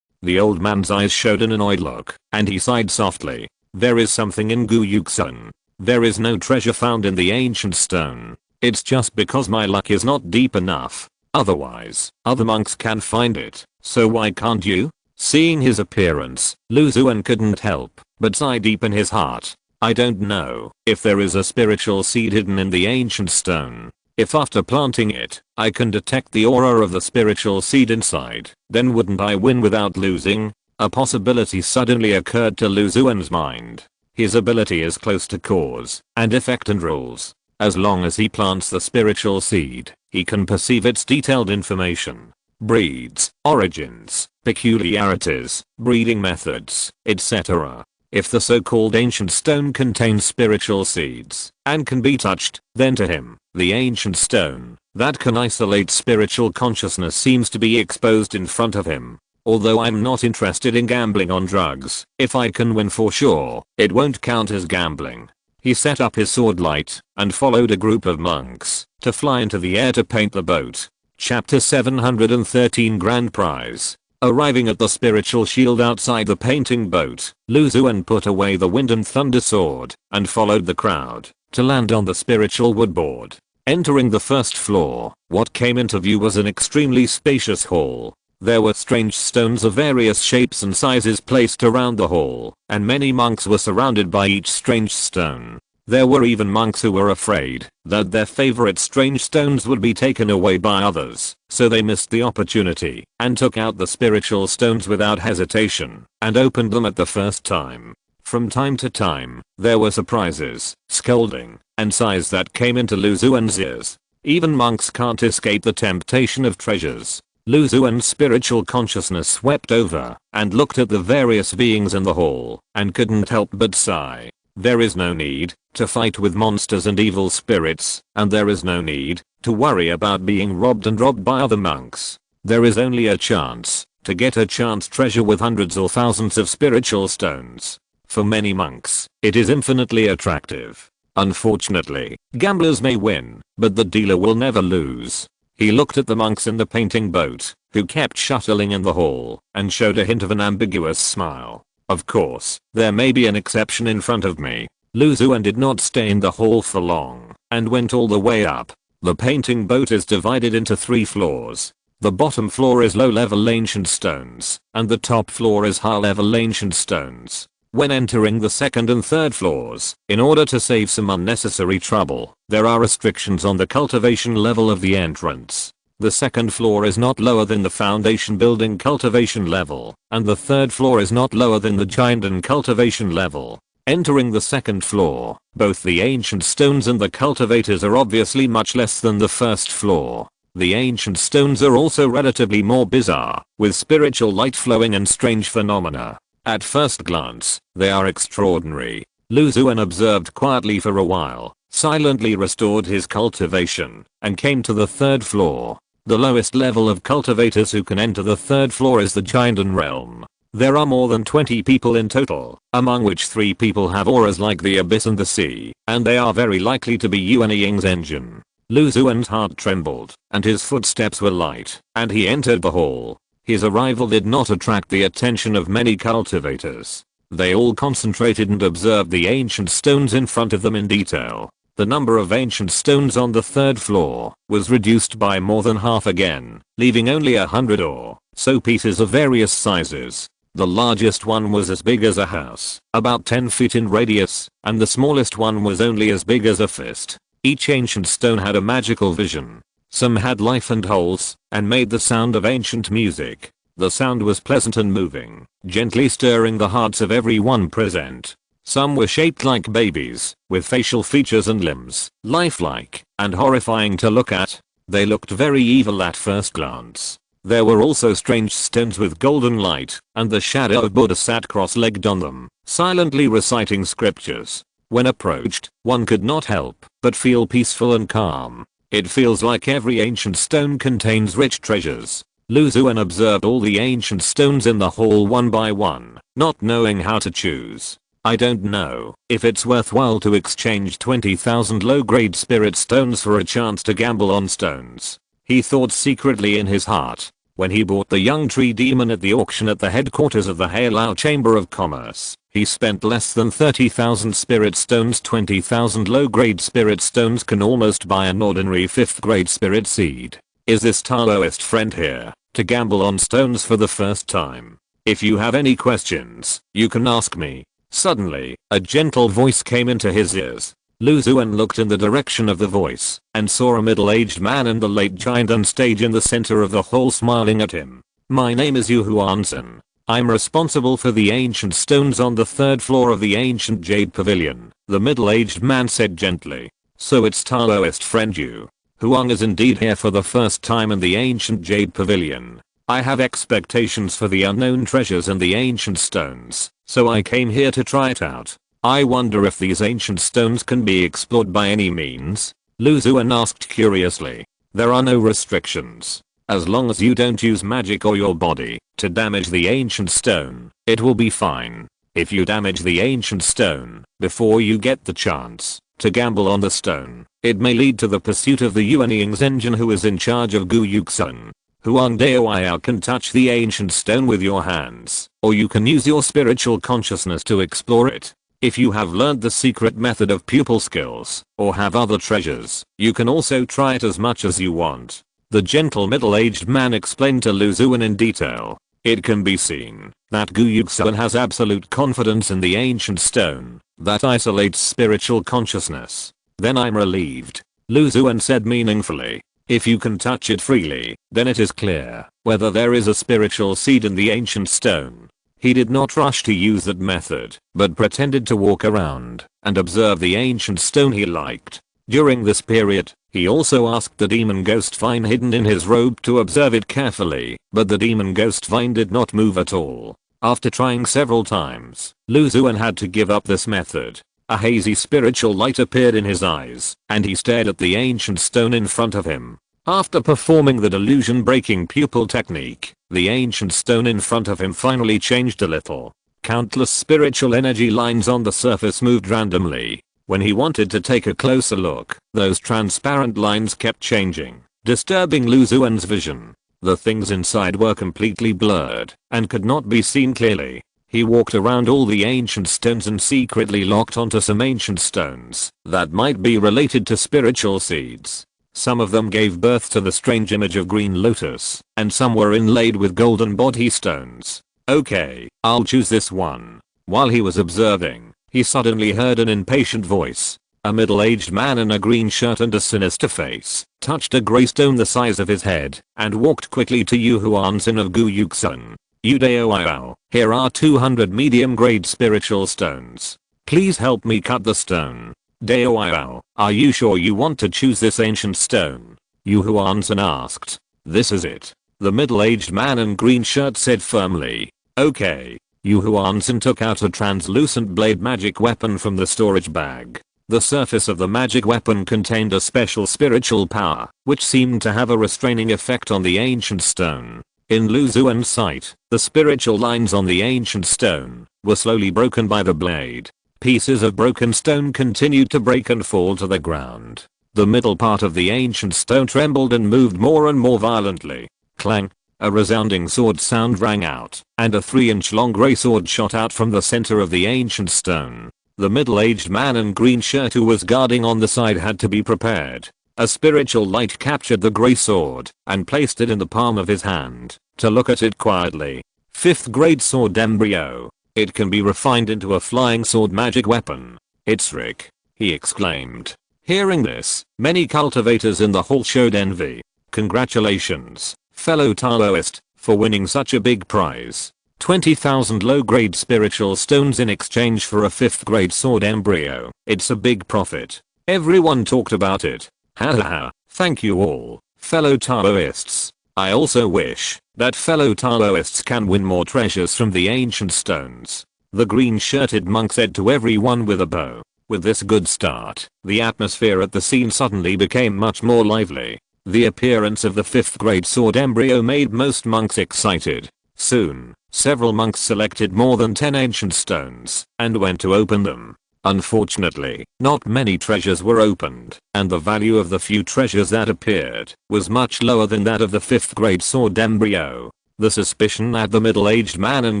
The old man's eyes showed an annoyed look, and he sighed softly. There is something in Xuan. There is no treasure found in the ancient stone. It's just because my luck is not deep enough. Otherwise, other monks can find it, so why can't you? Seeing his appearance, Xuan couldn't help but sigh deep in his heart. I don't know if there is a spiritual seed hidden in the ancient stone. If after planting it, I can detect the aura of the spiritual seed inside, then wouldn't I win without losing? A possibility suddenly occurred to Xuan's mind. His ability is close to cause and effect and rules. As long as he plants the spiritual seed, he can perceive its detailed information. Breeds, origins, peculiarities, breeding methods, etc. If the so-called ancient stone contains spiritual seeds and can be touched, then to him, the ancient stone that can isolate spiritual consciousness seems to be exposed in front of him. Although I'm not interested in gambling on drugs, if I can win for sure, it won't count as gambling. He set up his sword light and followed a group of monks to fly into the air to paint the boat. Chapter 713 Grand Prize. Arriving at the spiritual shield outside the painting boat, Xuan put away the wind and thunder sword and followed the crowd to land on the spiritual woodboard. Entering the first floor, what came into view was an extremely spacious hall. There were strange stones of various shapes and sizes placed around the hall, and many monks were surrounded by each strange stone. There were even monks who were afraid that their favorite strange stones would be taken away by others, so they missed the opportunity and took out the spiritual stones without hesitation and opened them at the first time. From time to time, there were surprises, scolding, and sighs that came into Xuan's ears. Even monks can't escape the temptation of treasures. Xuan's spiritual consciousness swept over and looked at the various beings in the hall and couldn't help but sigh. There is no need to fight with monsters and evil spirits, and there is no need to worry about being robbed by other monks. There is only a chance to get a chance treasure with hundreds or thousands of spiritual stones. For many monks, it is infinitely attractive. Unfortunately, gamblers may win, but the dealer will never lose. He looked at the monks in the painting boat, who kept shuttling in the hall, and showed a hint of an ambiguous smile. Of course, there may be an exception in front of me. Xuan did not stay in the hall for long, and went all the way up. The painting boat is divided into 3 floors. The bottom floor is low-level ancient stones, and the top floor is high-level ancient stones. When entering the 2nd and 3rd floors, in order to save some unnecessary trouble, there are restrictions on the cultivation level of the entrance. The 2nd floor is not lower than the foundation building cultivation level, and the 3rd floor is not lower than the giant and cultivation level. Entering the 2nd floor, both the ancient stones and the cultivators are obviously much less than the 1st floor. The ancient stones are also relatively more bizarre, with spiritual light flowing and strange phenomena. At first glance, they are extraordinary. Xuan observed quietly for a while, silently restored his cultivation, and came to the 3rd floor. The lowest level of cultivators who can enter the 3rd floor is the Giant realm. There are more than 20 people in total, among which 3 people have auras like the abyss and the sea, and they are very likely to be Yuan Ying's engine. Xuan's heart trembled, and his footsteps were light, and he entered the hall. His arrival did not attract the attention of many cultivators. They all concentrated and observed the ancient stones in front of them in detail. The number of ancient stones on the 3rd floor was reduced by more than half again, leaving only 100 or so pieces of various sizes. The largest one was as big as a house, about 10 feet in radius, and the smallest one was only as big as a fist. Each ancient stone had a magical vision. Some had life and holes, and made the sound of ancient music. The sound was pleasant and moving, gently stirring the hearts of everyone present. Some were shaped like babies, with facial features and limbs, lifelike, and horrifying to look at. They looked very evil at first glance. There were also strange stones with golden light, and the shadow of Buddha sat cross-legged on them, silently reciting scriptures. When approached, one could not help but feel peaceful and calm. It feels like every ancient stone contains rich treasures. Lu Xuan observed all the ancient stones in the hall one by one, not knowing how to choose. I don't know if it's worthwhile to exchange 20,000 low-grade spirit stones for a chance to gamble on stones. He thought secretly in his heart when he bought the young tree demon at the auction at the headquarters of the Heilao Chamber of Commerce. He spent less than 30,000 spirit stones. 20,000 low-grade spirit stones can almost buy an ordinary 5th grade spirit seed. Is this Taoist friend here to gamble on stones for the first time? If you have any questions, you can ask me. Suddenly, a gentle voice came into his ears. Lu Xuan looked in the direction of the voice and saw a middle-aged man and the late giant on stage in the center of the hall smiling at him. My name is Yu Huansen. I'm responsible for the ancient stones on the 3rd floor of the ancient jade pavilion, the middle-aged man said gently. So it's Taoist friend Yu Huang is indeed here for the first time in the ancient jade pavilion. I have expectations for the unknown treasures and the ancient stones, so I came here to try it out. I wonder if these ancient stones can be explored by any means? Lu Xuan asked curiously. There are no restrictions. As long as you don't use magic or your body to damage the ancient stone, it will be fine. If you damage the ancient stone before you get the chance to gamble on the stone, it may lead to the pursuit of the Yuanying's engine who is in charge of Gu Yuxun. Huang Daoyao can touch the ancient stone with your hands, or you can use your spiritual consciousness to explore it. If you have learned the secret method of pupil skills, or have other treasures, you can also try it as much as you want. The gentle middle-aged man explained to Lu Xuan in detail. It can be seen that Gu Yuxun has absolute confidence in the ancient stone that isolates spiritual consciousness. Then I'm relieved, Lu Xuan said meaningfully. If you can touch it freely, then it is clear whether there is a spiritual seed in the ancient stone. He did not rush to use that method, but pretended to walk around and observe the ancient stone he liked. During this period, he also asked the demon ghost vine hidden in his robe to observe it carefully, but the demon ghost vine did not move at all. After trying several times, Lu Xuan had to give up this method. A hazy spiritual light appeared in his eyes, and he stared at the ancient stone in front of him. After performing the delusion-breaking pupil technique, the ancient stone in front of him finally changed a little. Countless spiritual energy lines on the surface moved randomly. When he wanted to take a closer look, those transparent lines kept changing, disturbing Lu Xuan's vision. The things inside were completely blurred and could not be seen clearly. He walked around all the ancient stones and secretly locked onto some ancient stones that might be related to spiritual seeds. Some of them gave birth to the strange image of green lotus, and some were inlaid with golden body stones. Okay, I'll choose this one. While he was observing, he suddenly heard an impatient voice. A middle-aged man in a green shirt and a sinister face touched a grey stone the size of his head and walked quickly to Yu Huansen of Gu Yuxun. Yu Daoyao, here are 200 medium-grade spiritual stones. Please help me cut the stone. Daoyao, are you sure you want to choose this ancient stone? Yu Huansen asked. This is it. The middle-aged man in green shirt said firmly. Okay. Yu Huansen took out a translucent blade magic weapon from the storage bag. The surface of the magic weapon contained a special spiritual power, which seemed to have a restraining effect on the ancient stone. In Lu Xuan's sight, the spiritual lines on the ancient stone were slowly broken by the blade. Pieces of broken stone continued to break and fall to the ground. The middle part of the ancient stone trembled and moved more and more violently. Clang! A resounding sword sound rang out, and a 3-inch long grey sword shot out from the center of the ancient stone. The middle-aged man in green shirt who was guarding on the side had to be prepared. A spiritual light captured the grey sword and placed it in the palm of his hand to look at it quietly. 5th grade sword embryo. It can be refined into a flying sword magic weapon. It's Rick, he exclaimed. Hearing this, many cultivators in the hall showed envy. Congratulations, fellow Taoist, for winning such a big prize. 20,000 low-grade spiritual stones in exchange for a 5th grade sword embryo. It's a big profit. Everyone talked about it. Ha ha ha. Thank you all, fellow Taoists. I also wish that fellow Taoists can win more treasures from the ancient stones. The green-shirted monk said to everyone with a bow. With this good start, the atmosphere at the scene suddenly became much more lively. The appearance of the 5th grade sword embryo made most monks excited. Soon, several monks selected more than 10 ancient stones and went to open them. Unfortunately, not many treasures were opened, and the value of the few treasures that appeared was much lower than that of the 5th grade sword embryo. The suspicion that the middle-aged man in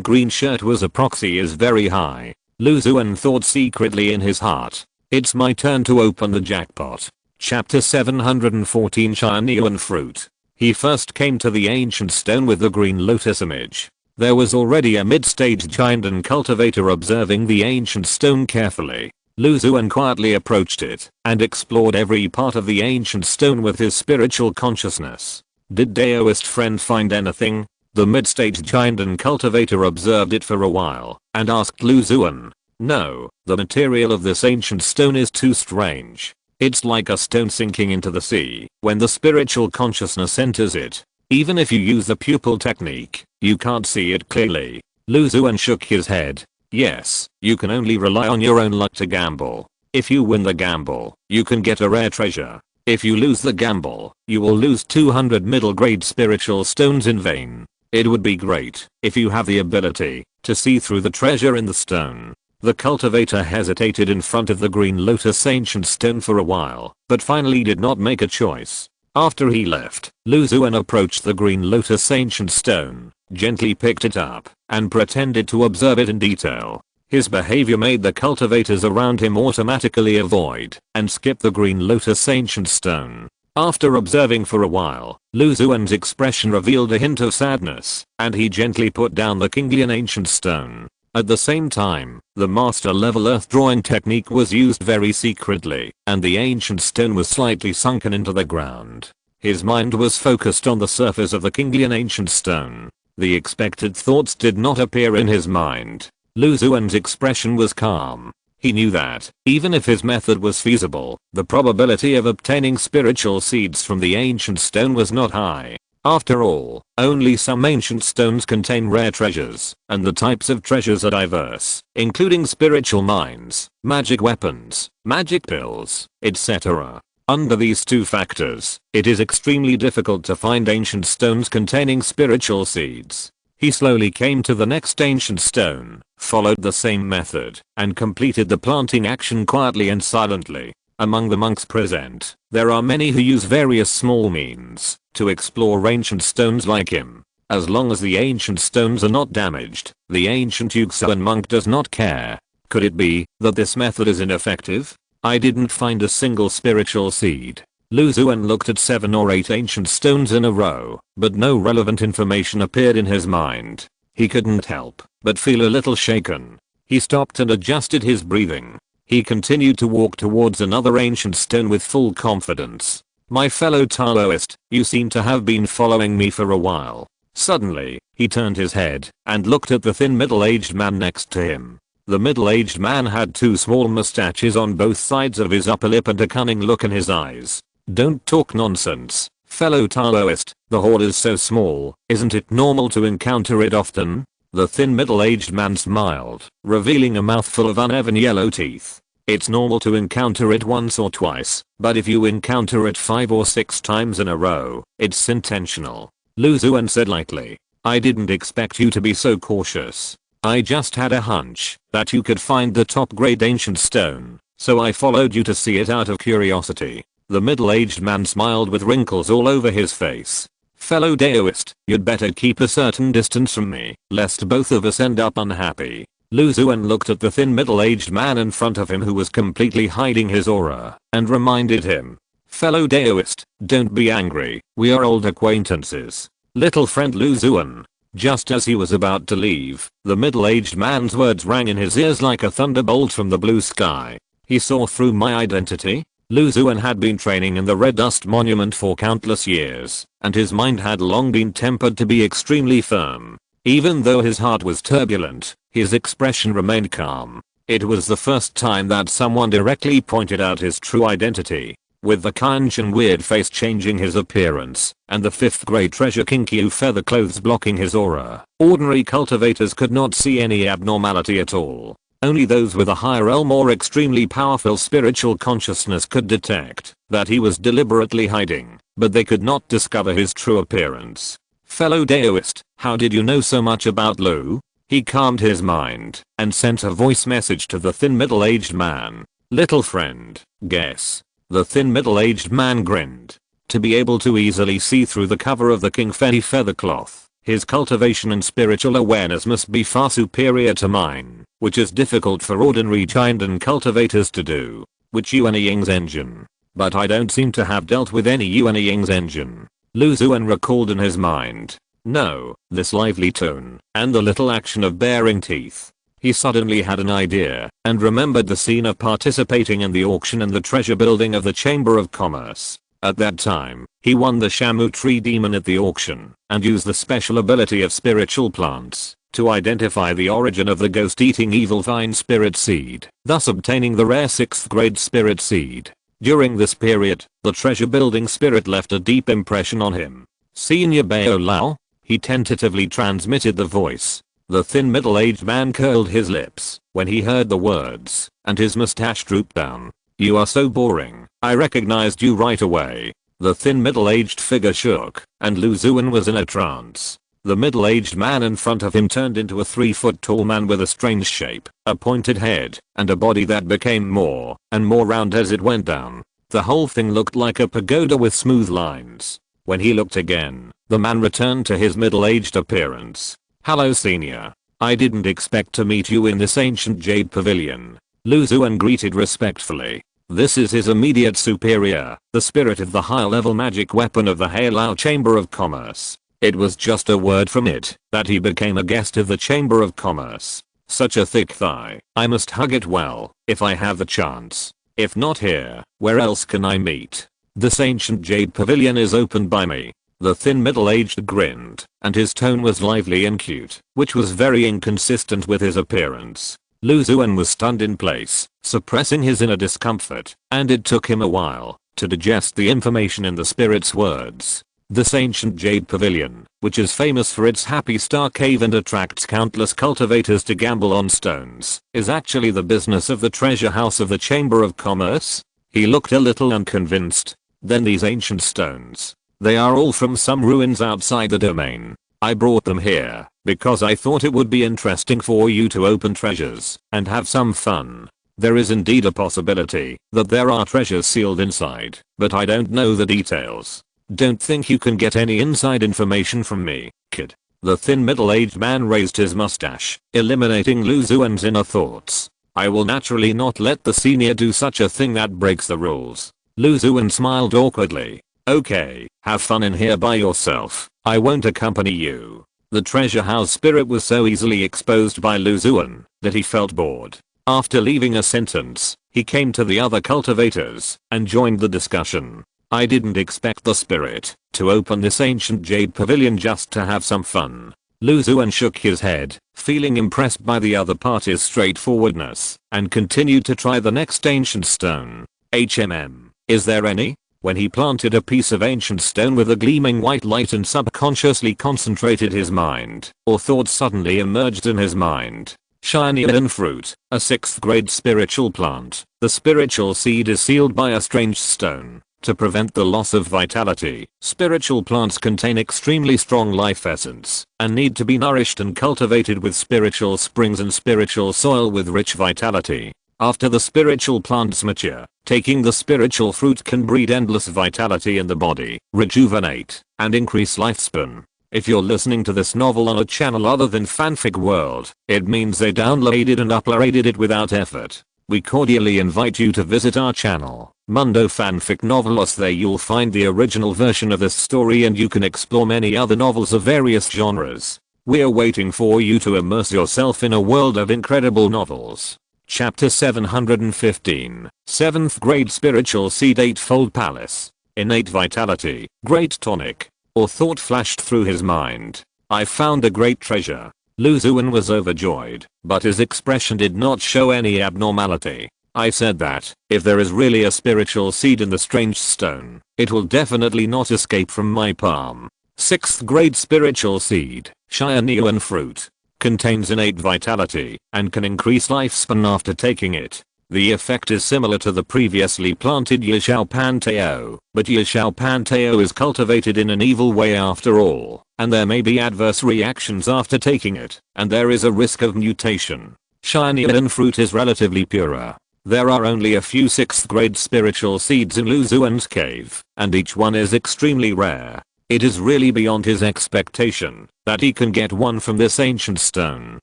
green shirt was a proxy is very high. Xuan thought secretly in his heart, "It's my turn to open the jackpot." Chapter 714 Shiny Fruit. He first came to the ancient stone with the green lotus image. There was already a mid-stage giant and cultivator observing the ancient stone carefully. Xuan quietly approached it and explored every part of the ancient stone with his spiritual consciousness. Did Daoist friend find anything? The mid-stage giant and cultivator observed it for a while and asked Xuan. No, the material of this ancient stone is too strange. It's like a stone sinking into the sea when the spiritual consciousness enters it. Even if you use the pupil technique, you can't see it clearly. Xuan shook his head. Yes, you can only rely on your own luck to gamble. If you win the gamble, you can get a rare treasure. If you lose the gamble, you will lose 200 middle grade spiritual stones in vain. It would be great if you have the ability to see through the treasure in the stone. The cultivator hesitated in front of the green lotus ancient stone for a while, but finally did not make a choice. After he left, Xuan approached the green lotus ancient stone, gently picked it up, and pretended to observe it in detail. His behavior made the cultivators around him automatically avoid and skip the green lotus ancient stone. After observing for a while, Xuan's expression revealed a hint of sadness, and he gently put down the Kinglian ancient stone. At the same time, the master level earth drawing technique was used very secretly, and the ancient stone was slightly sunken into the ground. His mind was focused on the surface of the Kinglian ancient stone. The expected thoughts did not appear in his mind. Xuan's expression was calm. He knew that, even if his method was feasible, the probability of obtaining spiritual seeds from the ancient stone was not high. After all, only some ancient stones contain rare treasures, and the types of treasures are diverse, including spiritual mines, magic weapons, magic pills, etc. Under these two factors, it is extremely difficult to find ancient stones containing spiritual seeds. He slowly came to the next ancient stone, followed the same method, and completed the planting action quietly and silently. Among the monks present, there are many who use various small means to explore ancient stones like him. As long as the ancient stones are not damaged, the ancient Xuan monk does not care. Could it be that this method is ineffective? I didn't find a single spiritual seed. Xuan looked at 7 or 8 ancient stones in a row, but no relevant information appeared in his mind. He couldn't help but feel a little shaken. He stopped and adjusted his breathing. He continued to walk towards another ancient stone with full confidence. My fellow Taoist, you seem to have been following me for a while. Suddenly, he turned his head and looked at the thin middle-aged man next to him. The middle-aged man had 2 small mustaches on both sides of his upper lip and a cunning look in his eyes. Don't talk nonsense, fellow Taoist, the horde is so small, isn't it normal to encounter it often? The thin middle-aged man smiled, revealing a mouthful of uneven yellow teeth. It's normal to encounter it once or twice, but if you encounter it 5 or 6 times in a row, it's intentional. Xuan said lightly. I didn't expect you to be so cautious. I just had a hunch that you could find the top grade ancient stone, so I followed you to see it out of curiosity. The middle-aged man smiled with wrinkles all over his face. Fellow Daoist, you'd better keep a certain distance from me, lest both of us end up unhappy. Xuan looked at the thin middle-aged man in front of him who was completely hiding his aura, and reminded him. Fellow Daoist, don't be angry, we are old acquaintances. Little friend Xuan. Just as he was about to leave, the middle-aged man's words rang in his ears like a thunderbolt from the blue sky. He saw through my identity? Xuan had been training in the Red Dust Monument for countless years, and his mind had long been tempered to be extremely firm. Even though his heart was turbulent, his expression remained calm. It was the first time that someone directly pointed out his true identity. With the Kanjin weird face changing his appearance, and the 5th grade treasure Kinkyu feather clothes blocking his aura, ordinary cultivators could not see any abnormality at all. Only those with a higher realm or extremely powerful spiritual consciousness could detect that he was deliberately hiding, but they could not discover his true appearance. Fellow Daoist, how did you know so much about Lu? He calmed his mind and sent a voice message to the thin middle-aged man. Little friend, guess. The thin middle-aged man grinned. To be able to easily see through the cover of the King Fei feather cloth, his cultivation and spiritual awareness must be far superior to mine, which is difficult for ordinary Chindan cultivators to do. Which Yuan Ying's engine? But I don't seem to have dealt with any Yuan Ying's engine. Lu Xuan recalled in his mind. No, this lively tone, and the little action of baring teeth. He suddenly had an idea, and remembered the scene of participating in the auction and the treasure building of the Chamber of Commerce. At that time, he won the Shamu tree demon at the auction, and used the special ability of spiritual plants to identify the origin of the ghost-eating evil vine spirit seed, thus obtaining the rare 6th grade spirit seed. During this period, the treasure building spirit left a deep impression on him. Senior Bao Lao? He tentatively transmitted the voice. The thin middle-aged man curled his lips when he heard the words, and his mustache drooped down. You are so boring, I recognized you right away. The thin middle-aged figure shook, and Lu Xuan was in a trance. The middle-aged man in front of him turned into a 3-foot-tall man with a strange shape, a pointed head, and a body that became more and more round as it went down. The whole thing looked like a pagoda with smooth lines. When he looked again, the man returned to his middle-aged appearance. Hello senior. I didn't expect to meet you in this ancient jade pavilion. Lu Xuan greeted respectfully. This is his immediate superior, the spirit of the high-level magic weapon of the Heilao Chamber of Commerce. It was just a word from it that he became a guest of the Chamber of Commerce. Such a thick thigh. I must hug it well, if I have the chance. If not here, where else can I meet? This ancient jade pavilion is opened by me. The thin middle-aged grinned, and his tone was lively and cute, which was very inconsistent with his appearance. Lu Xuan was stunned in place, suppressing his inner discomfort, and it took him a while to digest the information in the spirit's words. This ancient jade pavilion, which is famous for its happy star cave and attracts countless cultivators to gamble on stones, is actually the business of the treasure house of the Chamber of Commerce? He looked a little unconvinced. Then these ancient stones. They are all from some ruins outside the domain. I brought them here because I thought it would be interesting for you to open treasures and have some fun. There is indeed a possibility that there are treasures sealed inside, but I don't know the details. Don't think you can get any inside information from me, kid. The thin middle-aged man raised his mustache, eliminating Lu Xuan's inner thoughts. I will naturally not let the senior do such a thing that breaks the rules. Lu Xuan smiled awkwardly. Okay, have fun in here by yourself. I won't accompany you. The treasure house spirit was so easily exposed by Lu Xuan that he felt bored. After leaving a sentence, he came to the other cultivators and joined the discussion. I didn't expect the spirit to open this ancient jade pavilion just to have some fun. Lu Xuan shook his head, feeling impressed by the other party's straightforwardness, and continued to try the next ancient stone. Is there any? When he planted a piece of ancient stone with a gleaming white light and subconsciously concentrated his mind, or thoughts suddenly emerged in his mind. Shiny and fruit, a 6th grade spiritual plant. The spiritual seed is sealed by a strange stone. To prevent the loss of vitality, spiritual plants contain extremely strong life essence and need to be nourished and cultivated with spiritual springs and spiritual soil with rich vitality. After the spiritual plants mature, taking the spiritual fruit can breed endless vitality in the body, rejuvenate, and increase lifespan. If you're listening to this novel on a channel other than Fanfic World, it means they downloaded and uploaded it without effort. We cordially invite you to visit our channel, Mundo Fanfic Novelos. There you'll find the original version of this story and you can explore many other novels of various genres. We're waiting for you to immerse yourself in a world of incredible novels. Chapter 715, 7th grade spiritual seed 8-fold palace. Innate vitality, great tonic. Or thought flashed through his mind. I found a great treasure. Lu Xuan was overjoyed, but his expression did not show any abnormality. I said that, if there is really a spiritual seed in the strange stone, it will definitely not escape from my palm. 6th grade spiritual seed, shiny and fruit. contains innate vitality, and can increase lifespan after taking it. The effect is similar to the previously planted Yishao Panteo, but Yishao Panteo is cultivated in an evil way after all, and there may be adverse reactions after taking it, and there is a risk of mutation. Shiny fruit is relatively purer. There are only a few 6th grade spiritual seeds in Lu Xuan's cave, and each one is extremely rare. It is really beyond his expectation that he can get one from this ancient stone.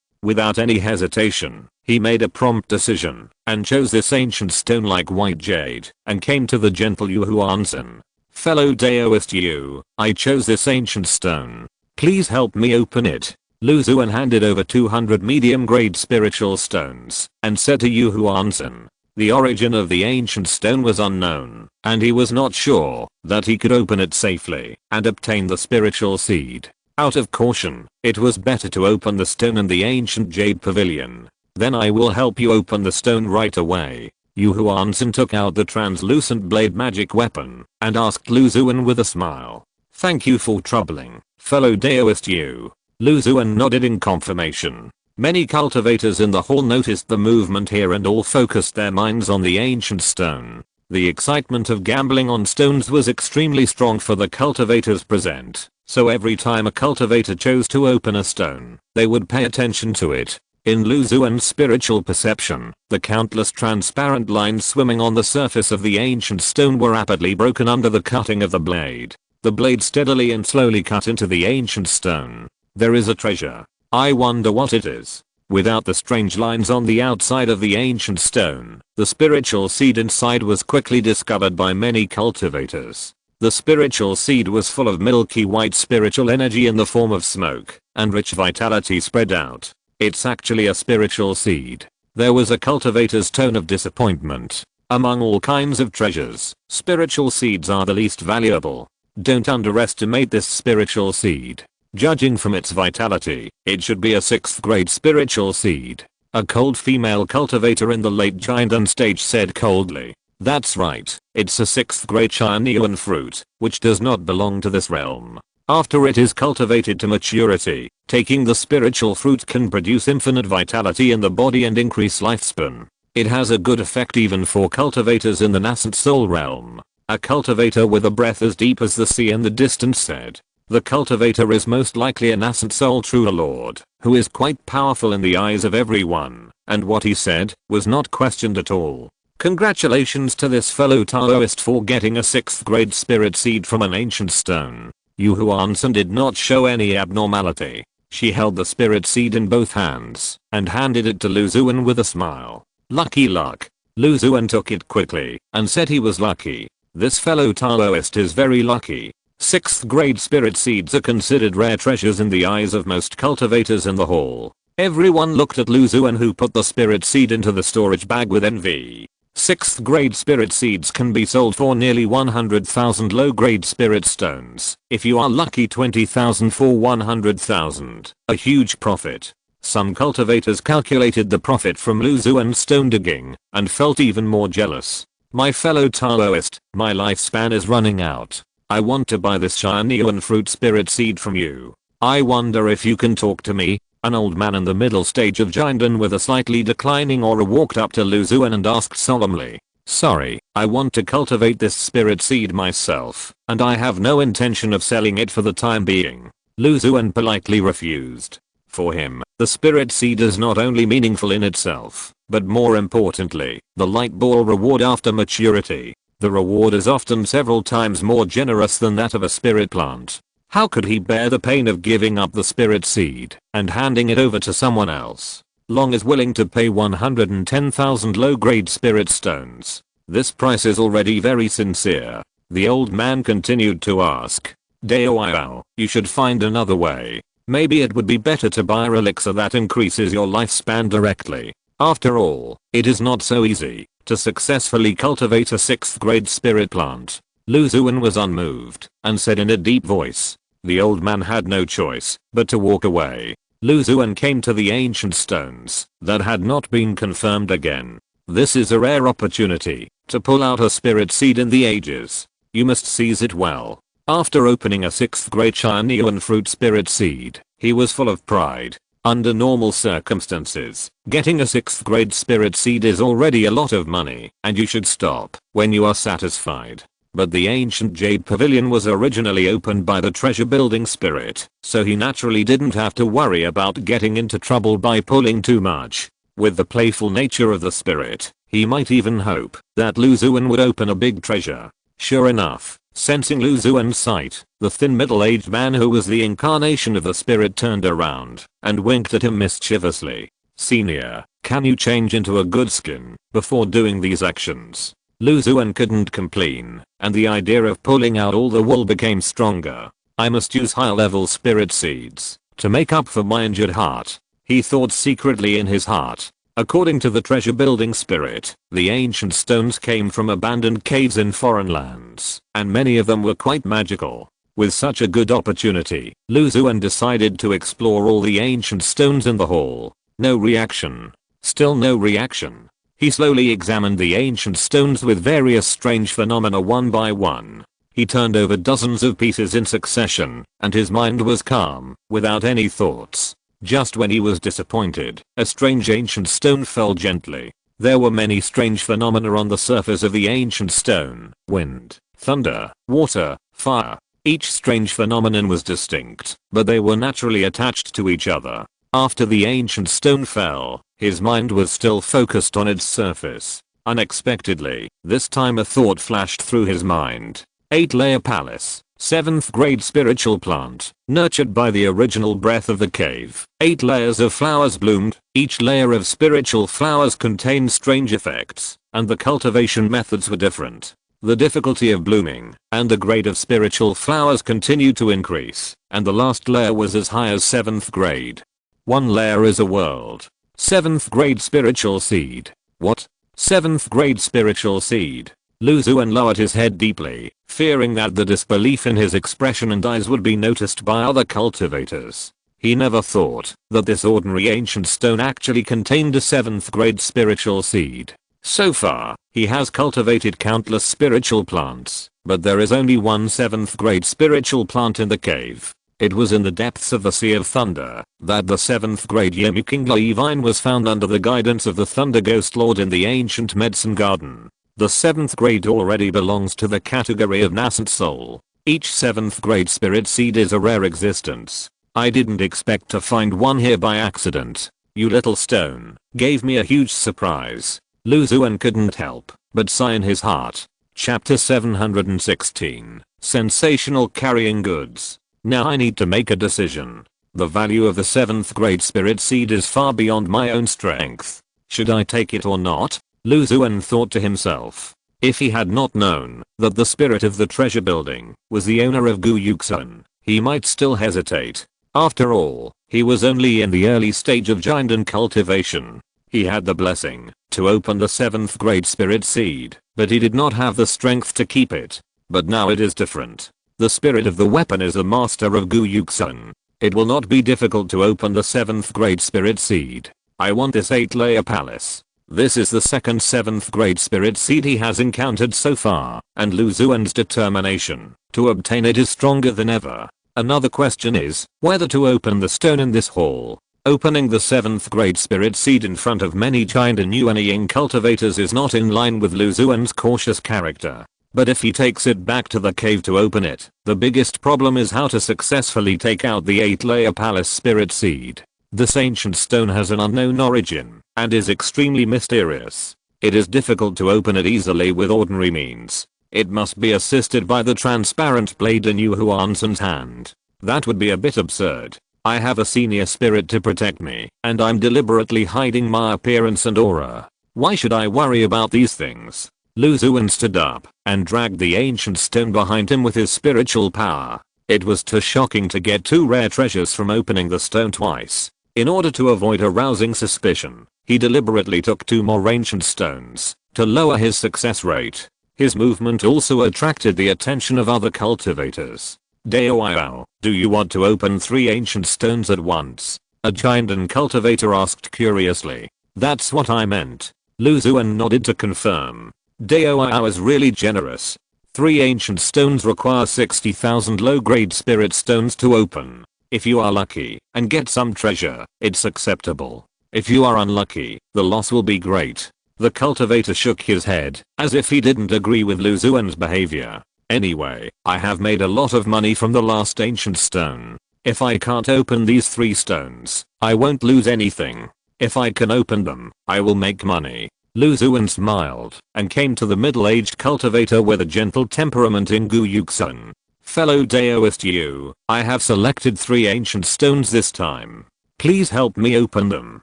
Without any hesitation, he made a prompt decision and chose this ancient stone like white jade and came to the gentle Yu Huanzhen. Fellow Daoist Yu, I chose this ancient stone. Please help me open it. Lu Xuan handed over 200 medium grade spiritual stones and said to Yu Huanzhen. The origin of the ancient stone was unknown, and he was not sure that he could open it safely and obtain the spiritual seed. Out of caution, it was better to open the stone in the ancient jade pavilion. Then I will help you open the stone right away. Yu Huanzhen took out the translucent blade magic weapon and asked Lu Xuan with a smile. Thank you for troubling, fellow Daoist Yu. Lu Xuan nodded in confirmation. Many cultivators in the hall noticed the movement here and all focused their minds on the ancient stone. The excitement of gambling on stones was extremely strong for the cultivators present, so every time a cultivator chose to open a stone, they would pay attention to it. In Lu Xuan's spiritual perception, the countless transparent lines swimming on the surface of the ancient stone were rapidly broken under the cutting of the blade. The blade steadily and slowly cut into the ancient stone. There is a treasure. I wonder what it is. Without the strange lines on the outside of the ancient stone, the spiritual seed inside was quickly discovered by many cultivators. The spiritual seed was full of milky white spiritual energy in the form of smoke, and rich vitality spread out. It's actually a spiritual seed. There was a cultivator's tone of disappointment. Among all kinds of treasures, spiritual seeds are the least valuable. Don't underestimate this spiritual seed. Judging from its vitality, it should be a 6th grade spiritual seed. A cold female cultivator in the late Jiandan stage said coldly. That's right, it's a 6th grade Chinese fruit, which does not belong to this realm. After it is cultivated to maturity, taking the spiritual fruit can produce infinite vitality in the body and increase lifespan. It has a good effect even for cultivators in the nascent soul realm. A cultivator with a breath as deep as the sea in the distance said. The cultivator is most likely a nascent soul true lord, who is quite powerful in the eyes of everyone, and what he said was not questioned at all. Congratulations to this fellow Taoist for getting a 6th grade spirit seed from an ancient stone. Yu Huanzhen did not show any abnormality. She held the spirit seed in both hands and handed it to Lu Xuan with a smile. Lucky luck. Lu Xuan took it quickly and said he was lucky. This fellow Taoist is very lucky. 6th grade spirit seeds are considered rare treasures in the eyes of most cultivators in the hall. Everyone looked at Lu Xuan who put the spirit seed into the storage bag with envy. 6th grade spirit seeds can be sold for nearly 100,000 low grade spirit stones. If you are lucky 20,000 for 100,000. A huge profit. Some cultivators calculated the profit from Lu Xuan's stone digging and felt even more jealous. My fellow Taoist, my lifespan is running out. I want to buy this Chinese fruit spirit seed from you. I wonder if you can talk to me. An old man in the middle stage of Jiandan with a slightly declining aura walked up to Lu Xuan and asked solemnly. Sorry, I want to cultivate this spirit seed myself, and I have no intention of selling it for the time being. Lu Xuan politely refused. For him, the spirit seed is not only meaningful in itself, but more importantly, the light ball reward after maturity. The reward is often several times more generous than that of a spirit plant. How could he bear the pain of giving up the spirit seed and handing it over to someone else? Long is willing to pay 110,000 low-grade spirit stones. This price is already very sincere. The old man continued to ask. Dao, you should find another way. Maybe it would be better to buy an elixir that increases your lifespan directly. After all, it is not so easy to successfully cultivate a 6th grade spirit plant. Lu Xuan was unmoved and said in a deep voice. The old man had no choice but to walk away. Lu Xuan came to the ancient stones that had not been confirmed again. This is a rare opportunity to pull out a spirit seed in the ages. You must seize it well. After opening a 6th grade Chinese fruit spirit seed, he was full of pride. Under normal circumstances, getting a 6th grade spirit seed is already a lot of money, and you should stop when you are satisfied. But the ancient jade pavilion was originally opened by the treasure building spirit, so he naturally didn't have to worry about getting into trouble by pulling too much. With the playful nature of the spirit, he might even hope that Lu Xuan would open a big treasure. Sure enough, sensing Lu Xuan's sight, the thin middle-aged man who was the incarnation of the spirit turned around and winked at him mischievously. "Senior, can you change into a good skin before doing these actions?" Lu Xuan couldn't complain, and the idea of pulling out all the wool became stronger. "I must use high-level spirit seeds to make up for my injured heart," he thought secretly in his heart. According to the treasure building spirit, the ancient stones came from abandoned caves in foreign lands, and many of them were quite magical. With such a good opportunity, Lu Xuan decided to explore all the ancient stones in the hall. No reaction. Still no reaction. He slowly examined the ancient stones with various strange phenomena one by one. He turned over dozens of pieces in succession, and his mind was calm, without any thoughts. Just when he was disappointed, a strange ancient stone fell gently. There were many strange phenomena on the surface of the ancient stone: wind, thunder, water, fire. Each strange phenomenon was distinct, but they were naturally attached to each other. After the ancient stone fell, his mind was still focused on its surface. Unexpectedly, this time a thought flashed through his mind. 8-layer palace. 7th grade spiritual plant, nurtured by the original breath of the cave. 8 layers of flowers bloomed, each layer of spiritual flowers contained strange effects, and the cultivation methods were different. The difficulty of blooming and the grade of spiritual flowers continued to increase, and the last layer was as high as 7th grade. 1 layer is a world. 7th grade spiritual seed. What? 7th grade spiritual seed. Lu Xuan lowered his head deeply, fearing that the disbelief in his expression and eyes would be noticed by other cultivators. He never thought that this ordinary ancient stone actually contained a 7th grade spiritual seed. So far, he has cultivated countless spiritual plants, but there is only one 7th grade spiritual plant in the cave. It was in the depths of the Sea of Thunder that the 7th grade Yemikingla vine was found under the guidance of the Thunder Ghost Lord in the ancient medicine garden. The 7th grade already belongs to the category of nascent soul. Each 7th grade spirit seed is a rare existence. I didn't expect to find one here by accident. You little stone gave me a huge surprise. Lu Xuan couldn't help but sigh in his heart. Chapter 716. Sensational carrying goods. Now I need to make a decision. The value of the 7th grade spirit seed is far beyond my own strength. Should I take it or not? Lu Xuan thought to himself. If he had not known that the spirit of the treasure building was the owner of Gu Yuxun, he might still hesitate. After all, he was only in the early stage of giant cultivation. He had the blessing to open the 7th grade spirit seed, but he did not have the strength to keep it. But now it is different. The spirit of the weapon is the master of Gu Yuxun. It will not be difficult to open the 7th grade spirit seed. I want this 8-layer palace. This is the second 7th grade spirit seed he has encountered so far, and Lu Xuan's determination to obtain it is stronger than ever. Another question is whether to open the stone in this hall. Opening the 7th grade spirit seed in front of many giant and Yuanying cultivators is not in line with Lu Xuan's cautious character. But if he takes it back to the cave to open it, the biggest problem is how to successfully take out the 8-layer palace spirit seed. This ancient stone has an unknown origin and is extremely mysterious. It is difficult to open it easily with ordinary means. It must be assisted by the transparent blade in Yu Huanshan's hand. That would be a bit absurd. I have a senior spirit to protect me, and I'm deliberately hiding my appearance and aura. Why should I worry about these things? Lu Xuan stood up and dragged the ancient stone behind him with his spiritual power. It was too shocking to get 2 rare treasures from opening the stone twice. In order to avoid arousing suspicion, he deliberately took 2 more ancient stones to lower his success rate. His movement also attracted the attention of other cultivators. Daoyao, do you want to open 3 ancient stones at once? A giant and cultivator asked curiously. That's what I meant. Lu Xuan nodded to confirm. Daoyao is really generous. 3 ancient stones require 60,000 low-grade spirit stones to open. If you are lucky and get some treasure, it's acceptable. If you are unlucky, the loss will be great. The cultivator shook his head, as if he didn't agree with Lu Xuan's behavior. Anyway, I have made a lot of money from the last ancient stone. If I can't open these 3 stones, I won't lose anything. If I can open them, I will make money. Lu Xuan smiled and came to the middle-aged cultivator with a gentle temperament in Xuan. Fellow Daoist Yu, I have selected 3 ancient stones this time. Please help me open them.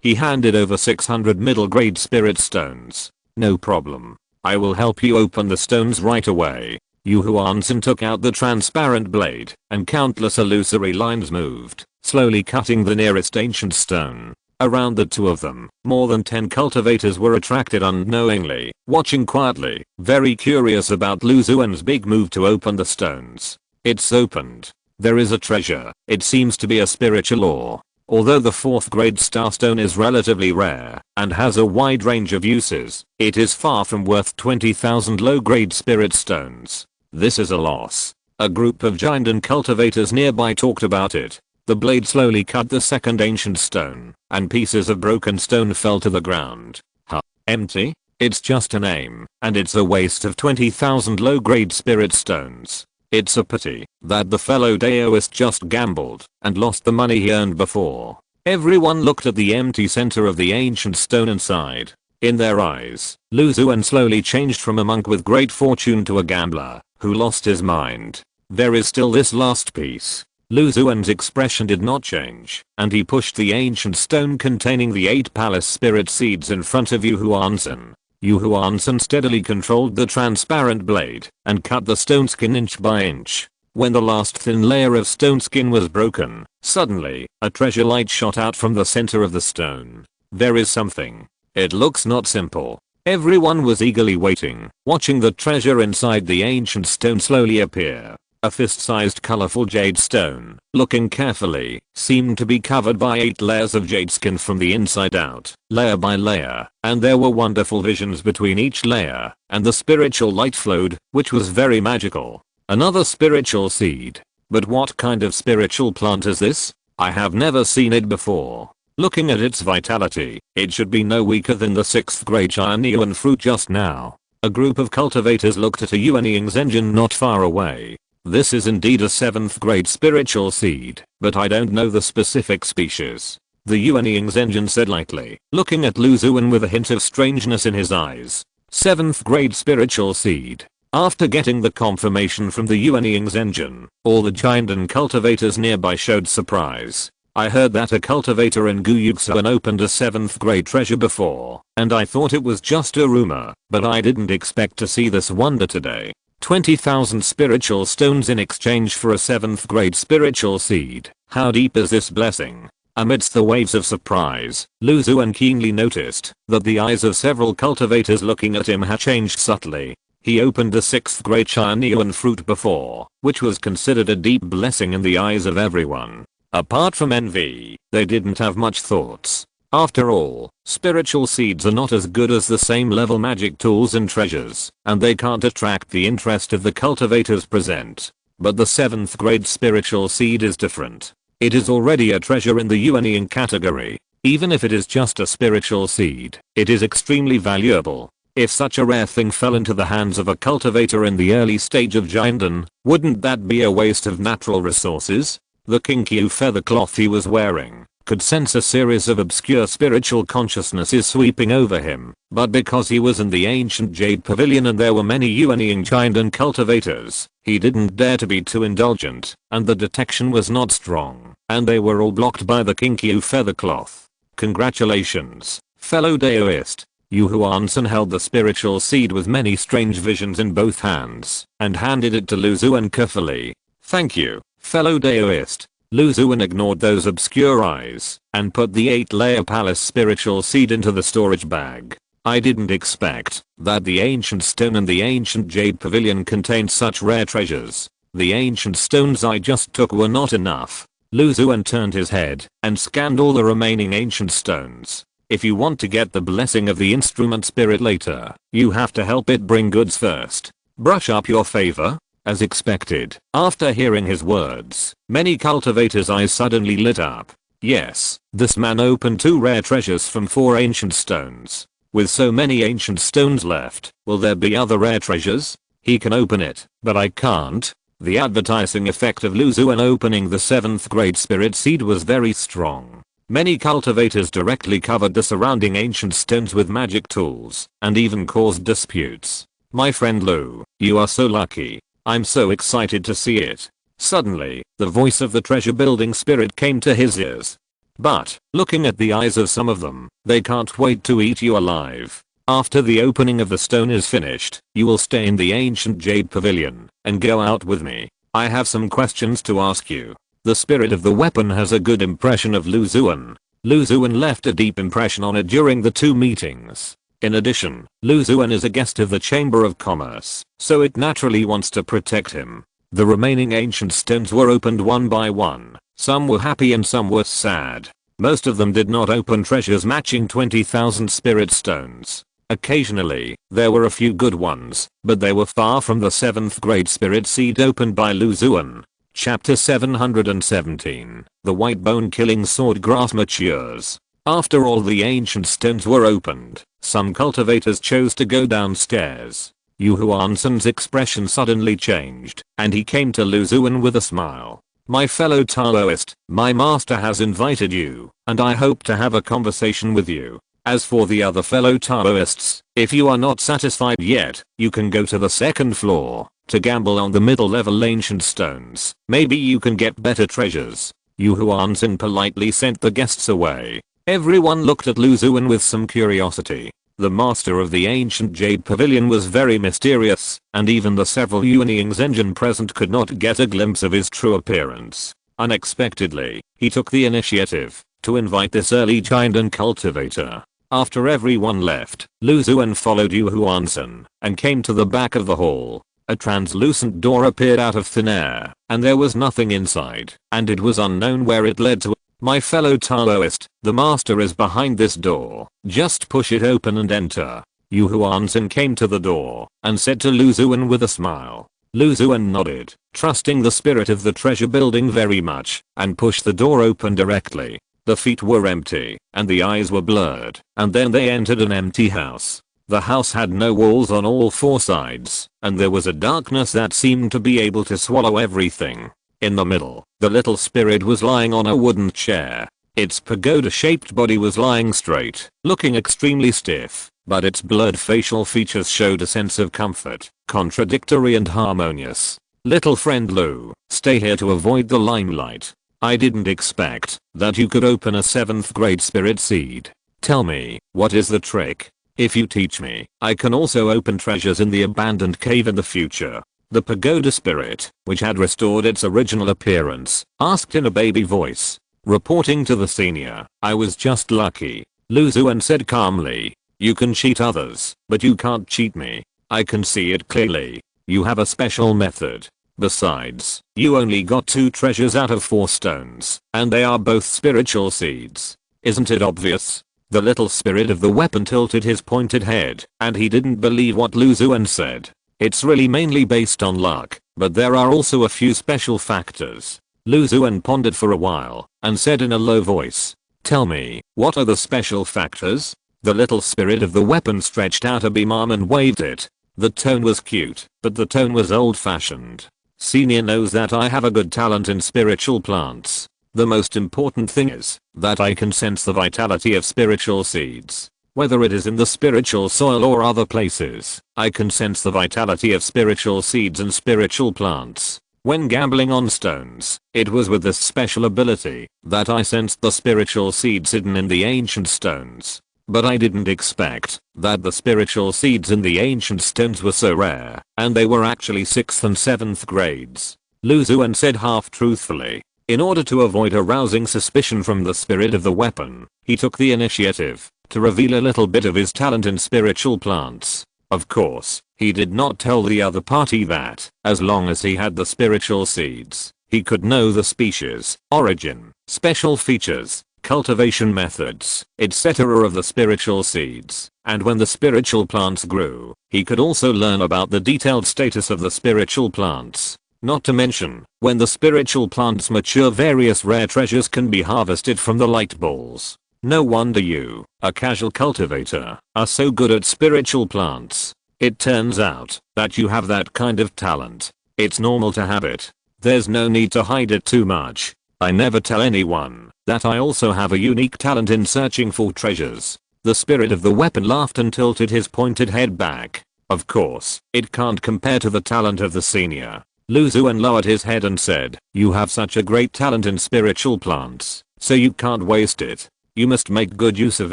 He handed over 600 middle-grade spirit stones. No problem. I will help you open the stones right away. Xuan took out the transparent blade, and countless illusory lines moved, slowly cutting the nearest ancient stone. Around the 2 of them, more than 10 cultivators were attracted unknowingly, watching quietly, very curious about Lu Xuan's big move to open the stones. It's opened. There is a treasure. It seems to be a spiritual ore. Although the 4th grade starstone is relatively rare and has a wide range of uses, it is far from worth 20,000 low-grade spirit stones. This is a loss. A group of giant cultivators nearby talked about it. The blade slowly cut the 2nd ancient stone, and pieces of broken stone fell to the ground. Huh? Empty? It's just a name, and it's a waste of 20,000 low-grade spirit stones. It's a pity that the fellow Daoist just gambled and lost the money he earned before. Everyone looked at the empty center of the ancient stone and sighed. In their eyes, Lu Xuan slowly changed from a monk with great fortune to a gambler who lost his mind. There is still this last piece. Lu Xuan's expression did not change, and he pushed the ancient stone containing the 8 palace spirit seeds in front of Xuan. Xuan steadily controlled the transparent blade and cut the stone skin inch by inch. When the last thin layer of stone skin was broken, suddenly, a treasure light shot out from the center of the stone. There is something. It looks not simple. Everyone was eagerly waiting, watching the treasure inside the ancient stone slowly appear. A fist-sized colorful jade stone, looking carefully, seemed to be covered by 8 layers of jade skin from the inside out, layer by layer, and there were wonderful visions between each layer, and the spiritual light flowed, which was very magical. Another spiritual seed. But what kind of spiritual plant is this? I have never seen it before. Looking at its vitality, it should be no weaker than the 6th grade Yuan fruit just now. A group of cultivators looked at a Yuaning's engine not far away. This is indeed a 7th grade spiritual seed, but I don't know the specific species. The Yuaning's engine said lightly, looking at Lu Xuan with a hint of strangeness in his eyes. 7th grade spiritual seed. After getting the confirmation from the Yuaning's engine, all the giant and cultivators nearby showed surprise. I heard that a cultivator in Xuan opened a 7th grade treasure before, and I thought it was just a rumor, but I didn't expect to see this wonder today. 20,000 spiritual stones in exchange for a 7th grade spiritual seed. How deep is this blessing? Amidst the waves of surprise, Lu Xuan keenly noticed that the eyes of several cultivators looking at him had changed subtly. He opened the 6th grade Yuan fruit before, which was considered a deep blessing in the eyes of everyone. Apart from envy, they didn't have much thoughts. After all, spiritual seeds are not as good as the same level magic tools and treasures, and they can't attract the interest of the cultivators present. But the 7th grade spiritual seed is different. It is already a treasure in the Yuaning category. Even if it is just a spiritual seed, it is extremely valuable. If such a rare thing fell into the hands of a cultivator in the early stage of Jiandan, wouldn't that be a waste of natural resources? The kinky feather cloth he was wearing could sense a series of obscure spiritual consciousnesses sweeping over him, but because he was in the ancient jade pavilion and there were many Yuaniying giant and cultivators, he didn't dare to be too indulgent, and the detection was not strong, and they were all blocked by the kinky feather cloth. Congratulations, fellow Daoist. Xuan held the spiritual seed with many strange visions in both hands, and handed it to Lu Xuan carefully. Thank you, fellow Daoist. Lu Xuan ignored those obscure eyes and put the 8-layer palace spiritual seed into the storage bag. I didn't expect that the ancient stone and the ancient jade pavilion contained such rare treasures. The ancient stones I just took were not enough. Lu Xuan turned his head and scanned all the remaining ancient stones. If you want to get the blessing of the instrument spirit later, you have to help it bring goods first. Brush up your favor. as expected. After hearing his words, many cultivators' eyes suddenly lit up. Yes, this man opened 2 rare treasures from 4 ancient stones. With so many ancient stones left, will there be other rare treasures? He can open it, but I can't. The advertising effect of Lu Xuan opening the 7th grade spirit seed was very strong. Many cultivators directly covered the surrounding ancient stones with magic tools, and even caused disputes. My friend Lu, you are so lucky. I'm so excited to see it. Suddenly, the voice of the treasure building spirit came to his ears. But, looking at the eyes of some of them, they can't wait to eat you alive. After the opening of the stone is finished, you will stay in the ancient jade pavilion, and go out with me. I have some questions to ask you. The spirit of the weapon has a good impression of Lu Xuan. Lu Xuan left a deep impression on it during the 2 meetings. In addition, Lu Xuan is a guest of the Chamber of Commerce, so it naturally wants to protect him. The remaining ancient stones were opened one by one. Some were happy and some were sad. Most of them did not open treasures matching 20,000 spirit stones. Occasionally, there were a few good ones, but they were far from the 7th grade spirit seed opened by Lu Xuan. Chapter 717. The White Bone Killing Sword Grass Matures. After all the ancient stones were opened, some cultivators chose to go downstairs. Yu Huanson's expression suddenly changed, and he came to Lu Xuan with a smile. My fellow Taoist, my master has invited you, and I hope to have a conversation with you. As for the other fellow Taoists, if you are not satisfied yet, you can go to the 2nd floor to gamble on the middle level ancient stones. Maybe you can get better treasures. Yu Huanson politely sent the guests away. Everyone looked at Lu Xuan with some curiosity. The master of the ancient jade pavilion was very mysterious, and even the several Yuanying Zhenjin present could not get a glimpse of his true appearance. Unexpectedly, he took the initiative to invite this early giant and cultivator. After everyone left, Lu Xuan followed Yu Huanson and came to the back of the hall. A translucent door appeared out of thin air, and there was nothing inside, and it was unknown where it led to. My fellow Taoist, the master is behind this door. Just push it open and enter. Yu Huanson came to the door and said to Lu Xuan with a smile. Lu Xuan nodded, trusting the spirit of the treasure building very much, and pushed the door open directly. The feet were empty, and the eyes were blurred, and then they entered an empty house. The house had no walls on all 4 sides, and there was a darkness that seemed to be able to swallow everything. In the middle, the little spirit was lying on a wooden chair. Its pagoda-shaped body was lying straight, looking extremely stiff, but its blurred facial features showed a sense of comfort, contradictory and harmonious. Little friend Lu, stay here to avoid the limelight. I didn't expect that you could open a 7th grade spirit seed. Tell me, what is the trick? If you teach me, I can also open treasures in the abandoned cave in the future. The pagoda spirit, which had restored its original appearance, asked in a baby voice. Reporting to the senior, I was just lucky. Lu Xuan said calmly. You can cheat others, but you can't cheat me. I can see it clearly. You have a special method. Besides, you only got 2 treasures out of 4 stones, and they are both spiritual seeds. Isn't it obvious? The little spirit of the weapon tilted his pointed head, and he didn't believe what Lu Xuan said. It's really mainly based on luck, but there are also a few special factors. Lu Xuan pondered for a while, and said in a low voice. Tell me, what are the special factors? The little spirit of the weapon stretched out a beam arm and waved it. The tone was cute, but the tone was old-fashioned. Senior knows that I have a good talent in spiritual plants. The most important thing is that I can sense the vitality of spiritual seeds. Whether it is in the spiritual soil or other places, I can sense the vitality of spiritual seeds and spiritual plants. When gambling on stones, it was with this special ability that I sensed the spiritual seeds hidden in the ancient stones. But I didn't expect that the spiritual seeds in the ancient stones were so rare, and they were actually 6th and 7th grades. Lu Xuan said half truthfully. In order to avoid arousing suspicion from the spirit of the weapon, he took the initiative to reveal a little bit of his talent in spiritual plants. Of course, he did not tell the other party that, as long as he had the spiritual seeds, he could know the species, origin, special features, cultivation methods, etc. of the spiritual seeds, and when the spiritual plants grew, he could also learn about the detailed status of the spiritual plants. Not to mention, when the spiritual plants mature, various rare treasures can be harvested from the light balls. No wonder you, a casual cultivator, are so good at spiritual plants. It turns out that you have that kind of talent. It's normal to have it. There's no need to hide it too much. I never tell anyone that I also have a unique talent in searching for treasures. The spirit of the weapon laughed and tilted his pointed head back. Of course, it can't compare to the talent of the senior. Xuan lowered his head and said, "You have such a great talent in spiritual plants, so you can't waste it. You must make good use of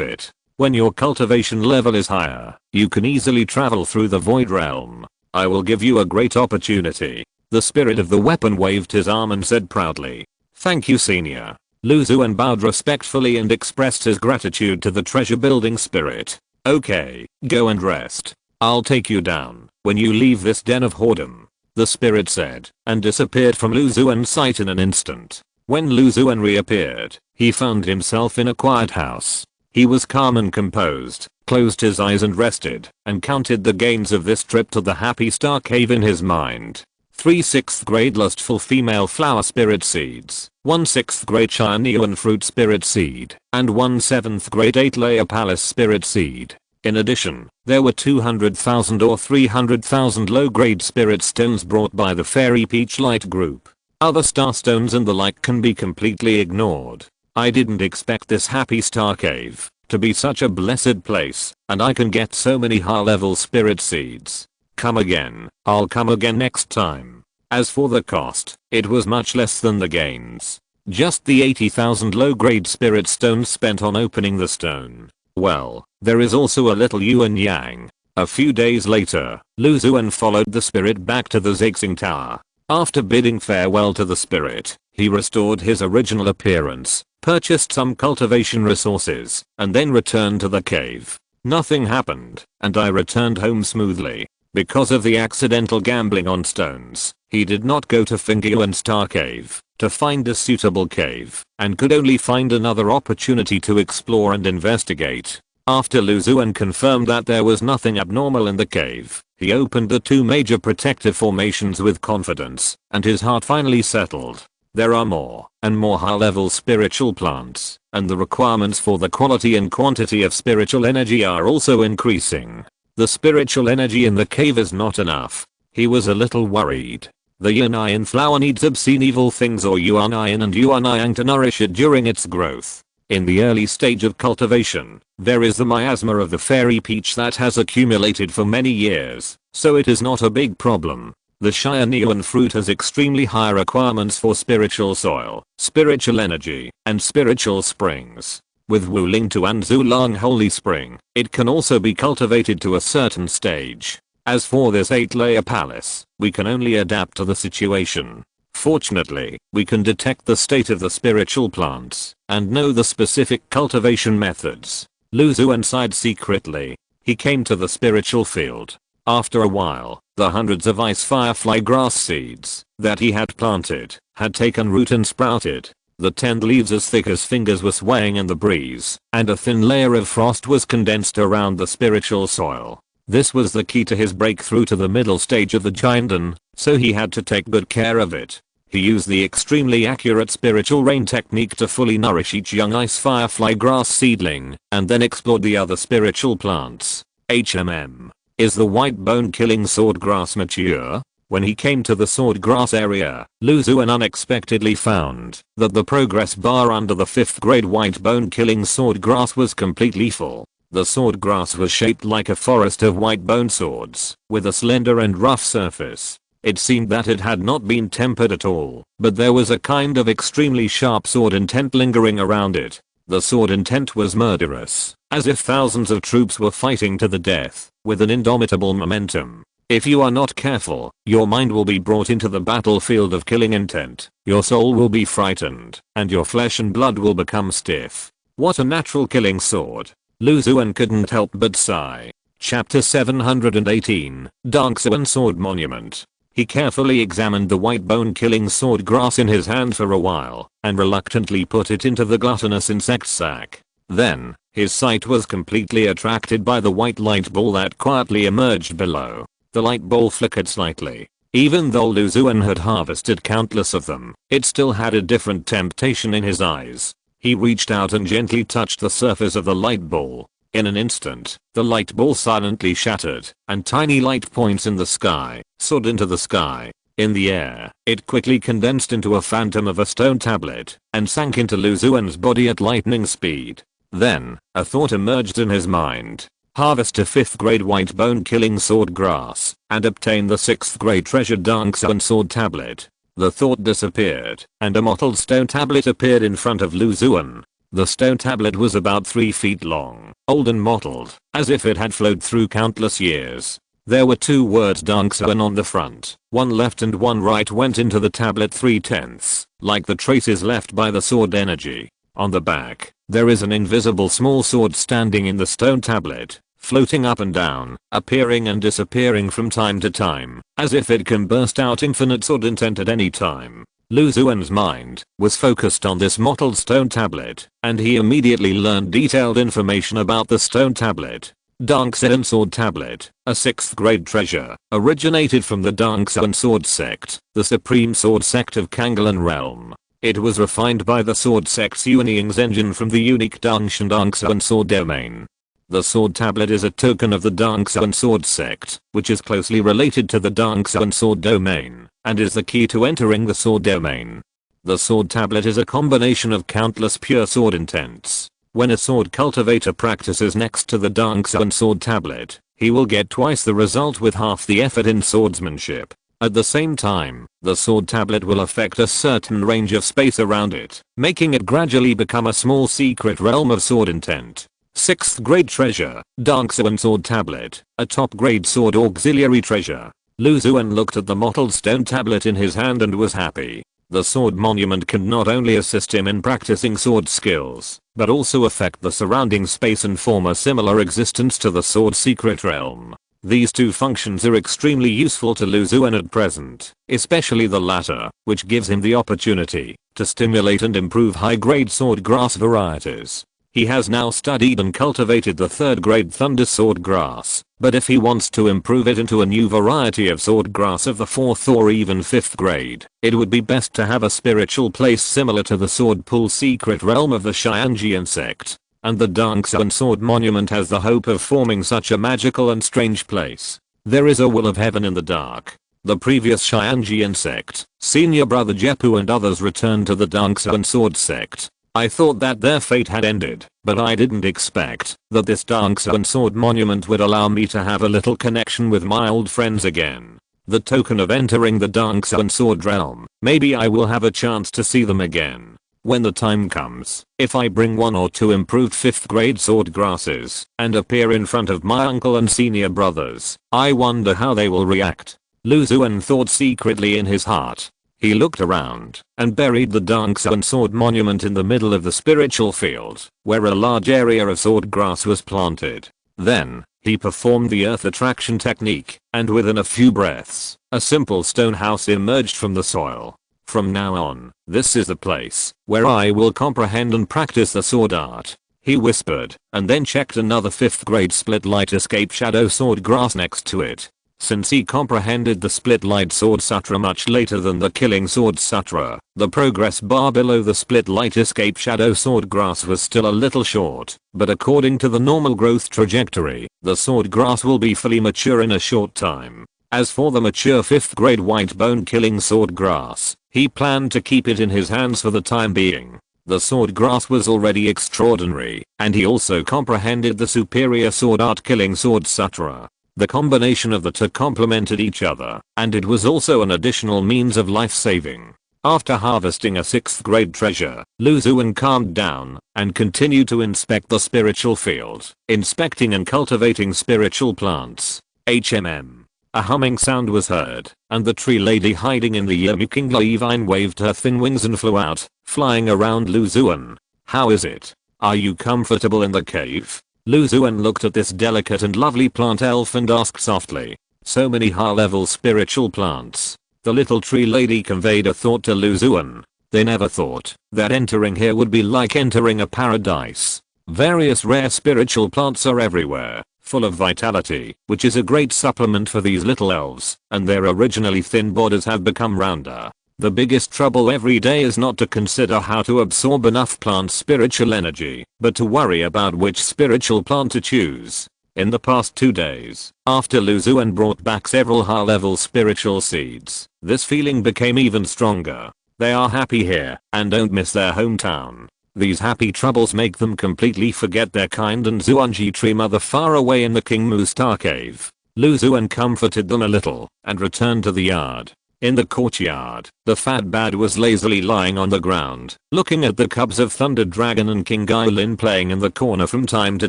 it. When your cultivation level is higher, you can easily travel through the void realm. I will give you a great opportunity." The spirit of the weapon waved his arm and said proudly, "Thank you, senior." Xuan bowed respectfully and expressed his gratitude to the treasure building spirit. "Okay, go and rest. I'll take you down when you leave this den of whoredom," the spirit said, and disappeared from Xuan's sight in an instant. When Xuan reappeared, he found himself in a quiet house. He was calm and composed, closed his eyes and rested, and counted the gains of this trip to the Happy Star Cave in his mind. 3 6th grade lustful female flower spirit seeds, 1 6th grade China fruit spirit seed, and 1 7th grade 8-layer palace spirit seed. In addition, there were 200,000 or 300,000 low-grade spirit stones brought by the Fairy Peach Light group. Other starstones and the like can be completely ignored. I didn't expect this Happy Star Cave to be such a blessed place, and I can get so many high-level spirit seeds. Come again, I'll come again next time. As for the cost, it was much less than the gains. Just the 80,000 low-grade spirit stones spent on opening the stone. Well, there is also a little yin and yang. A few days later, Xuan followed the spirit back to the Zigzag Tower. After bidding farewell to the spirit, he restored his original appearance, purchased some cultivation resources, and then returned to the cave. Nothing happened, and I returned home smoothly. Because of the accidental gambling on stones, he did not go to Fingyuan Star Cave to find a suitable cave, and could only find another opportunity to explore and investigate. After Xuan confirmed that there was nothing abnormal in the cave, he opened the 2 major protective formations with confidence, and his heart finally settled. There are more and more high-level spiritual plants, and the requirements for the quality and quantity of spiritual energy are also increasing. The spiritual energy in the cave is not enough. He was a little worried. The Yuan flower needs obscene evil things or Yuan and Yuan Yang to nourish it during its growth. In the early stage of cultivation, there is the miasma of the fairy peach that has accumulated for many years, so it is not a big problem. The Yuan fruit has extremely high requirements for spiritual soil, spiritual energy, and spiritual springs. With Wuling Tu and Zulang Holy Spring, it can also be cultivated to a certain stage. As for this 8-layer palace, we can only adapt to the situation. Fortunately, we can detect the state of the spiritual plants, and know the specific cultivation methods. Xuan sighed secretly. He came to the spiritual field. After a while, the hundreds of ice firefly grass seeds that he had planted had taken root and sprouted. The 10 leaves as thick as fingers were swaying in the breeze, and a thin layer of frost was condensed around the spiritual soil. This was the key to his breakthrough to the middle stage of the Jinden, so he had to take good care of it. He used the extremely accurate spiritual rain technique to fully nourish each young ice firefly grass seedling, and then explored the other spiritual plants. Is the white bone killing sword grass mature? When he came to the sword grass area, Xuan unexpectedly found that the progress bar under the 5th grade white bone killing sword grass was completely full. The sword grass was shaped like a forest of white bone swords, with a slender and rough surface. It seemed that it had not been tempered at all, but there was a kind of extremely sharp sword intent lingering around it. The sword intent was murderous, as if thousands of troops were fighting to the death, with an indomitable momentum. If you are not careful, your mind will be brought into the battlefield of killing intent, your soul will be frightened, and your flesh and blood will become stiff. What a natural killing sword. Xuan couldn't help but sigh. Chapter 718, Dark Xuan Sword Monument. He carefully examined the white bone-killing sword grass in his hand for a while, and reluctantly put it into the gluttonous insect sack. Then, his sight was completely attracted by the white light ball that quietly emerged below. The light ball flickered slightly. Even though Lu Xuan had harvested countless of them, it still had a different temptation in his eyes. He reached out and gently touched the surface of the light ball. In an instant, the light ball silently shattered, and tiny light points in the sky soared into the sky. In the air, it quickly condensed into a phantom of a stone tablet, and sank into Lu Xuan's body at lightning speed. Then, a thought emerged in his mind. Harvest a 5th grade white bone killing sword grass, and obtain the 6th grade treasure Xuan sword tablet. The thought disappeared, and a mottled stone tablet appeared in front of Lu Xuan. The stone tablet was about 3 feet long, old and mottled, as if it had flowed through countless years. There were 2 words Xuan on the front, one left and one right went into the tablet 3/10, like the traces left by the sword energy. On the back, there is an invisible small sword standing in the stone tablet, floating up and down, appearing and disappearing from time to time, as if it can burst out infinite sword intent at any time. Lu Xuan's mind was focused on this mottled stone tablet, and he immediately learned detailed information about the stone tablet. Xuan sword tablet, a 6th grade treasure, originated from the Xuan sword sect, the supreme sword sect of Kangalan realm. It was refined by the sword sect's Yuaning's engine from the unique Xuan sword domain. The sword tablet is a token of the Xuan sword sect, which is closely related to the Xuan sword domain, and is the key to entering the sword domain. The sword tablet is a combination of countless pure sword intents. When a sword cultivator practices next to the Xuan sword tablet, he will get twice the result with half the effort in swordsmanship. At the same time, the sword tablet will affect a certain range of space around it, making it gradually become a small secret realm of sword intent. 6th grade treasure, Xuan sword tablet, a top grade sword auxiliary treasure. Lu Xuan looked at the mottled stone tablet in his hand and was happy. The sword monument can not only assist him in practicing sword skills, but also affect the surrounding space and form a similar existence to the sword secret realm. These 2 functions are extremely useful to Lu Xuan at present, especially the latter, which gives him the opportunity to stimulate and improve high-grade sword grass varieties. He has now studied and cultivated the 3rd grade thunder sword grass, but if he wants to improve it into a new variety of sword grass of the 4th or even 5th grade, it would be best to have a spiritual place similar to the sword pool secret realm of the Xianjian sect. And the Xuan sword monument has the hope of forming such a magical and strange place. There is a will of heaven in the dark. The previous Xianjian sect, senior brother Jepu and others returned to the Xuan sword sect. I thought that their fate had ended, but I didn't expect that this Xuan sword monument would allow me to have a little connection with my old friends again. The token of entering the Xuan sword realm, maybe I will have a chance to see them again. When the time comes, if I bring 1 or 2 improved 5th grade sword grasses and appear in front of my uncle and senior brothers, I wonder how they will react. Lu Xuan thought secretly in his heart. He looked around and buried the Xuan sword monument in the middle of the spiritual field, where a large area of sword grass was planted. Then, he performed the earth attraction technique, and within a few breaths, a simple stone house emerged from the soil. From now on, this is the place where I will comprehend and practice the sword art, he whispered, and then checked another 5th grade split light escape shadow sword grass next to it. Since he comprehended the split light sword sutra much later than the killing sword sutra, the progress bar below the split light escape shadow sword grass was still a little short, but according to the normal growth trajectory, the sword grass will be fully mature in a short time. As for the mature 5th grade white bone killing sword grass, he planned to keep it in his hands for the time being. The sword grass was already extraordinary, and he also comprehended the superior sword art killing sword sutra. The combination of the 2 complemented each other, and it was also an additional means of life saving. After harvesting a 6th grade treasure, Lu Xuan calmed down and continued to inspect the spiritual field, inspecting and cultivating spiritual plants. A humming sound was heard, and the tree lady hiding in the Yamukingla vine waved her thin wings and flew out, flying around Lu Xuan. How is it? Are you comfortable in the cave? Lu Xuan looked at this delicate and lovely plant elf and asked softly. So many high-level spiritual plants. The little tree lady conveyed a thought to Xuan. They never thought that entering here would be like entering a paradise. Various rare spiritual plants are everywhere, full of vitality, which is a great supplement for these little elves, and their originally thin bodies have become rounder. The biggest trouble every day is not to consider how to absorb enough plant spiritual energy, but to worry about which spiritual plant to choose. In the past 2 days, after Xuan brought back several high-level spiritual seeds, this feeling became even stronger. They are happy here, and don't miss their hometown. These happy troubles make them completely forget their kind and Xuanji tree mother far away in the King Mu Star Cave. Xuan comforted them a little, and returned to the yard. In the courtyard, the fat bad was lazily lying on the ground, looking at the cubs of Thunder Dragon and King Guilin playing in the corner from time to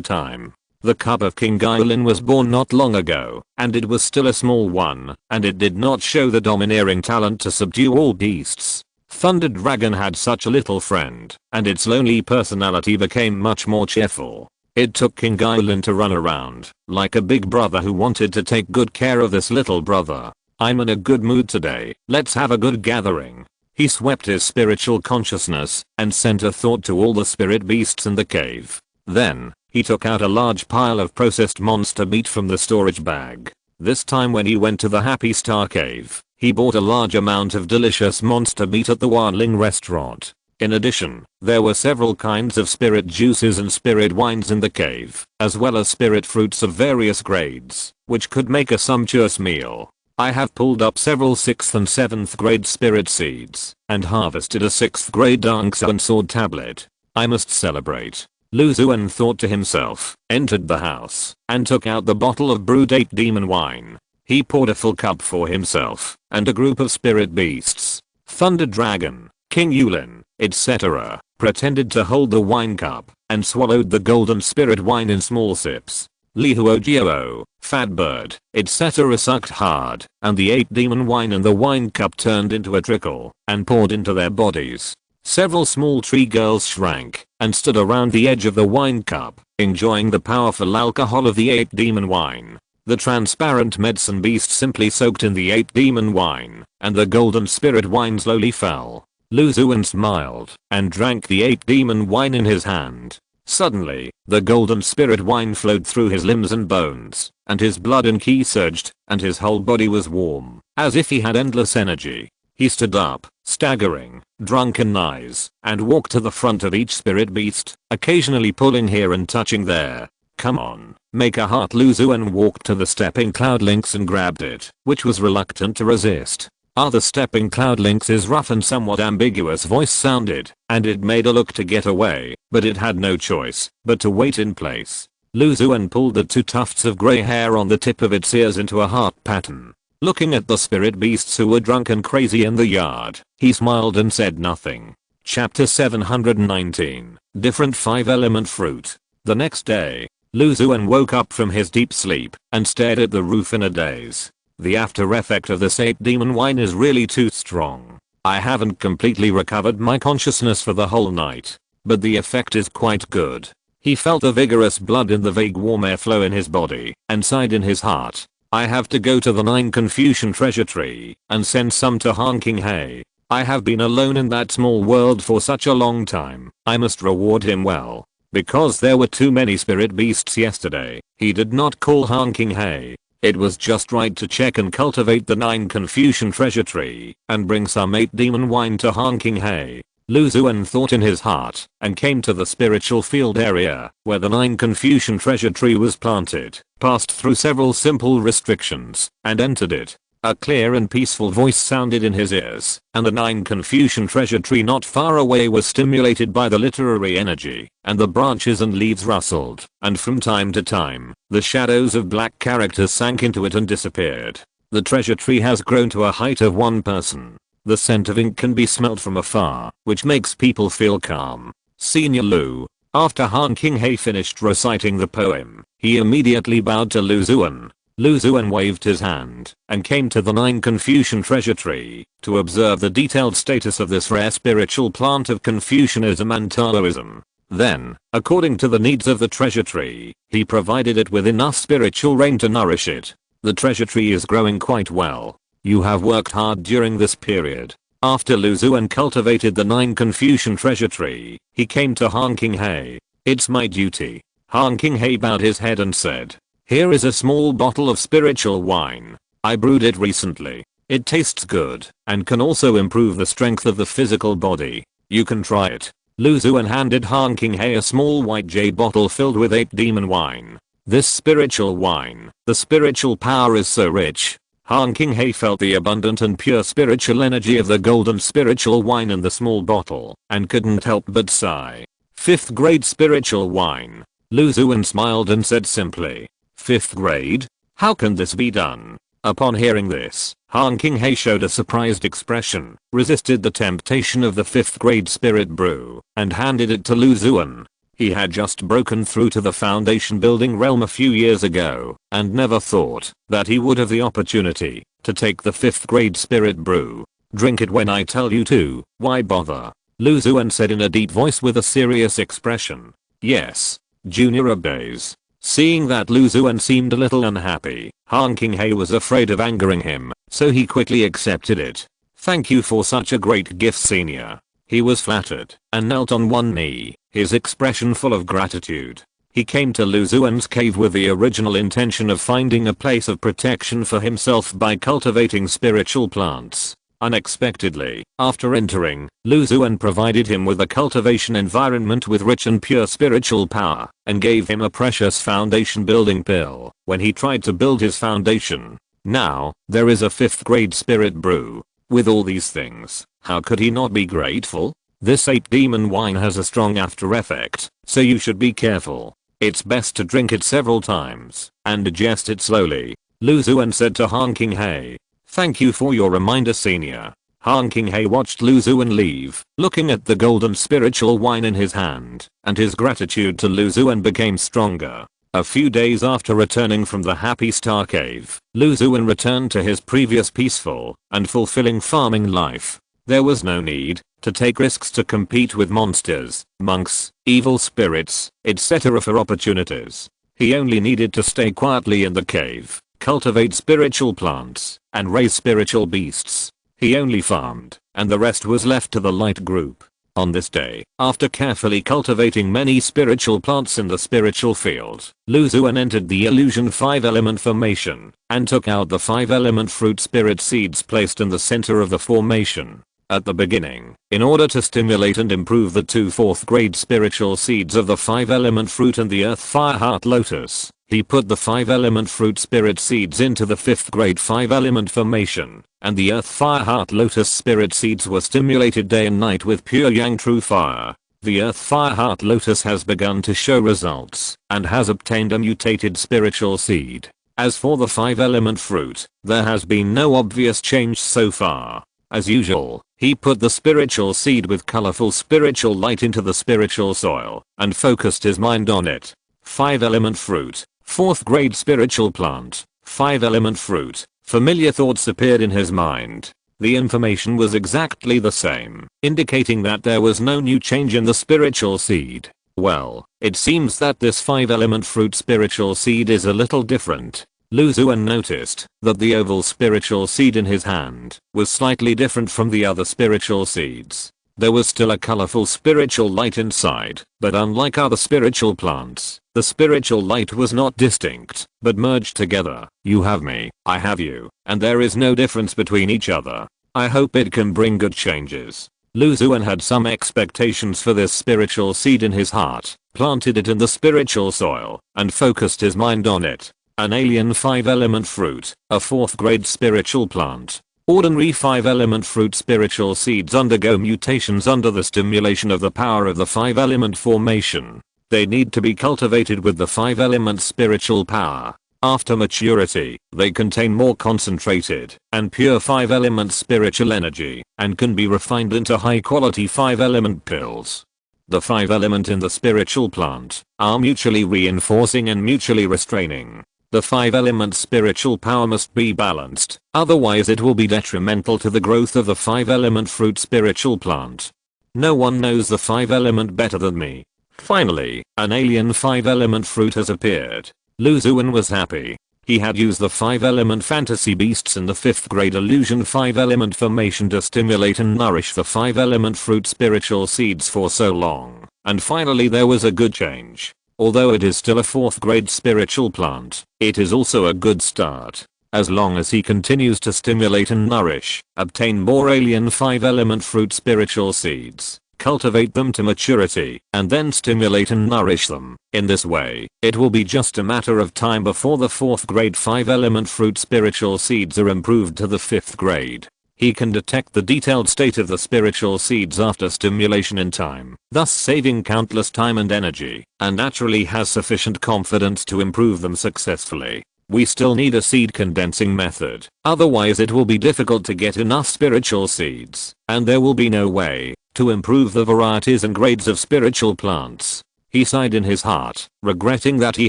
time. The cub of King Guilin was born not long ago, and it was still a small one, and it did not show the domineering talent to subdue all beasts. Thunder Dragon had such a little friend, and its lonely personality became much more cheerful. It took King Guilin to run around, like a big brother who wanted to take good care of this little brother. I'm in a good mood today, let's have a good gathering. He swept his spiritual consciousness, and sent a thought to all the spirit beasts in the cave. Then, he took out a large pile of processed monster meat from the storage bag. This time when he went to the Happy Star Cave, he bought a large amount of delicious monster meat at the Wanling restaurant. In addition, there were several kinds of spirit juices and spirit wines in the cave, as well as spirit fruits of various grades, which could make a sumptuous meal. I have pulled up several 6th and 7th grade spirit seeds, and harvested a 6th grade Dark Xuan sword tablet. I must celebrate. Xuan thought to himself, entered the house, and took out the bottle of brewed 8 demon wine. He poured a full cup for himself, and a group of spirit beasts. Thunder Dragon, King Yulin, etc., pretended to hold the wine cup, and swallowed the golden spirit wine in small sips. Lihuogio, Fatbird, etc. sucked hard, and the 8 demon wine in the wine cup turned into a trickle, and poured into their bodies. Several small tree girls shrank, and stood around the edge of the wine cup, enjoying the powerful alcohol of the 8 demon wine. The transparent medicine beast simply soaked in the 8 demon wine, and the golden spirit wine slowly fell. Xuan smiled, and drank the 8 demon wine in his hand. Suddenly, the golden spirit wine flowed through his limbs and bones, and his blood and ki surged, and his whole body was warm, as if he had endless energy. He stood up, staggering, drunken eyes, and walked to the front of each spirit beast, occasionally pulling here and touching there. Come on, make a heart. Xuan walked to the stepping cloudlynx and grabbed it, which was reluctant to resist. The stepping cloudlynx's rough and somewhat ambiguous voice sounded, and it made a look to get away, but it had no choice but to wait in place. Xuan pulled the 2 tufts of grey hair on the tip of its ears into a heart pattern. Looking at the spirit beasts who were drunk and crazy in the yard, he smiled and said nothing. Chapter 719, Different 5-element fruit. The next day, Xuan woke up from his deep sleep and stared at the roof in a daze. The after effect of this 8 demon wine is really too strong. I haven't completely recovered my consciousness for the whole night, but the effect is quite good. He felt a vigorous blood in the vague warm airflow in his body, and sighed in his heart. I have to go to the 9 Confucian treasure tree, and send some to Honking Hay. I have been alone in that small world for such a long time. I must reward him well. Because there were too many spirit beasts yesterday, he did not call Honking Hay. It was just right to check and cultivate the 9 Confucian treasure tree, and bring some 8 demon wine to Honking Hay. Xuan thought in his heart, and came to the spiritual field area, where the 9 Confucian treasure tree was planted, passed through several simple restrictions, and entered it. A clear and peaceful voice sounded in his ears, and the 9 Confucian treasure tree not far away was stimulated by the literary energy, and the branches and leaves rustled, and from time to time, the shadows of black characters sank into it and disappeared. The treasure tree has grown to a height of 1 person. The scent of ink can be smelled from afar, which makes people feel calm. Senior Lu. After Honking Hay finished reciting the poem, he immediately bowed to Xuan. Xuan waved his hand, and came to the 9 Confucian treasure tree, to observe the detailed status of this rare spiritual plant of Confucianism and Taoism. Then, according to the needs of the treasure tree, he provided it with enough spiritual rain to nourish it. The treasure tree is growing quite well. You have worked hard during this period. After Lu Xuan cultivated the 9 Confucian treasure tree, he came to Han King He. It's my duty. Han King He bowed his head and said, here is a small bottle of spiritual wine. I brewed it recently. It tastes good and can also improve the strength of the physical body. You can try it. Lu Xuan handed Han King He a small white jade bottle filled with 8 demon wine. This spiritual wine, the spiritual power is so rich. Han King He felt the abundant and pure spiritual energy of the golden spiritual wine in the small bottle and couldn't help but sigh. 5th grade spiritual wine. Lu Xuan smiled and said simply, 5th grade? How can this be done? Upon hearing this, Han King He showed a surprised expression, resisted the temptation of the 5th grade spirit brew, and handed it to Lu Xuan. He had just broken through to the foundation building realm a few years ago, and never thought that he would have the opportunity to take the 5th grade spirit brew. Drink it when I tell you to, why bother? Lu Xuan said in a deep voice with a serious expression. Yes. Junior obeys. Seeing that Lu Xuan seemed a little unhappy, Han King He was afraid of angering him, so he quickly accepted it. Thank you for such a great gift, senior. He was flattered and knelt on one knee, his expression full of gratitude. He came to Lu Xuan's cave with the original intention of finding a place of protection for himself by cultivating spiritual plants. Unexpectedly, after entering, Lu Xuan provided him with a cultivation environment with rich and pure spiritual power, and gave him a precious foundation building pill when he tried to build his foundation. Now, there is a 5th grade spirit brew. With all these things, how could he not be grateful? This 8 demon wine has a strong after effect, so you should be careful. It's best to drink it several times and digest it slowly. Lu Xuan said to Han King He. Thank you for your reminder, senior. Han King He watched Lu Xuan leave, looking at the golden spiritual wine in his hand, and his gratitude to Lu Xuan became stronger. A few days after returning from the Happy Star Cave, Lu Xuan returned to his previous peaceful and fulfilling farming life. There was no need to take risks to compete with monsters, monks, evil spirits, etc. for opportunities. He only needed to stay quietly in the cave, cultivate spiritual plants, and raise spiritual beasts. He only farmed, and the rest was left to the light group. On this day, after carefully cultivating many spiritual plants in the spiritual field, Lu Xuan entered the illusion 5-element formation, and took out the 5-element fruit spirit seeds placed in the center of the formation. At the beginning, in order to stimulate and improve the 2 4th grade spiritual seeds of the 5-element fruit and the earth fire heart lotus, he put the 5-element fruit spirit seeds into the 5th grade 5-element formation, and the earth fire heart lotus spirit seeds were stimulated day and night with pure yang true fire. The earth fire heart lotus has begun to show results, and has obtained a mutated spiritual seed. As for the 5-element fruit, there has been no obvious change so far. As usual, he put the spiritual seed with colorful spiritual light into the spiritual soil, and focused his mind on it. 5-element fruit. 4th grade spiritual plant. 5-element fruit. Familiar thoughts appeared in his mind. The information was exactly the same, indicating that there was no new change in the spiritual seed. Well, it seems that this 5-element fruit spiritual seed is a little different. Lu Xuan noticed that the oval spiritual seed in his hand was slightly different from the other spiritual seeds. There was still a colorful spiritual light inside, but unlike other spiritual plants, the spiritual light was not distinct, but merged together. You have me, I have you, and there is no difference between each other. I hope it can bring good changes. Lu Xuan had some expectations for this spiritual seed in his heart, planted it in the spiritual soil, and focused his mind on it. An alien 5-element fruit, a 4th grade spiritual plant. Ordinary 5-element fruit spiritual seeds undergo mutations under the stimulation of the power of the 5-element formation. They need to be cultivated with the 5-element spiritual power. After maturity, they contain more concentrated and pure 5-element spiritual energy, and can be refined into high-quality 5-element pills. The 5-element in the spiritual plant are mutually reinforcing and mutually restraining. The 5-element spiritual power must be balanced, otherwise it will be detrimental to the growth of the 5-element fruit spiritual plant. No one knows the 5-element better than me. Finally, an alien 5-element fruit has appeared. Lu Xuan was happy. He had used the 5-element fantasy beasts in the 5th grade illusion 5-element formation to stimulate and nourish the 5-element fruit spiritual seeds for so long, and finally there was a good change. Although it is still a 4th grade spiritual plant, it is also a good start. As long as he continues to stimulate and nourish, obtain more alien 5-element fruit spiritual seeds, cultivate them to maturity, and then stimulate and nourish them. In this way, it will be just a matter of time before the 4th grade 5-element fruit spiritual seeds are improved to the 5th grade. He can detect the detailed state of the spiritual seeds after stimulation in time, thus saving countless time and energy, and naturally has sufficient confidence to improve them successfully. We still need a seed condensing method, otherwise it will be difficult to get enough spiritual seeds, and there will be no way to improve the varieties and grades of spiritual plants. He sighed in his heart, regretting that he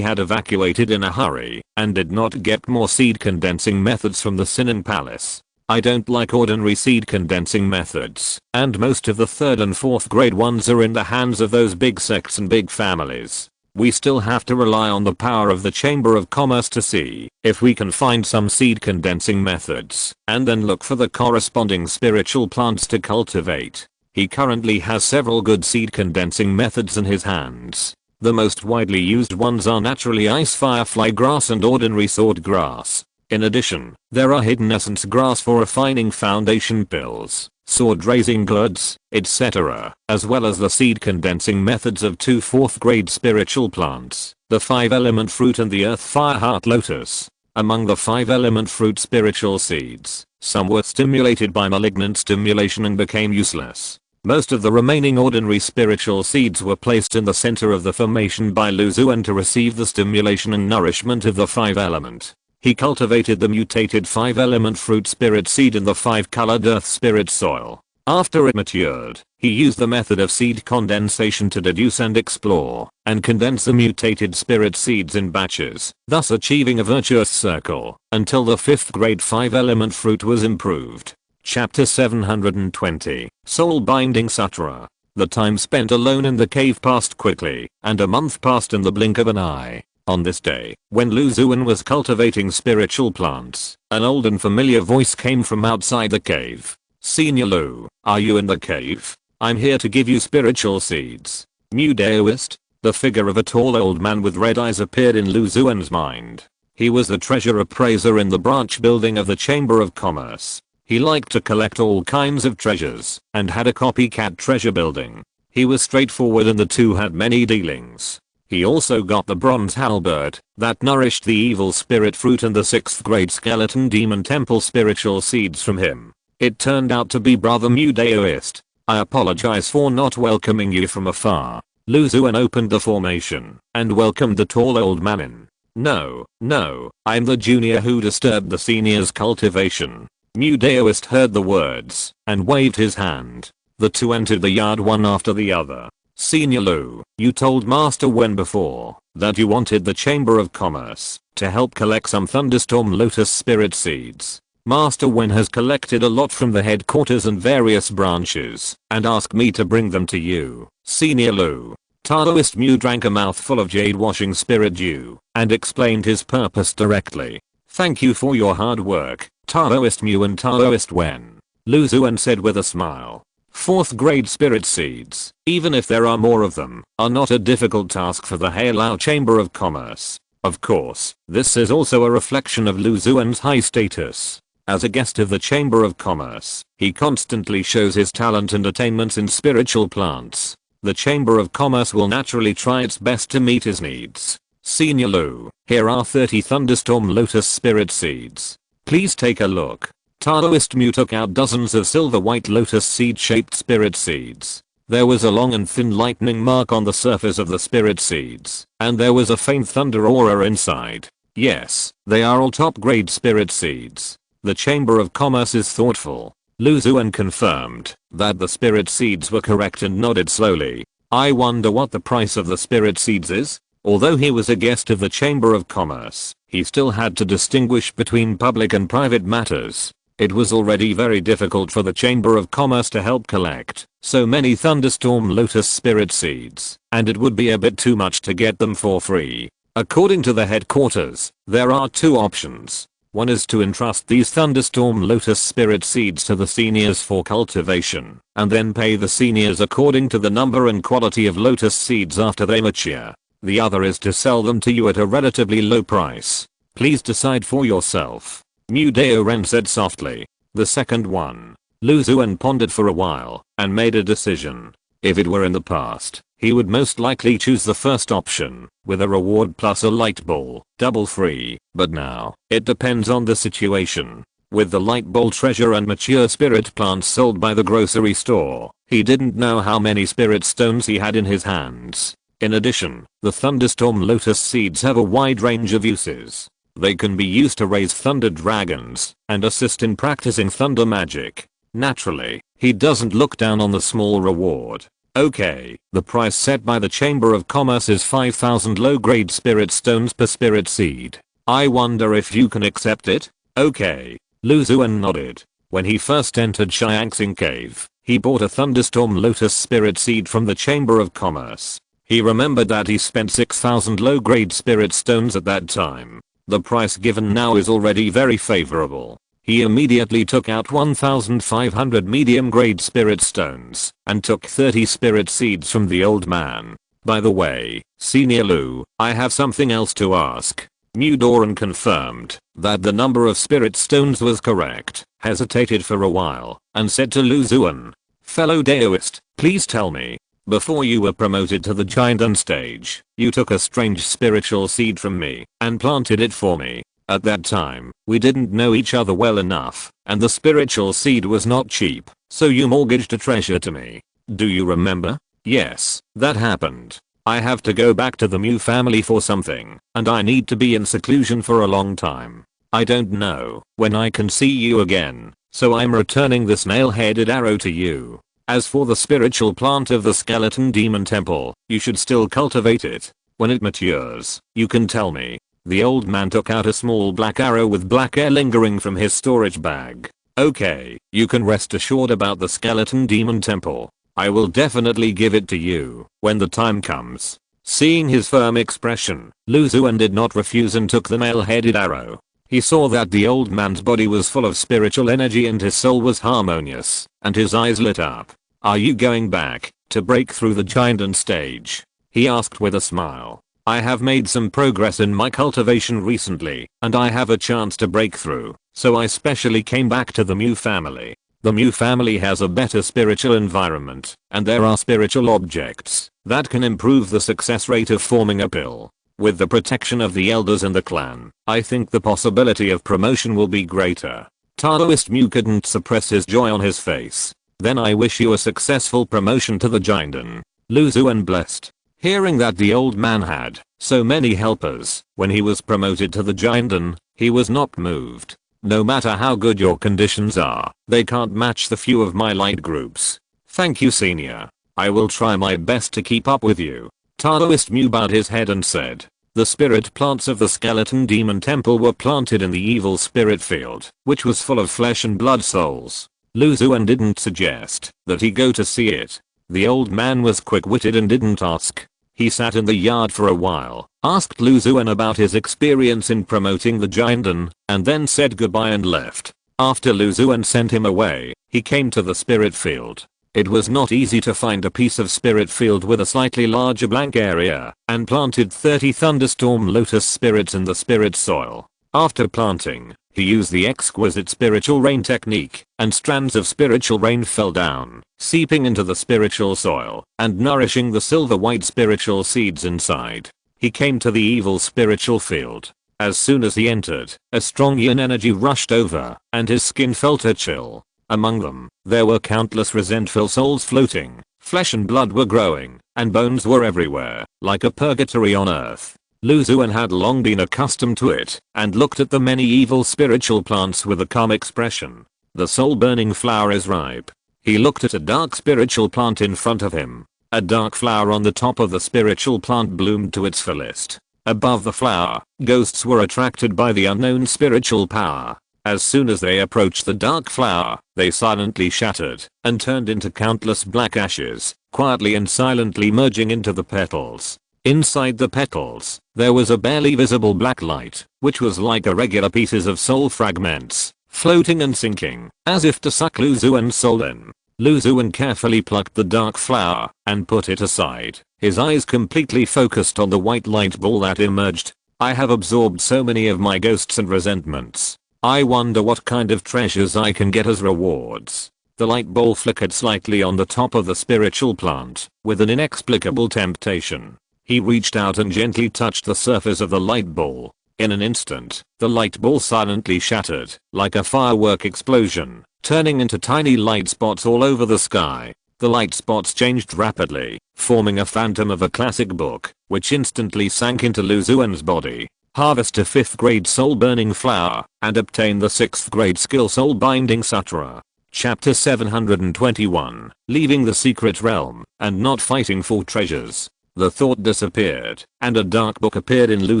had evacuated in a hurry and did not get more seed condensing methods from the Sinning Palace. I don't like ordinary seed condensing methods, and most of the 3rd and 4th grade ones are in the hands of those big sects and big families. We still have to rely on the power of the Chamber of Commerce to see if we can find some seed condensing methods, and then look for the corresponding spiritual plants to cultivate. He currently has several good seed condensing methods in his hands. The most widely used ones are naturally ice firefly grass and ordinary sword grass. In addition, there are hidden essence grass for refining foundation pills, sword raising goods, etc., as well as the seed condensing methods of 2 4th grade spiritual plants, the 5-element fruit and the earth fire heart lotus. Among the 5-element fruit spiritual seeds, some were stimulated by malignant stimulation and became useless. Most of the remaining ordinary spiritual seeds were placed in the center of the formation by Xuan to receive the stimulation and nourishment of the 5-element. He cultivated the mutated 5-element fruit spirit seed in the 5-colored earth spirit soil. After it matured, he used the method of seed condensation to deduce and explore, and condense the mutated spirit seeds in batches, thus achieving a virtuous circle, until the 5th grade 5-element fruit was improved. Chapter 720, Soul Binding Sutra. The time spent alone in the cave passed quickly, and a month passed in the blink of an eye. On this day, when Xuan was cultivating spiritual plants, an old and familiar voice came from outside the cave. Senior Lu, are you in the cave? I'm here to give you spiritual seeds. New Daoist? The figure of a tall old man with red eyes appeared in Xuan's mind. He was the treasure appraiser in the branch building of the Chamber of Commerce. He liked to collect all kinds of treasures, and had a copycat treasure building. He was straightforward and the two had many dealings. He also got the bronze halberd that nourished the evil spirit fruit and the 6th grade skeleton demon temple spiritual seeds from him. It turned out to be Brother Mudaoist. I apologize for not welcoming you from afar. Xuan opened the formation and welcomed the tall old man in. No, I'm the junior who disturbed the senior's cultivation. Mudaoist heard the words and waved his hand. The two entered the yard one after the other. Senior Lu, you told Master Wen before that you wanted the Chamber of Commerce to help collect some thunderstorm lotus spirit seeds. Master Wen has collected a lot from the headquarters and various branches and asked me to bring them to you. Senior Lu. Taoist Mu drank a mouthful of jade washing spirit dew and explained his purpose directly. Thank you for your hard work, Taoist Mu and Taoist Wen. Xuan said with a smile. 4th grade spirit seeds, even if there are more of them, are not a difficult task for the Halao Chamber of Commerce. Of course, this is also a reflection of Xuan's high status. As a guest of the Chamber of Commerce, he constantly shows his talent and attainments in spiritual plants. The Chamber of Commerce will naturally try its best to meet his needs. Senior Lu, here are 30 thunderstorm lotus spirit seeds. Please take a look. Taoist Mu took out dozens of silver white lotus seed shaped spirit seeds. There was a long and thin lightning mark on the surface of the spirit seeds, and there was a faint thunder aura inside. Yes, they are all top grade spirit seeds. The Chamber of Commerce is thoughtful. Xuan confirmed that the spirit seeds were correct and nodded slowly. I wonder what the price of the spirit seeds is? Although he was a guest of the Chamber of Commerce, he still had to distinguish between public and private matters. It was already very difficult for the Chamber of Commerce to help collect so many thunderstorm lotus spirit seeds, and it would be a bit too much to get them for free. According to the headquarters, there are two options. One is to entrust these thunderstorm lotus spirit seeds to the seniors for cultivation, and then pay the seniors according to the number and quality of lotus seeds after they mature. The other is to sell them to you at a relatively low price. Please decide for yourself. Mu Deo Ren said softly. The second one. Lu Xuan pondered for a while, and made a decision. If it were in the past, he would most likely choose the first option, with a reward plus a light ball, double free, but now, it depends on the situation. With the light ball treasure and mature spirit plants sold by the grocery store, he didn't know how many spirit stones he had in his hands. In addition, the thunderstorm lotus seeds have a wide range of uses. They can be used to raise thunder dragons, and assist in practicing thunder magic. Naturally, he doesn't look down on the small reward. Okay, the price set by the Chamber of Commerce is 5,000 low-grade spirit stones per spirit seed. I wonder if you can accept it? Okay. Lu Xuan nodded. When he first entered Xiangxing Cave, he bought a thunderstorm lotus spirit seed from the Chamber of Commerce. He remembered that he spent 6,000 low-grade spirit stones at that time. The price given now is already very favorable. He immediately took out 1,500 medium-grade spirit stones and took 30 spirit seeds from the old man. By the way, Senior Lu, I have something else to ask. Mu Doran confirmed that the number of spirit stones was correct, hesitated for a while, and said to Lu Xuan, fellow Daoist, please tell me, before you were promoted to the Jiandan stage, you took a strange spiritual seed from me and planted it for me. At that time, we didn't know each other well enough, and the spiritual seed was not cheap, so you mortgaged a treasure to me. Do you remember? Yes, that happened. I have to go back to the Mu family for something, and I need to be in seclusion for a long time. I don't know when I can see you again, so I'm returning this nail-headed arrow to you. As for the spiritual plant of the skeleton demon temple, you should still cultivate it. When it matures, you can tell me. The old man took out a small black arrow with black air lingering from his storage bag. Okay, you can rest assured about the skeleton demon temple. I will definitely give it to you when the time comes. Seeing his firm expression, Lu Xuan did not refuse and took the nail-headed arrow. He saw that the old man's body was full of spiritual energy and his soul was harmonious, and his eyes lit up. Are you going back to break through the Jiandan stage? He asked with a smile. I have made some progress in my cultivation recently, and I have a chance to break through, so I specially came back to the Mu family. The Mu family has a better spiritual environment, and there are spiritual objects that can improve the success rate of forming a pill. With the protection of the elders in the clan, I think the possibility of promotion will be greater. Taoist Mu couldn't suppress his joy on his face. Then I wish you a successful promotion to the Jiandan. Lu Xuan blessed. Hearing that the old man had so many helpers when he was promoted to the Jiandan, he was not moved. No matter how good your conditions are, they can't match the few of my light groups. Thank you, senior. I will try my best to keep up with you. Taoist Mu bowed his head and said. The spirit plants of the skeleton demon temple were planted in the evil spirit field, which was full of flesh and blood souls. Lu Xuan didn't suggest that he go to see it. The old man was quick-witted and didn't ask. He sat in the yard for a while, asked Lu Xuan about his experience in promoting the Jiandan, and then said goodbye and left. After Lu Xuan sent him away, he came to the spirit field. It was not easy to find a piece of spirit field with a slightly larger blank area, and planted 30 thunderstorm lotus spirits in the spirit soil. After planting, he used the exquisite spiritual rain technique, and strands of spiritual rain fell down, seeping into the spiritual soil, and nourishing the silver-white spiritual seeds inside. He came to the evil spiritual field. As soon as he entered, a strong yin energy rushed over, and his skin felt a chill. Among them, there were countless resentful souls floating, flesh and blood were growing, and bones were everywhere, like a purgatory on earth. Lu Xuan had long been accustomed to it, and looked at the many evil spiritual plants with a calm expression. The soul-burning flower is ripe. He looked at a dark spiritual plant in front of him. A dark flower on the top of the spiritual plant bloomed to its fullest. Above the flower, ghosts were attracted by the unknown spiritual power. As soon as they approached the dark flower, they silently shattered, and turned into countless black ashes, quietly and silently merging into the petals. Inside the petals, there was a barely visible black light, which was like irregular pieces of soul fragments, floating and sinking, as if to suck Lu Xuan's soul in. Lu Xuan carefully plucked the dark flower and put it aside, his eyes completely focused on the white light ball that emerged. I have absorbed so many of my ghosts and resentments. I wonder what kind of treasures I can get as rewards. The light ball flickered slightly on the top of the spiritual plant, with an inexplicable temptation. He reached out and gently touched the surface of the light ball. In an instant, the light ball silently shattered, like a firework explosion, turning into tiny light spots all over the sky. The light spots changed rapidly, forming a phantom of a classic book, which instantly sank into Lu Xuan's body. Harvest a 5th grade soul burning flower, and obtain the 6th grade skill soul binding sutra. Chapter 721, Leaving the Secret Realm, and Not Fighting for Treasures. The thought disappeared, and a dark book appeared in Lu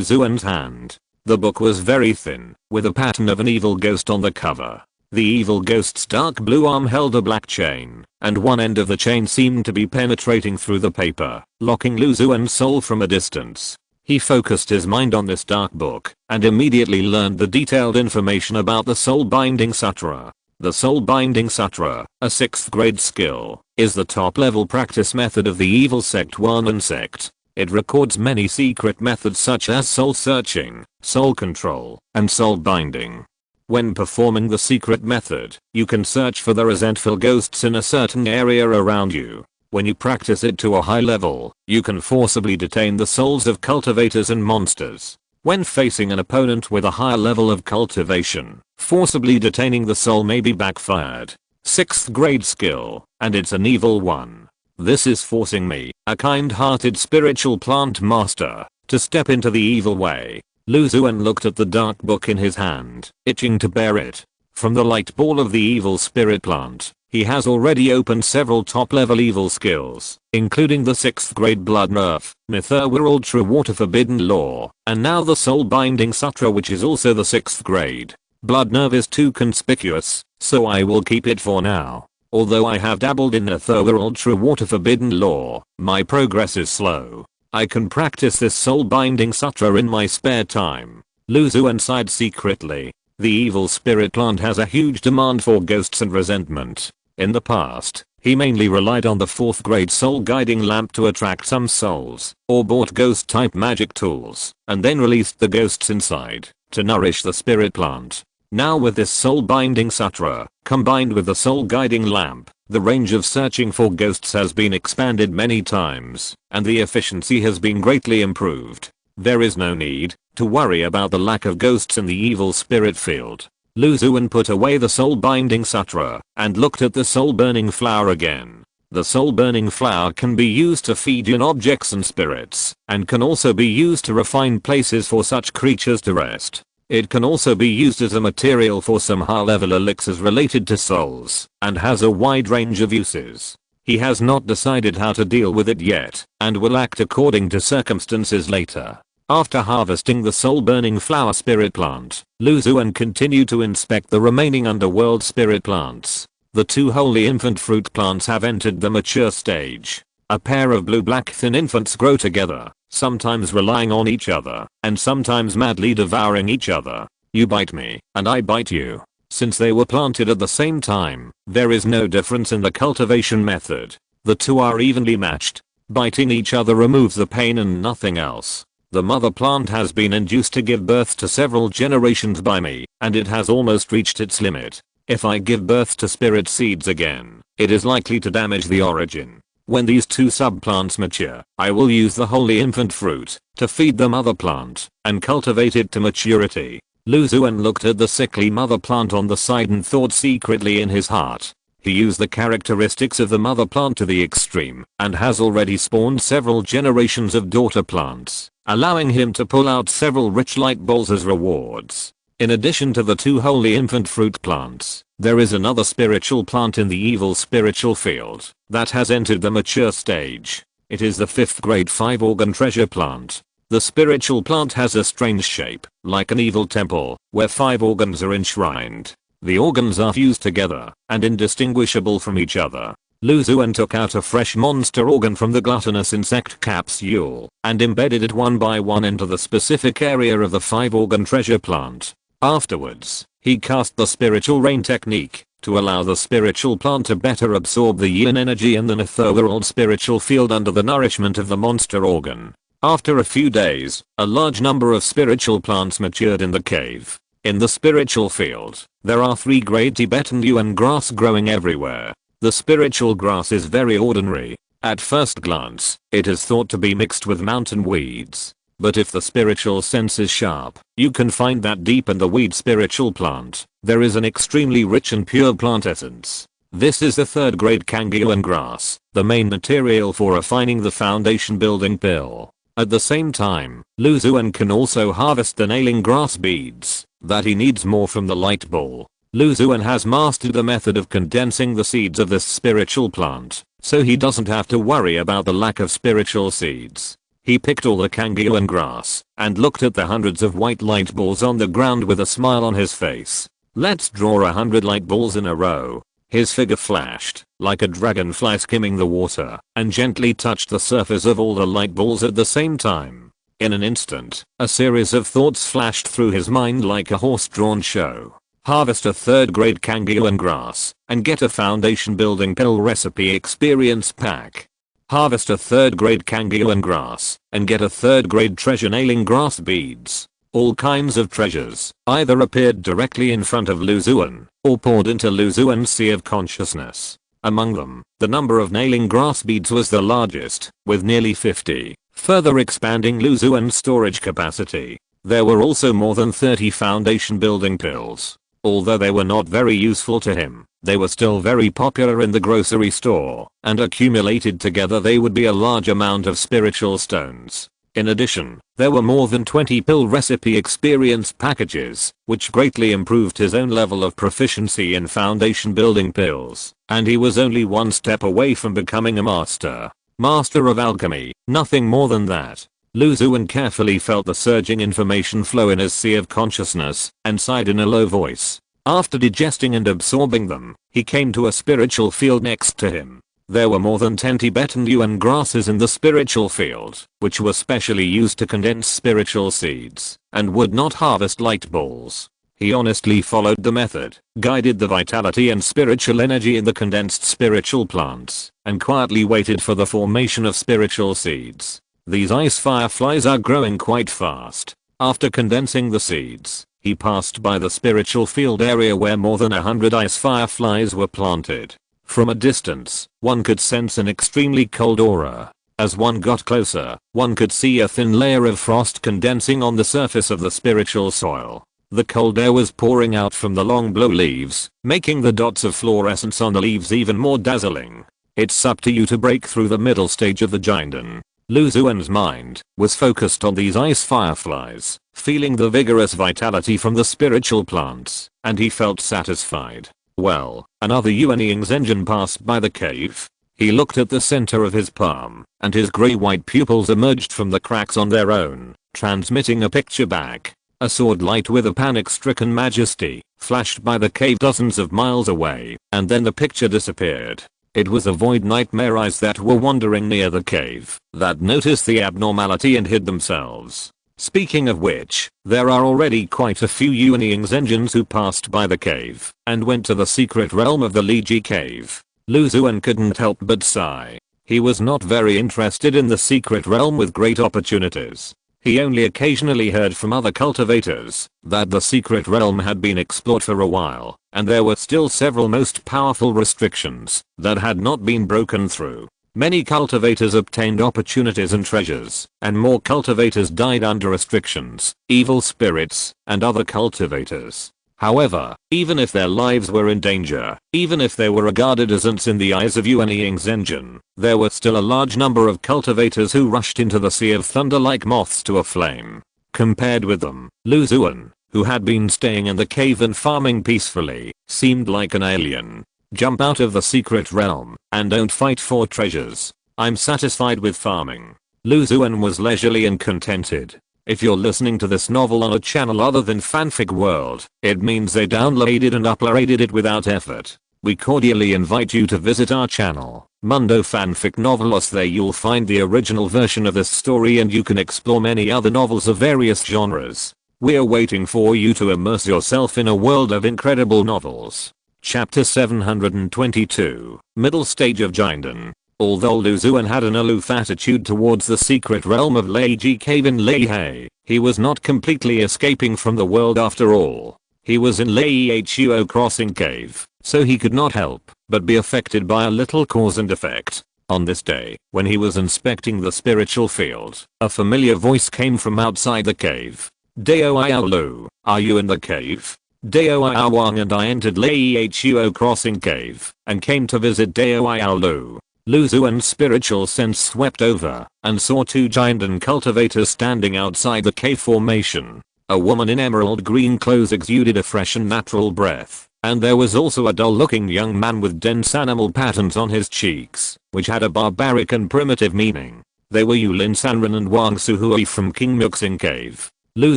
Xuan's hand. The book was very thin, with a pattern of an evil ghost on the cover. The evil ghost's dark blue arm held a black chain, and one end of the chain seemed to be penetrating through the paper, locking Lu Xuan's soul from a distance. He focused his mind on this dark book, and immediately learned the detailed information about the Soul Binding Sutra. The Soul Binding Sutra, a 6th grade skill, is the top level practice method of the evil sect Xuan sect. It records many secret methods such as soul searching, soul control, and soul binding. When performing the secret method, you can search for the resentful ghosts in a certain area around you. When you practice it to a high level, you can forcibly detain the souls of cultivators and monsters. When facing an opponent with a higher level of cultivation, forcibly detaining the soul may be backfired. 6th grade skill, and it's an evil one. This is forcing me, a kind-hearted spiritual plant master, to step into the evil way. Lu Xuan looked at the dark book in his hand, itching to bear it. From the light ball of the evil spirit plant, he has already opened several top-level evil skills, including the 6th grade Blood Nerf, Myther Ultra Water Forbidden Law, and now the Soul Binding Sutra, which is also the 6th grade. Blood Nerve is too conspicuous, so I will keep it for now. Although I have dabbled in Myther Ultra Water Forbidden Law, my progress is slow. I can practice this Soul Binding Sutra in my spare time. Lu Xuan sighed secretly. The evil spirit plant has a huge demand for ghosts and resentment. In the past, he mainly relied on the 4th grade soul guiding lamp to attract some souls, or bought ghost type magic tools, and then released the ghosts inside, to nourish the spirit plant. Now with this soul binding sutra, combined with the soul guiding lamp, the range of searching for ghosts has been expanded many times, and the efficiency has been greatly improved. There is no need to worry about the lack of ghosts in the evil spirit field. Lu Xuan put away the soul binding sutra and looked at the soul burning flower again. The soul burning flower can be used to feed on objects and spirits, and can also be used to refine places for such creatures to rest. It can also be used as a material for some high level elixirs related to souls, and has a wide range of uses. He has not decided how to deal with it yet, and will act according to circumstances later. After harvesting the soul-burning flower spirit plant, Lu Xuan continued to inspect the remaining underworld spirit plants. The 2 holy infant fruit plants have entered the mature stage. A pair of blue-black thin infants grow together, sometimes relying on each other, and sometimes madly devouring each other. You bite me, and I bite you. Since they were planted at the same time, there is no difference in the cultivation method. The 2 are evenly matched. Biting each other removes the pain and nothing else. The mother plant has been induced to give birth to several generations by me, and it has almost reached its limit. If I give birth to spirit seeds again, it is likely to damage the origin. When these 2 subplants mature, I will use the holy infant fruit to feed the mother plant and cultivate it to maturity. Lu Xuan looked at the sickly mother plant on the side and thought secretly in his heart. He used the characteristics of the mother plant to the extreme and has already spawned several generations of daughter plants, allowing him to pull out several rich light balls as rewards. In addition to the 2 holy infant fruit plants, there is another spiritual plant in the evil spiritual field that has entered the mature stage. It is the 5th grade 5-organ treasure plant. The spiritual plant has a strange shape, like an evil temple, where 5 organs are enshrined. The organs are fused together and indistinguishable from each other. Lu Xuan took out a fresh monster organ from the gluttonous insect capsule and embedded it one by one into the specific area of the 5-organ treasure plant. Afterwards, he cast the spiritual rain technique to allow the spiritual plant to better absorb the yin energy in the netherworld spiritual field under the nourishment of the monster organ. After a few days, a large number of spiritual plants matured in the cave. In the spiritual field, there are 3 great Tibetan yuan grass growing everywhere. The spiritual grass is very ordinary. At first glance, it is thought to be mixed with mountain weeds. But if the spiritual sense is sharp, you can find that deep in the weed spiritual plant, there is an extremely rich and pure plant essence. This is the 3rd grade Kangyuan grass, the main material for refining the foundation building pill. At the same time, Lu Xuan can also harvest the nailing grass beads that he needs more from the light ball. Lu Xuan has mastered the method of condensing the seeds of this spiritual plant, so he doesn't have to worry about the lack of spiritual seeds. He picked all the Kangyuan grass and looked at the hundreds of white light balls on the ground with a smile on his face. Let's draw 100 light balls in a row. His figure flashed like a dragonfly skimming the water and gently touched the surface of all the light balls at the same time. In an instant, a series of thoughts flashed through his mind like a horse-drawn show. Harvest a 3rd grade Kangyuan grass and get a foundation building pill recipe experience pack. Harvest a 3rd grade Kangyuan grass and get a 3rd grade treasure nailing grass beads. All kinds of treasures either appeared directly in front of Lu Xuan or poured into Lu Xuan's sea of consciousness. Among them, the number of nailing grass beads was the largest, with nearly 50, further expanding Lu Xuan's storage capacity. There were also more than 30 foundation building pills. Although they were not very useful to him, they were still very popular in the grocery store, and accumulated together they would be a large amount of spiritual stones. In addition, there were more than 20 pill recipe experience packages, which greatly improved his own level of proficiency in foundation building pills, and he was only one step away from becoming a master. Master of alchemy, nothing more than that. Lu Xuan carefully felt the surging information flow in his sea of consciousness and sighed in a low voice. After digesting and absorbing them, he came to a spiritual field next to him. There were more than 10 Tibetan yuan grasses in the spiritual field, which were specially used to condense spiritual seeds and would not harvest light balls. He honestly followed the method, guided the vitality and spiritual energy in the condensed spiritual plants, and quietly waited for the formation of spiritual seeds. These ice fireflies are growing quite fast. After condensing the seeds, he passed by the spiritual field area where more than 100 ice fireflies were planted. From a distance, one could sense an extremely cold aura. As one got closer, one could see a thin layer of frost condensing on the surface of the spiritual soil. The cold air was pouring out from the long blow leaves, making the dots of fluorescence on the leaves even more dazzling. It's up to you to break through the middle stage of the Jinden. Lu Xuan's mind was focused on these ice fireflies, feeling the vigorous vitality from the spiritual plants, and he felt satisfied. Well, another Yuanying's engine passed by the cave. He looked at the center of his palm, and his gray-white pupils emerged from the cracks on their own, transmitting a picture back. A sword light with a panic-stricken majesty flashed by the cave dozens of miles away, and then the picture disappeared. It was the void nightmare eyes that were wandering near the cave that noticed the abnormality and hid themselves. Speaking of which, there are already quite a few Yuanying's engines who passed by the cave and went to the secret realm of the Liji cave. Lu Xuan couldn't help but sigh. He was not very interested in the secret realm with great opportunities. He only occasionally heard from other cultivators that the secret realm had been explored for a while, and there were still several most powerful restrictions that had not been broken through. Many cultivators obtained opportunities and treasures, and more cultivators died under restrictions, evil spirits, and other cultivators. However, even if their lives were in danger, even if they were regarded as ants in the eyes of Yuanying's engine, there were still a large number of cultivators who rushed into the sea of thunder like moths to a flame. Compared with them, Lu Xuan, who had been staying in the cave and farming peacefully, seemed like an alien. Jump out of the secret realm, and don't fight for treasures. I'm satisfied with farming. Lu Xuan was leisurely and contented. If you're listening to this novel on a channel other than Fanfic World, it means they downloaded and uploaded it without effort. we cordially invite you to visit our channel, Mundo Fanfic Novelos. There you'll find the original version of this story and you can explore many other novels of various genres. We're waiting for you to immerse yourself in a world of incredible novels. Chapter 722, Middle Stage of Jinden. Although Lu Xuan had an aloof attitude towards the secret realm of Lei Ji Cave in Lei, he was not completely escaping from the world after all. He was in Lei Huo Crossing Cave, so he could not help but be affected by a little cause and effect. On this day, when he was inspecting the spiritual field, a familiar voice came from outside the cave. Dao Iao Lu, are you in the cave? Dao Iao Wang and I entered Lei Huo Crossing Cave and came to visit Dao Iao Lu. Lu Xuan's spiritual sense swept over and saw two Jinden cultivators standing outside the cave formation. A woman in emerald green clothes exuded a fresh and natural breath, and there was also a dull-looking young man with dense animal patterns on his cheeks, which had a barbaric and primitive meaning. They were Yulin Sanren and Wang Suhui from King Muxing Cave. Lu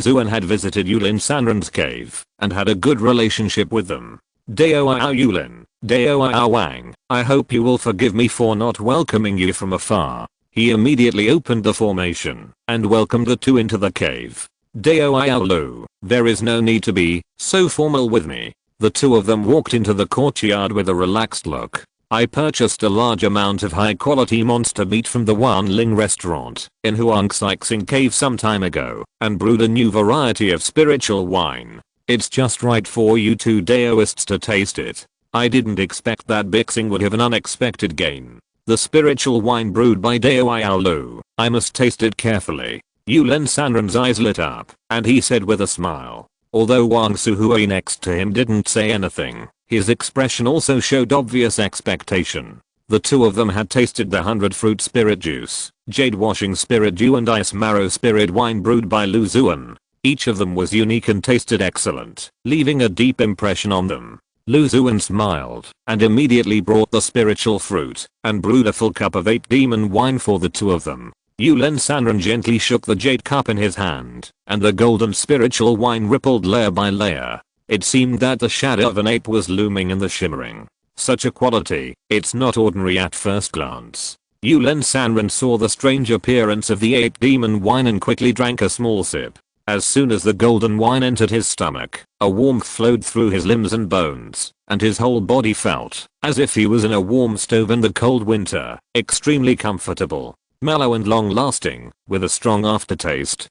Xuan had visited Yulin Sanren's cave and had a good relationship with them. Dao Iao Yulin, Dao Iao Wang, I hope you will forgive me for not welcoming you from afar. He immediately opened the formation and welcomed the two into the cave. Dao Iao Lu, there is no need to be so formal with me. The two of them walked into the courtyard with a relaxed look. I purchased a large amount of high quality monster meat from the Wanling restaurant in Huangxixing Cave some time ago and brewed a new variety of spiritual wine. It's just right for you two Daoists to taste it. I didn't expect that Bixing would have an unexpected gain. The spiritual wine brewed by Dao Iao Lu, I must taste it carefully. Yulin Sanren's eyes lit up, and he said with a smile. Although Wang Suhui next to him didn't say anything, his expression also showed obvious expectation. The two of them had tasted the 100 fruit spirit juice, jade washing spirit dew and ice marrow spirit wine brewed by Lu Xuan. Each of them was unique and tasted excellent, leaving a deep impression on them. Lu Xuan smiled and immediately brought the spiritual fruit and brewed a full cup of 8 demon wine for the two of them. Yulin Sanren gently shook the jade cup in his hand, and the golden spiritual wine rippled layer by layer. It seemed that the shadow of an ape was looming in the shimmering. Such a quality, it's not ordinary at first glance. Yulin Sanren saw the strange appearance of the 8 demon wine and quickly drank a small sip. As soon as the golden wine entered his stomach, a warmth flowed through his limbs and bones, and his whole body felt as if he was in a warm stove in the cold winter, extremely comfortable, mellow and long-lasting, with a strong aftertaste.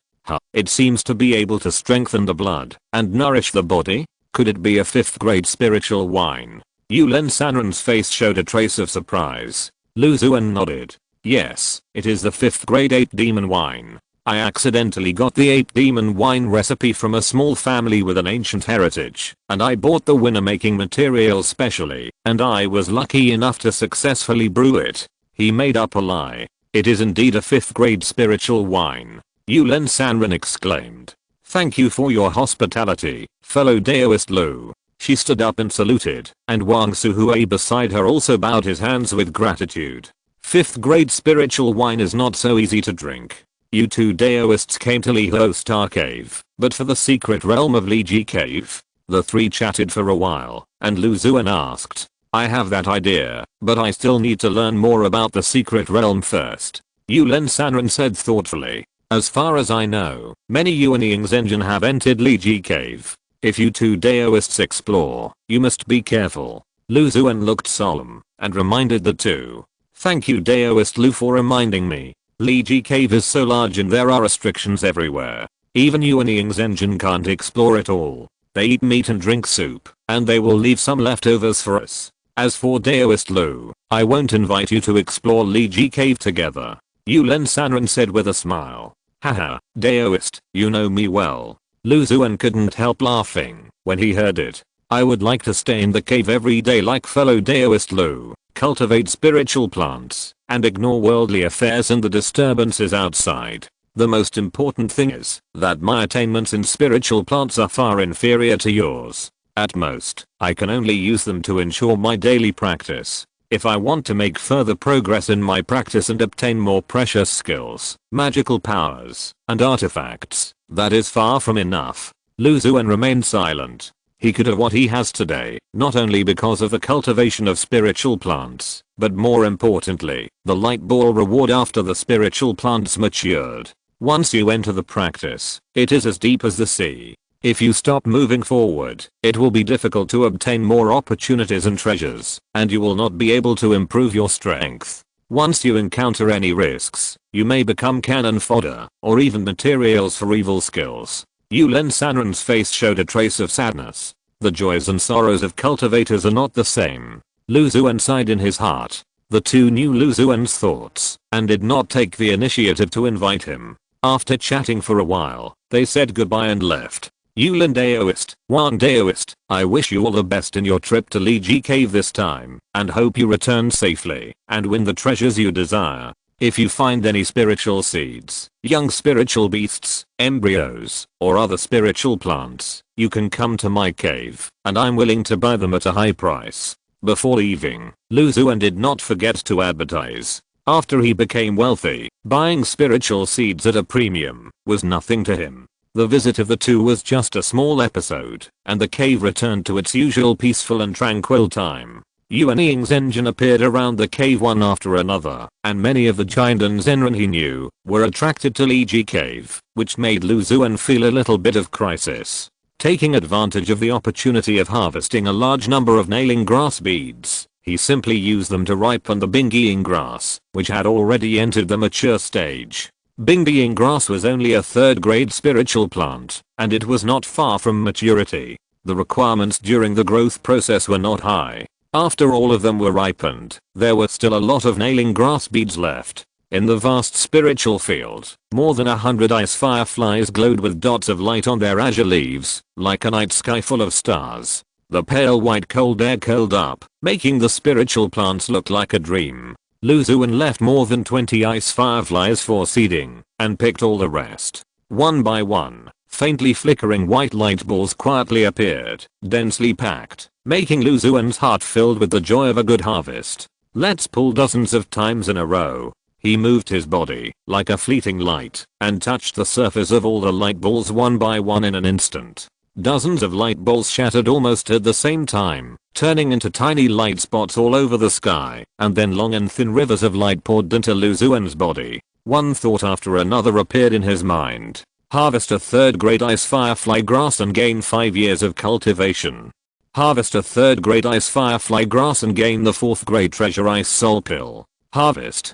It seems to be able to strengthen the blood and nourish the body. Could it be a 5th grade spiritual wine? Yulin Sanren's face showed a trace of surprise. Lu Xuan nodded. Yes, it is the 5th grade 8 demon wine. I accidentally got the 8 demon wine recipe from a small family with an ancient heritage, and I bought the winner making materials specially, and I was lucky enough to successfully brew it. He made up a lie. It is indeed a 5th grade spiritual wine. Yulin Sanren exclaimed. Thank you for your hospitality, fellow Daoist Lu. She stood up and saluted, and Wang Suhui beside her also bowed his hands with gratitude. 5th grade spiritual wine is not so easy to drink. You two Daoists came to Li Ho Star Cave, but for the secret realm of Li Ji Cave? The three chatted for a while, and Lu Xuan asked. I have that idea, but I still need to learn more about the secret realm first. Yulin Sanren said thoughtfully. As far as I know, many Yuanying Zhenjian have entered Li Ji Cave. If you two Daoists explore, you must be careful. Lu Xuan looked solemn, and reminded the two. Thank you Daoist Lu for reminding me. Li Ji Cave is so large and there are restrictions everywhere. Even Yuanying Zhenjian can't explore it all. They eat meat and drink soup, and they will leave some leftovers for us. As for Daoist Lu, I won't invite you to explore Li Ji Cave together. Yulin Sanren said with a smile. Haha, Daoist, you know me well. Lu Xuan couldn't help laughing when he heard it. I would like to stay in the cave every day like fellow Daoist Lu, cultivate spiritual plants, and ignore worldly affairs and the disturbances outside. The most important thing is that my attainments in spiritual plants are far inferior to yours. At most, I can only use them to ensure my daily practice. If I want to make further progress in my practice and obtain more precious skills, magical powers, and artifacts, that is far from enough. Lu Xuan remained silent. He could have what he has today, not only because of the cultivation of spiritual plants, but more importantly, the light ball reward after the spiritual plants matured. Once you enter the practice, it is as deep as the sea. If you stop moving forward, it will be difficult to obtain more opportunities and treasures, and you will not be able to improve your strength. Once you encounter any risks, you may become cannon fodder, or even materials for evil skills. Yulen Sanren's face showed a trace of sadness. The joys and sorrows of cultivators are not the same. Lu Xuan sighed in his heart. The two knew Lu Xuan's thoughts, and did not take the initiative to invite him. After chatting for a while, they said goodbye and left. Yulen Daoist, Xuan Daoist, I wish you all the best in your trip to Li Ji Cave this time, and hope you return safely, and win the treasures you desire. If you find any spiritual seeds, young spiritual beasts, embryos, or other spiritual plants, you can come to my cave, and I'm willing to buy them at a high price. Before leaving, Lu Xuan did not forget to advertise. After he became wealthy, buying spiritual seeds at a premium was nothing to him. The visit of the two was just a small episode, and the cave returned to its usual peaceful and tranquil time. Yuan Ying's engine appeared around the cave one after another, and many of the Jinden Zenren he knew were attracted to Li Ji Cave, which made Lu Xuan feel a little bit of crisis. Taking advantage of the opportunity of harvesting a large number of nailing grass beads, he simply used them to ripen the Bingyiing grass, which had already entered the mature stage. Bingyiing grass was only a third-grade spiritual plant, and it was not far from maturity. The requirements during the growth process were not high. After all of them were ripened, there were still a lot of nailing grass beads left. In the vast spiritual field, more than 100 ice fireflies glowed with dots of light on their azure leaves, like a night sky full of stars. The pale white cold air curled up, making the spiritual plants look like a dream. Lu Xuan left more than 20 ice fireflies for seeding, and picked all the rest. One by one, faintly flickering white light balls quietly appeared, densely packed, making Lu Xuan's heart filled with the joy of a good harvest. Let's pull dozens of times in a row. He moved his body, like a fleeting light, and touched the surface of all the light balls one by one in an instant. Dozens of light balls shattered almost at the same time, turning into tiny light spots all over the sky, and then long and thin rivers of light poured into Lu Xuan's body. One thought after another appeared in his mind. Harvest a third-grade ice firefly grass and gain 5 years of cultivation. Harvest a third-grade ice firefly grass and gain the 4th-grade treasure ice soul pill. Harvest.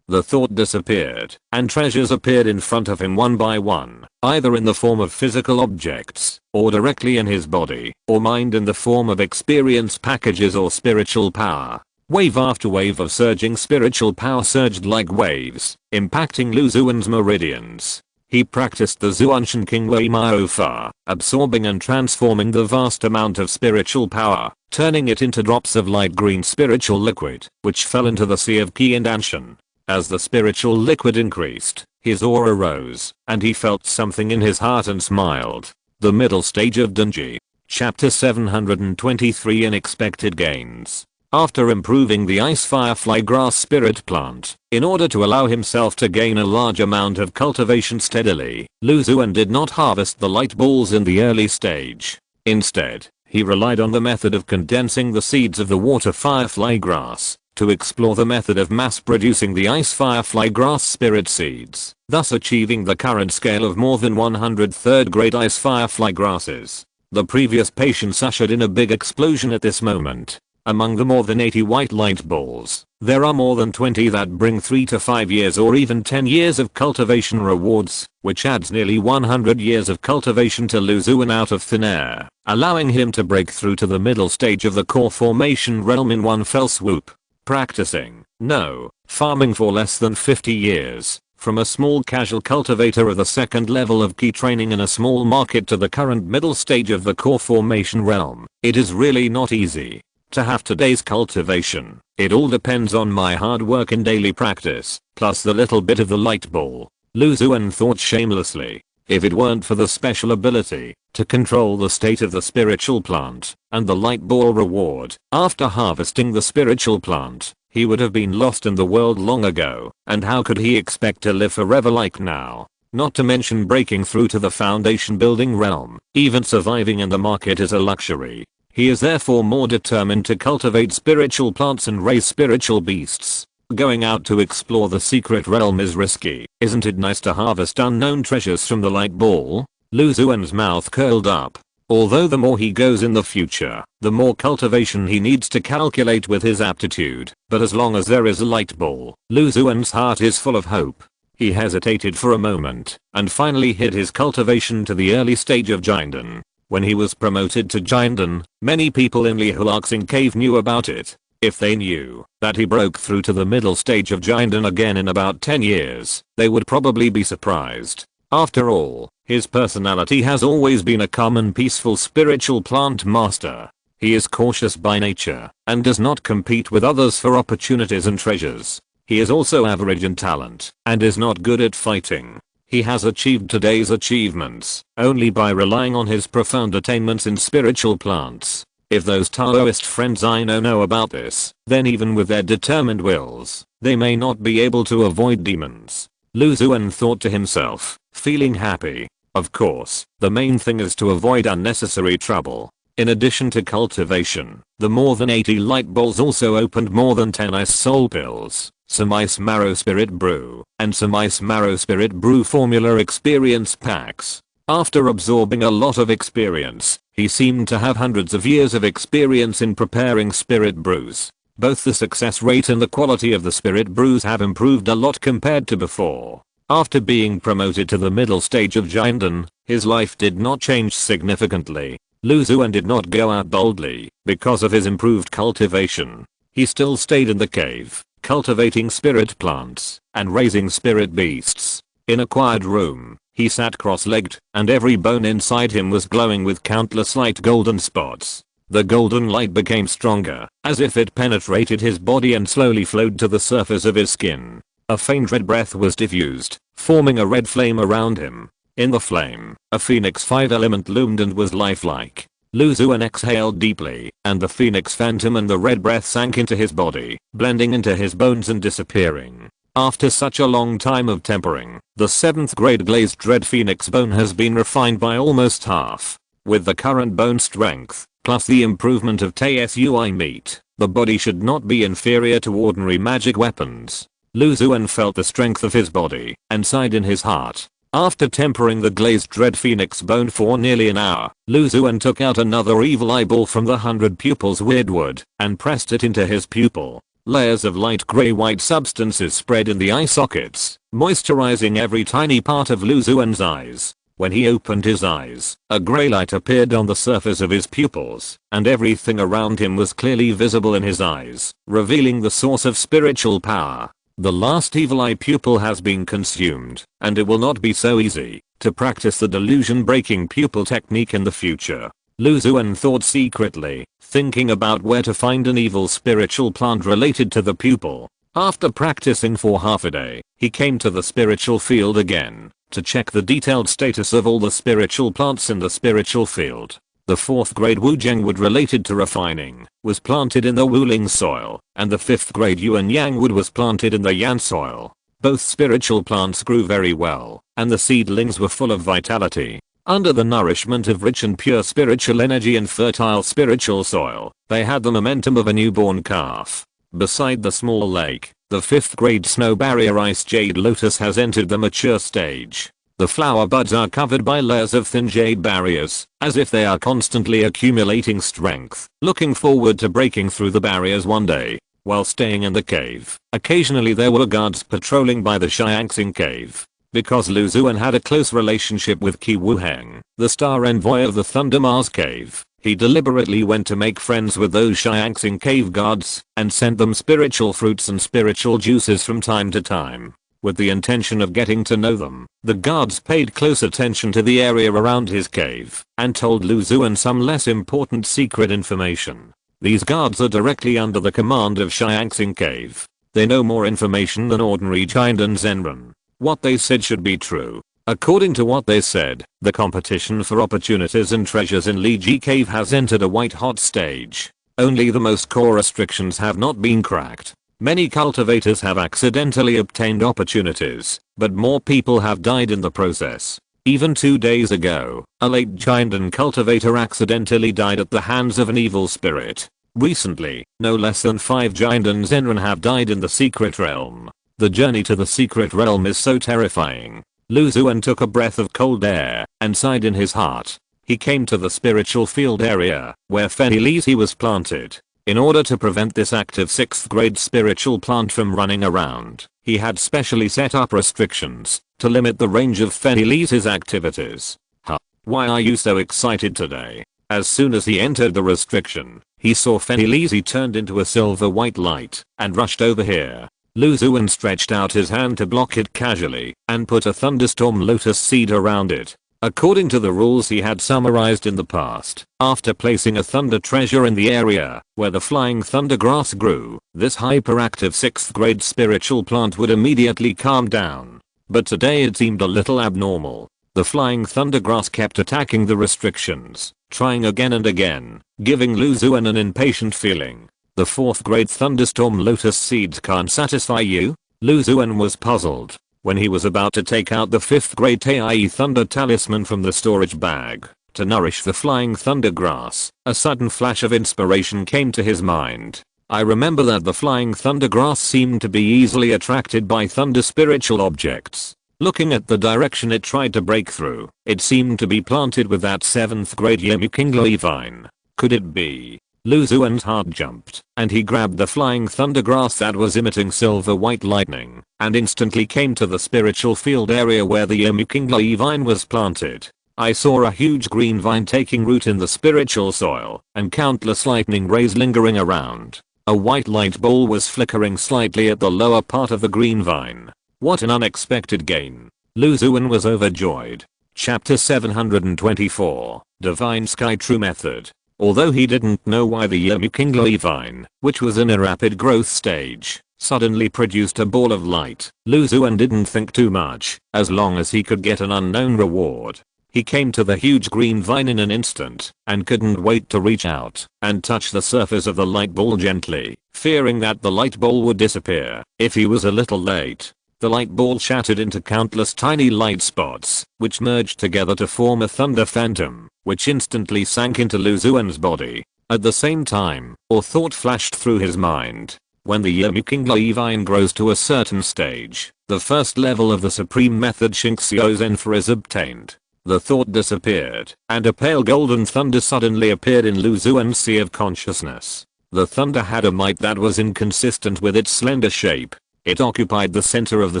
The thought disappeared, and treasures appeared in front of him one by one, either in the form of physical objects, or directly in his body, or mind in the form of experience packages or spiritual power. Wave after wave of surging spiritual power surged like waves, impacting Lu Xuan's meridians. He practiced the Xuanshan King Wei Mao Fa, absorbing and transforming the vast amount of spiritual power, turning it into drops of light green spiritual liquid, which fell into the sea of Qi and Anshan. As the spiritual liquid increased, his aura rose, and he felt something in his heart and smiled. The middle stage of Dunji. Chapter 723 Unexpected Gains. After improving the ice firefly grass spirit plant, in order to allow himself to gain a large amount of cultivation steadily, Lu Xuan did not harvest the light balls in the early stage. Instead, he relied on the method of condensing the seeds of the water firefly grass, to explore the method of mass-producing the ice firefly grass spirit seeds, thus achieving the current scale of more than 100 third-grade ice firefly grasses. The previous patients ushered in a big explosion at this moment. Among the more than 80 white light balls, there are more than 20 that bring 3 to 5 years or even 10 years of cultivation rewards, which adds nearly 100 years of cultivation to Lu Xuan out of thin air, allowing him to break through to the middle stage of the core formation realm in one fell swoop. Practicing, no, farming for less than 50 years, from a small casual cultivator of the second level of key training in a small market to the current middle stage of the core formation realm, it is really not easy to have today's cultivation. It all depends on my hard work and daily practice, plus the little bit of the light ball. Lu Xuan thought shamelessly. If it weren't for the special ability to control the state of the spiritual plant and the light ball reward after harvesting the spiritual plant, he would have been lost in the world long ago, and how could he expect to live forever like now? not to mention breaking through to the foundation building realm. Even surviving in the market is a luxury. He is therefore more determined to cultivate spiritual plants and raise spiritual beasts. Going out to explore the secret realm is risky. Isn't it nice to harvest unknown treasures from the light ball? Lu Xuan's mouth curled up. Although the more he goes in the future, the more cultivation he needs to calculate with his aptitude, but as long as there is a light ball, Lu Xuan's heart is full of hope. He hesitated for a moment, and finally hid his cultivation to the early stage of Jinden. When he was promoted to Jinden, many people in Li Huaxing Cave knew about it. If they knew that he broke through to the middle stage of Jinden again in about 10 years, they would probably be surprised. After all, his personality has always been a calm and peaceful spiritual plant master. He is cautious by nature and does not compete with others for opportunities and treasures. He is also average in talent and is not good at fighting. He has achieved today's achievements only by relying on his profound attainments in spiritual plants. If those Taoist friends I know about this, then even with their determined wills, they may not be able to avoid demons. Lu Xuan thought to himself, feeling happy. Of course, the main thing is to avoid unnecessary trouble. In addition to cultivation, the more than 80 light balls also opened more than 10 ice soul pills, some ice marrow spirit brew, and some ice marrow spirit brew formula experience packs. After absorbing a lot of experience, he seemed to have hundreds of years of experience in preparing spirit brews. Both the success rate and the quality of the spirit brews have improved a lot compared to before. After being promoted to the middle stage of Jinden, his life did not change significantly. Lu Xuan did not go out boldly because of his improved cultivation. He still stayed in the cave, cultivating spirit plants and raising spirit beasts. In a quiet room, he sat cross-legged, and every bone inside him was glowing with countless light golden spots. The golden light became stronger, as if it penetrated his body and slowly flowed to the surface of his skin. A faint red breath was diffused, forming a red flame around him. In the flame, a phoenix 5 element loomed and was lifelike. Lu Xuan exhaled deeply, and the phoenix phantom and the red breath sank into his body, blending into his bones and disappearing. After such a long time of tempering, the 7th grade glazed red phoenix bone has been refined by almost half. With the current bone strength, plus the improvement of TSUI meat, the body should not be inferior to ordinary magic weapons. Lu Xuan felt the strength of his body and sighed in his heart. After tempering the glazed red phoenix bone for nearly an hour, Lu Xuan took out another evil eyeball from the 100 pupils weirdwood and pressed it into his pupil. Layers of light gray-white substances spread in the eye sockets, moisturizing every tiny part of Lu Xuan's eyes. When he opened his eyes, a gray light appeared on the surface of his pupils, and everything around him was clearly visible in his eyes, revealing the source of spiritual power. The last evil eye pupil has been consumed, and it will not be so easy to practice the delusion-breaking pupil technique in the future. Lu Xuan thought secretly, thinking about where to find an evil spiritual plant related to the pupil. After practicing for half a day, he came to the spiritual field again to check the detailed status of all the spiritual plants in the spiritual field. The 4th grade Wuzheng wood related to refining was planted in the Wuling soil, and the 5th grade Yuan Yang wood was planted in the Yan soil. Both spiritual plants grew very well, and the seedlings were full of vitality. Under the nourishment of rich and pure spiritual energy and fertile spiritual soil, they had the momentum of a newborn calf. Beside the small lake, the 5th grade snow barrier ice jade lotus has entered the mature stage. The flower buds are covered by layers of thin jade barriers, as if they are constantly accumulating strength, looking forward to breaking through the barriers one day. While staying in the cave, occasionally there were guards patrolling by the Xiangxing cave. Because Lu Xuan had a close relationship with Qi Wuheng, the star envoy of the Thunder Mars cave, he deliberately went to make friends with those Xiangxing cave guards and sent them spiritual fruits and spiritual juices from time to time. With the intention of getting to know them, the guards paid close attention to the area around his cave and told Lu Xuan some less important secret information. These guards are directly under the command of Xiangxing cave. They know more information than ordinary Jinden Zenran. What they said should be true. According to what they said, the competition for opportunities and treasures in Li Ji Cave has entered a white-hot stage. Only the most core restrictions have not been cracked. Many cultivators have accidentally obtained opportunities, but more people have died in the process. Even 2 days ago, a late giant cultivator accidentally died at the hands of an evil spirit. Recently, no less than 5 giant Zenran have died in the secret realm. The journey to the secret realm is so terrifying. Xuan took a breath of cold air and sighed in his heart. He came to the spiritual field area where Fenilisi was planted. In order to prevent this active 6th grade spiritual plant from running around, he had specially set up restrictions to limit the range of Fenilisi's activities. Huh? Why are you so excited today? As soon as he entered the restriction, he saw Fenilisi turned into a silver white light and rushed over here. Xuan stretched out his hand to block it casually and put a thunderstorm lotus seed around it. According to the rules he had summarized in the past, after placing a thunder treasure in the area where the flying thunder grass grew, this hyperactive 6th grade spiritual plant would immediately calm down. But today it seemed a little abnormal. The flying thunder grass kept attacking the restrictions, trying again and again, giving Xuan an impatient feeling. The 4th grade thunderstorm lotus seeds can't satisfy you? Xuan was puzzled. When he was about to take out the 5th grade Tai Thunder Talisman from the storage bag to nourish the flying thunder grass, a sudden flash of inspiration came to his mind. I remember that the flying thunder grass seemed to be easily attracted by thunder spiritual objects. Looking at the direction it tried to break through, it seemed to be planted with that 7th grade Unimaginable vine. Could it be? Xuan's heart jumped, and he grabbed the flying thunder grass that was emitting silver white lightning, and instantly came to the spiritual field area where the Unimaginable vine was planted. I saw a huge green vine taking root in the spiritual soil, and countless lightning rays lingering around. A white light ball was flickering slightly at the lower part of the green vine. What an unexpected gain. Xuan was overjoyed. Chapter 724, Divine Sky True Method. Although he didn't know why the Unimaginable vine, which was in a rapid growth stage, suddenly produced a ball of light, Xuan didn't think too much, as long as he could get an unknown reward. He came to the huge green vine in an instant, and couldn't wait to reach out and touch the surface of the light ball gently, fearing that the light ball would disappear if he was a little late. The light ball shattered into countless tiny light spots, which merged together to form a thunder phantom, which instantly sank into Xuan's body. At the same time, a thought flashed through his mind. When the Unimaginable vine grows to a certain stage, the first level of the supreme method Shinxio Zenfa is obtained. The thought disappeared, and a pale golden thunder suddenly appeared in Xuan's sea of consciousness. The thunder had a might that was inconsistent with its slender shape. It occupied the center of the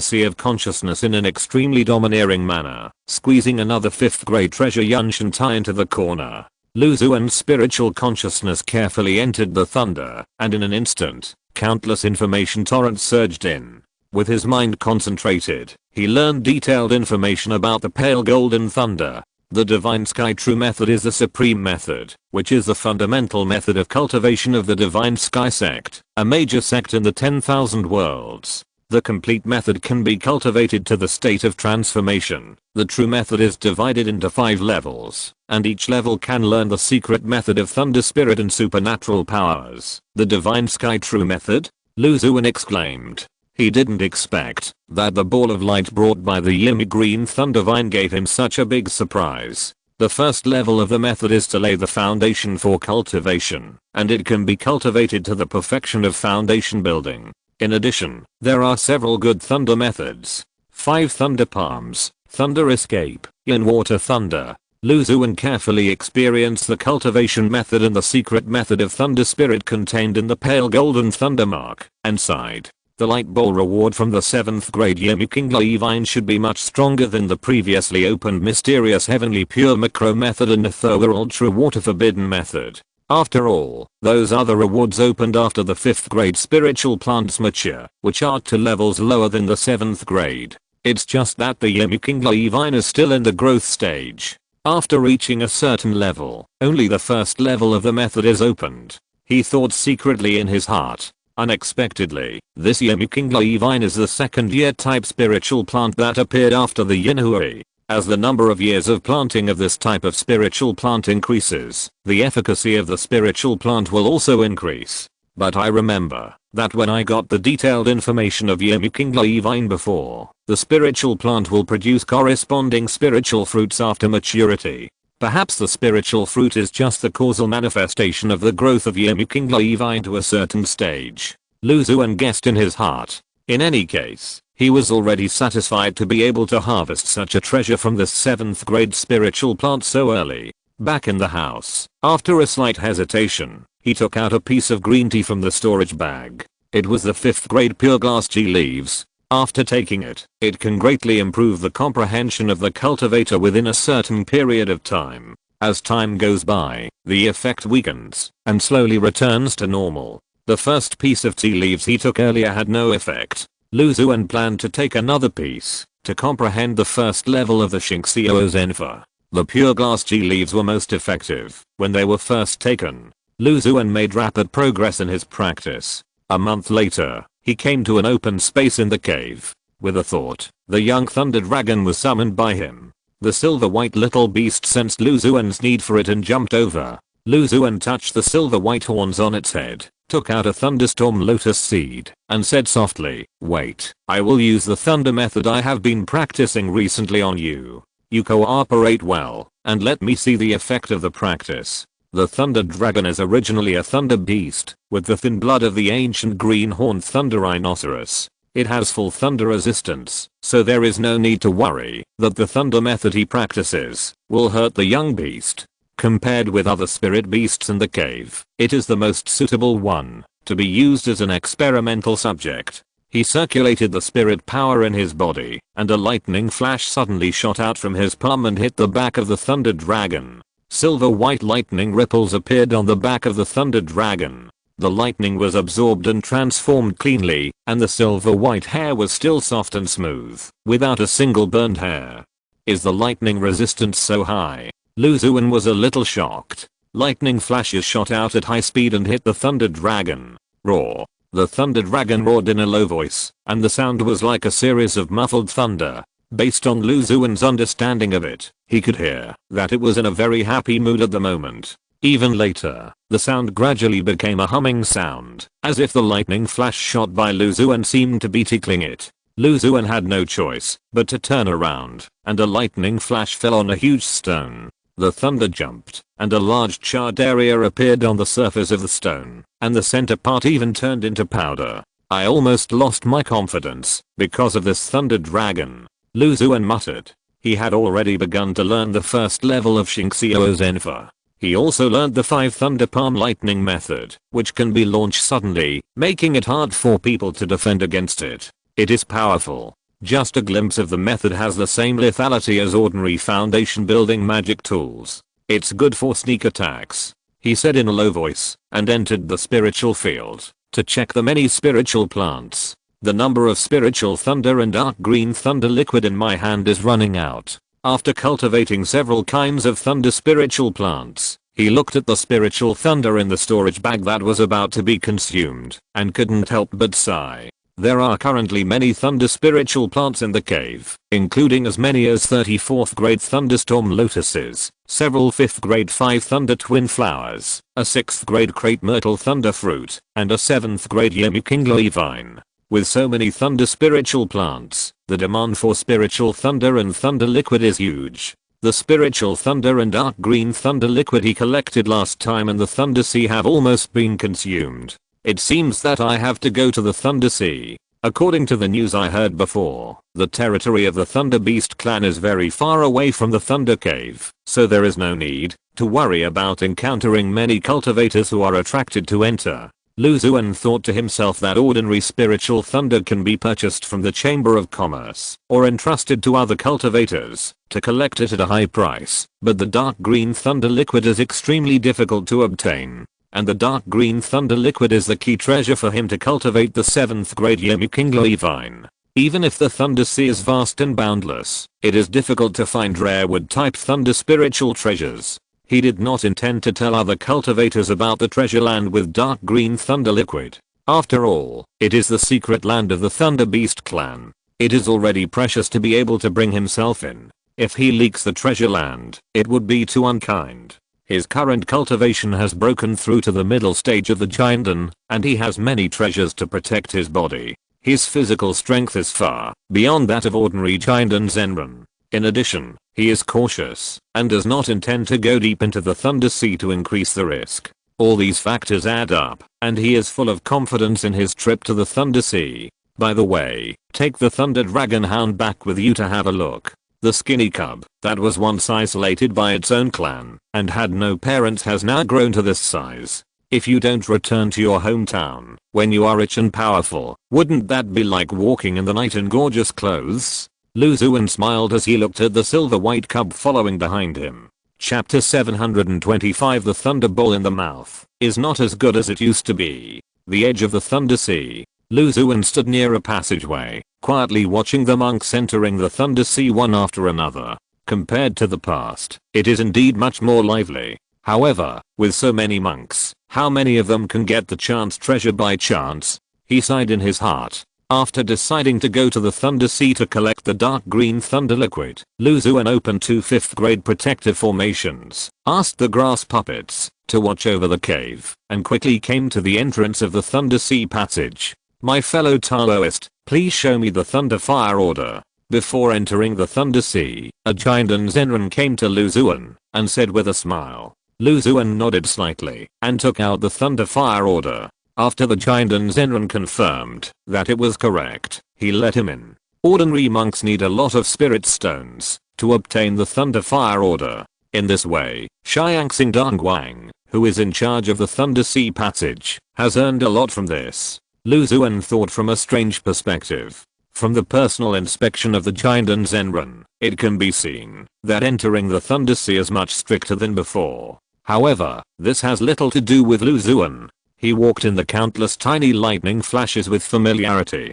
sea of consciousness in an extremely domineering manner, squeezing another 5th grade treasure Yunshantai into the corner. Xuan's spiritual consciousness carefully entered the thunder, and in an instant, countless information torrents surged in. With his mind concentrated, he learned detailed information about the pale golden thunder. The Divine Sky True Method is the supreme method, which is the fundamental method of cultivation of the Divine Sky sect, a major sect in the 10,000 worlds. The complete method can be cultivated to the state of transformation. The true method is divided into 5 levels, and each level can learn the secret method of thunder spirit and supernatural powers. The Divine Sky True Method? Xuan exclaimed. He didn't expect that the ball of light brought by the Yimi green thunder vine gave him such a big surprise. The first level of the method is to lay the foundation for cultivation, and it can be cultivated to the perfection of foundation building. In addition, there are several good thunder methods. 5 thunder palms, thunder escape, in water thunder. Xuan carefully experienced the cultivation method and the secret method of thunder spirit contained in the pale golden thunder mark, and sighed. The light ball reward from the 7th grade Unimaginable vine should be much stronger than the previously opened mysterious heavenly pure macro method and Nether ultra water forbidden method. After all, those other rewards opened after the 5th grade spiritual plants mature, which are to levels lower than the 7th grade. It's just that the Unimaginable vine is still in the growth stage. After reaching a certain level, only the first level of the method is opened. He thought secretly in his heart. Unexpectedly, this Unimaginable vine is the 2nd year type spiritual plant that appeared after the Yinhui. As the number of years of planting of this type of spiritual plant increases, the efficacy of the spiritual plant will also increase. But I remember that when I got the detailed information of unimaginable vine before, the spiritual plant will produce corresponding spiritual fruits after maturity. Perhaps the spiritual fruit is just the causal manifestation of the growth of unimaginable vine to a certain stage. Lu Xuan guessed in his heart. In any case, he was already satisfied to be able to harvest such a treasure from this 7th grade spiritual plant so early. Back in the house, after a slight hesitation, he took out a piece of green tea from the storage bag. It was the 5th grade pure glass tea leaves. After taking it, it can greatly improve the comprehension of the cultivator within a certain period of time. As time goes by, the effect weakens and slowly returns to normal. The first piece of tea leaves he took earlier had no effect. Lu Xuan planned to take another piece to comprehend the first level of the Xingxiao Zenfa. The pure glass tea leaves were most effective when they were first taken. Lu Xuan made rapid progress in his practice. A month later, he came to an open space in the cave. With a thought, the young thunder dragon was summoned by him. The silver-white little beast sensed Lu Xuan's need for it and jumped over. Lu Xuan touched the silver-white horns on its head, took out a thunderstorm lotus seed, and said softly, "Wait, I will use the thunder method I have been practicing recently on you. You cooperate well, and let me see the effect of the practice." The thunder dragon is originally a thunder beast, with the thin blood of the ancient green-horned thunder rhinoceros. It has full thunder resistance, so there is no need to worry that the thunder method he practices will hurt the young beast. Compared with other spirit beasts in the cave, it is the most suitable one to be used as an experimental subject. He circulated the spirit power in his body, and a lightning flash suddenly shot out from his palm and hit the back of the thunder dragon. Silver white lightning ripples appeared on the back of the thunder dragon. The lightning was absorbed and transformed cleanly, and the silver white hair was still soft and smooth, without a single burned hair. Is the lightning resistance so high? Lu Xuan was a little shocked. Lightning flashes shot out at high speed and hit the thunder dragon. Roar. The thunder dragon roared in a low voice, and the sound was like a series of muffled thunder. Based on Lu Xuan's understanding of it, he could hear that it was in a very happy mood at the moment. Even later, the sound gradually became a humming sound, as if the lightning flash shot by Lu Xuan seemed to be tickling it. Lu Xuan had no choice but to turn around, and a lightning flash fell on a huge stone. The thunder jumped, and a large charred area appeared on the surface of the stone, and the center part even turned into powder. I almost lost my confidence because of this thunder dragon, Lu Xuan muttered. He had already begun to learn the first level of Xingxiao Zenfa. He also learned the 5 thunder palm lightning method, which can be launched suddenly, making it hard for people to defend against it. It is powerful. Just a glimpse of the method has the same lethality as ordinary foundation building magic tools. It's good for sneak attacks, he said in a low voice, and entered the spiritual field to check the many spiritual plants. The number of spiritual thunder and dark green thunder liquid in my hand is running out. After cultivating several kinds of thunder spiritual plants, he looked at the spiritual thunder in the storage bag that was about to be consumed, and couldn't help but sigh. There are currently many thunder spiritual plants in the cave, including as many as 34th grade thunderstorm lotuses, several 5th grade 5 thunder twin flowers, a 6th grade crepe myrtle thunder fruit, and a 7th grade unimaginable vine. With so many thunder spiritual plants, the demand for spiritual thunder and thunder liquid is huge. The spiritual thunder and dark green thunder liquid he collected last time in the Thunder Sea have almost been consumed. It seems that I have to go to the Thunder Sea. According to the news I heard before, the territory of the Thunder Beast clan is very far away from the Thunder Cave, so there is no need to worry about encountering many cultivators who are attracted to enter. Lu Xuan thought to himself that ordinary spiritual thunder can be purchased from the Chamber of Commerce or entrusted to other cultivators to collect it at a high price, but the dark green thunder liquid is extremely difficult to obtain. And the dark green thunder liquid is the key treasure for him to cultivate the 7th grade unimaginable vine. Even if the Thunder Sea is vast and boundless, it is difficult to find rare wood type thunder spiritual treasures. He did not intend to tell other cultivators about the treasure land with dark green thunder liquid. After all, it is the secret land of the Thunder Beast clan. It is already precious to be able to bring himself in. If he leaks the treasure land, it would be too unkind. His current cultivation has broken through to the middle stage of the Jinden, and he has many treasures to protect his body. His physical strength is far beyond that of ordinary Jinden Zenran. In addition, he is cautious and does not intend to go deep into the Thunder Sea to increase the risk. All these factors add up, and he is full of confidence in his trip to the Thunder Sea. By the way, take the Thunder Dragon Hound back with you to have a look. The skinny cub that was once isolated by its own clan and had no parents has now grown to this size. If you don't return to your hometown when you are rich and powerful, wouldn't that be like walking in the night in gorgeous clothes? Lu Xuan smiled as he looked at the silver white cub following behind him. Chapter 725 The Thunder Ball in the Mouth is not as good as it used to be. The edge of the Thunder Sea. Lu Xuan stood near a passageway, quietly watching the monks entering the Thunder Sea one after another. Compared to the past, it is indeed much more lively. However, with so many monks, how many of them can get the chance treasure by chance? He sighed in his heart. After deciding to go to the Thunder Sea to collect the dark green thunder liquid, Lu Xuan opened 2 5th grade protective formations, asked the grass puppets to watch over the cave, and quickly came to the entrance of the Thunder Sea passage. My fellow Taoist, please show me the Thunder Fire Order. Before entering the Thunder Sea, a Jinden Zenran came to Lu Xuan and said with a smile. Lu Xuan nodded slightly and took out the Thunder Fire Order. After the Jinden Zenran confirmed that it was correct, he let him in. Ordinary monks need a lot of spirit stones to obtain the Thunder Fire Order. In this way, Xiangxing Dongguang, who is in charge of the Thunder Sea passage, has earned a lot from this. Lu Xuan thought from a strange perspective. From the personal inspection of the Jinden Zenran, it can be seen that entering the Thunder Sea is much stricter than before. However, this has little to do with Lu Xuan. He walked in the countless tiny lightning flashes with familiarity.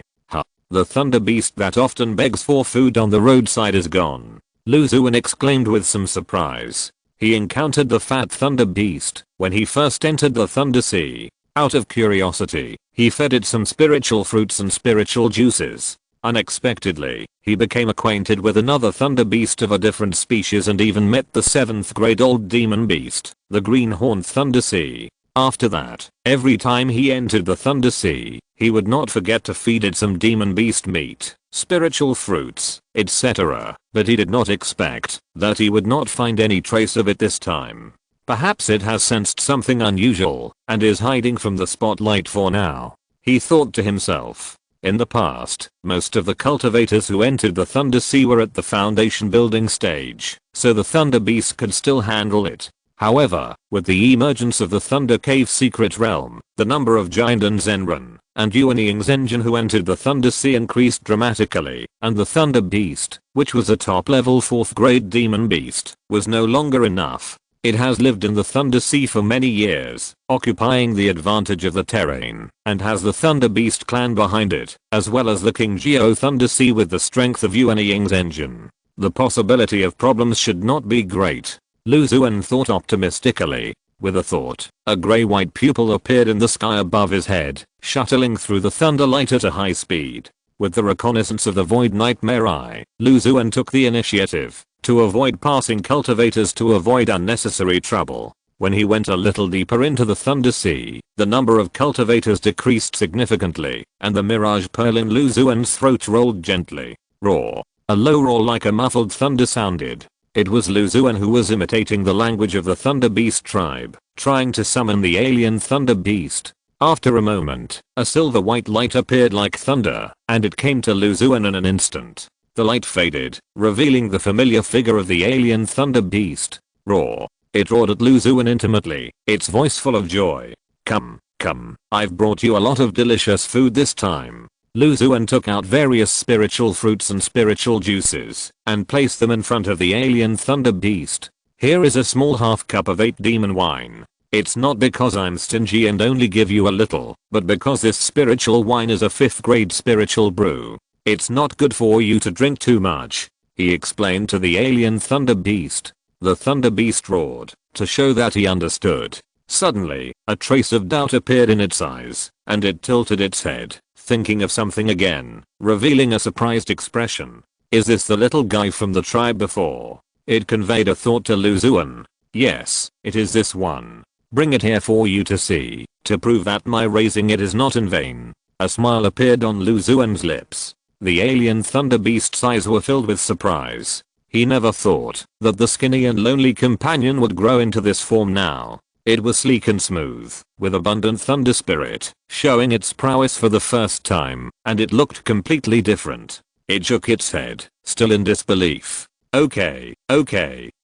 The thunder beast that often begs for food on the roadside is gone. Lu Xuan exclaimed with some surprise. He encountered the fat thunder beast when he first entered the Thunder Sea. Out of curiosity, he fed it some spiritual fruits and spiritual juices. Unexpectedly, he became acquainted with another thunder beast of a different species and even met the 7th grade old demon beast, the greenhorn Thunder Sea. After that, every time he entered the Thunder Sea, he would not forget to feed it some demon beast meat, spiritual fruits, etc. But he did not expect that he would not find any trace of it this time. Perhaps it has sensed something unusual and is hiding from the spotlight for now. He thought to himself. In the past, most of the cultivators who entered the Thunder Sea were at the foundation building stage, so the Thunder Beast could still handle it. However, with the emergence of the Thunder Cave Secret Realm, the number of Jinden Zenran and Yuanying Zenjin who entered the Thunder Sea increased dramatically, and the Thunder Beast, which was a top-level 4th grade demon beast, was no longer enough. It has lived in the Thunder Sea for many years, occupying the advantage of the terrain, and has the Thunder Beast clan behind it, as well as the King Jiao Thunder Sea with the strength of Yuanying's engine. The possibility of problems should not be great. Lu Xuan thought optimistically. With a thought, a grey-white pupil appeared in the sky above his head, shuttling through the thunder light at a high speed. With the reconnaissance of the Void Nightmare Eye, Lu Xuan took the initiative to avoid passing cultivators to avoid unnecessary trouble. When he went a little deeper into the Thunder Sea, the number of cultivators decreased significantly, and the mirage pearl in Lu Xuan's throat rolled gently. Roar. A low roar like a muffled thunder sounded. It was Lu Xuan who was imitating the language of the Thunder Beast tribe, trying to summon the alien Thunder Beast. After a moment, a silver white light appeared like thunder, and it came to Lu Xuan in an instant. The light faded, revealing the familiar figure of the alien Thunder Beast. Roar. It roared at Lu Xuan intimately, its voice full of joy. Come, I've brought you a lot of delicious food this time. Lu Xuan took out various spiritual fruits and spiritual juices, and placed them in front of the alien Thunder Beast. Here is a small half cup of 8 demon wine. It's not because I'm stingy and only give you a little, but because this spiritual wine is a 5th grade spiritual brew. It's not good for you to drink too much, he explained to the alien Thunder Beast. The Thunder Beast roared, to show that he understood. Suddenly, a trace of doubt appeared in its eyes, and it tilted its head, thinking of something again, revealing a surprised expression. Is this the little guy from the tribe before? It conveyed a thought to Lu Xuan. Yes, it is this one. Bring it here for you to see, to prove that my raising it is not in vain. A smile appeared on Lu Xuan's lips. The alien thunder beast's eyes were filled with surprise. He never thought that the skinny and lonely companion would grow into this form now. It was sleek and smooth, with abundant thunder spirit, showing its prowess for the first time, and it looked completely different. It shook its head, still in disbelief. Okay,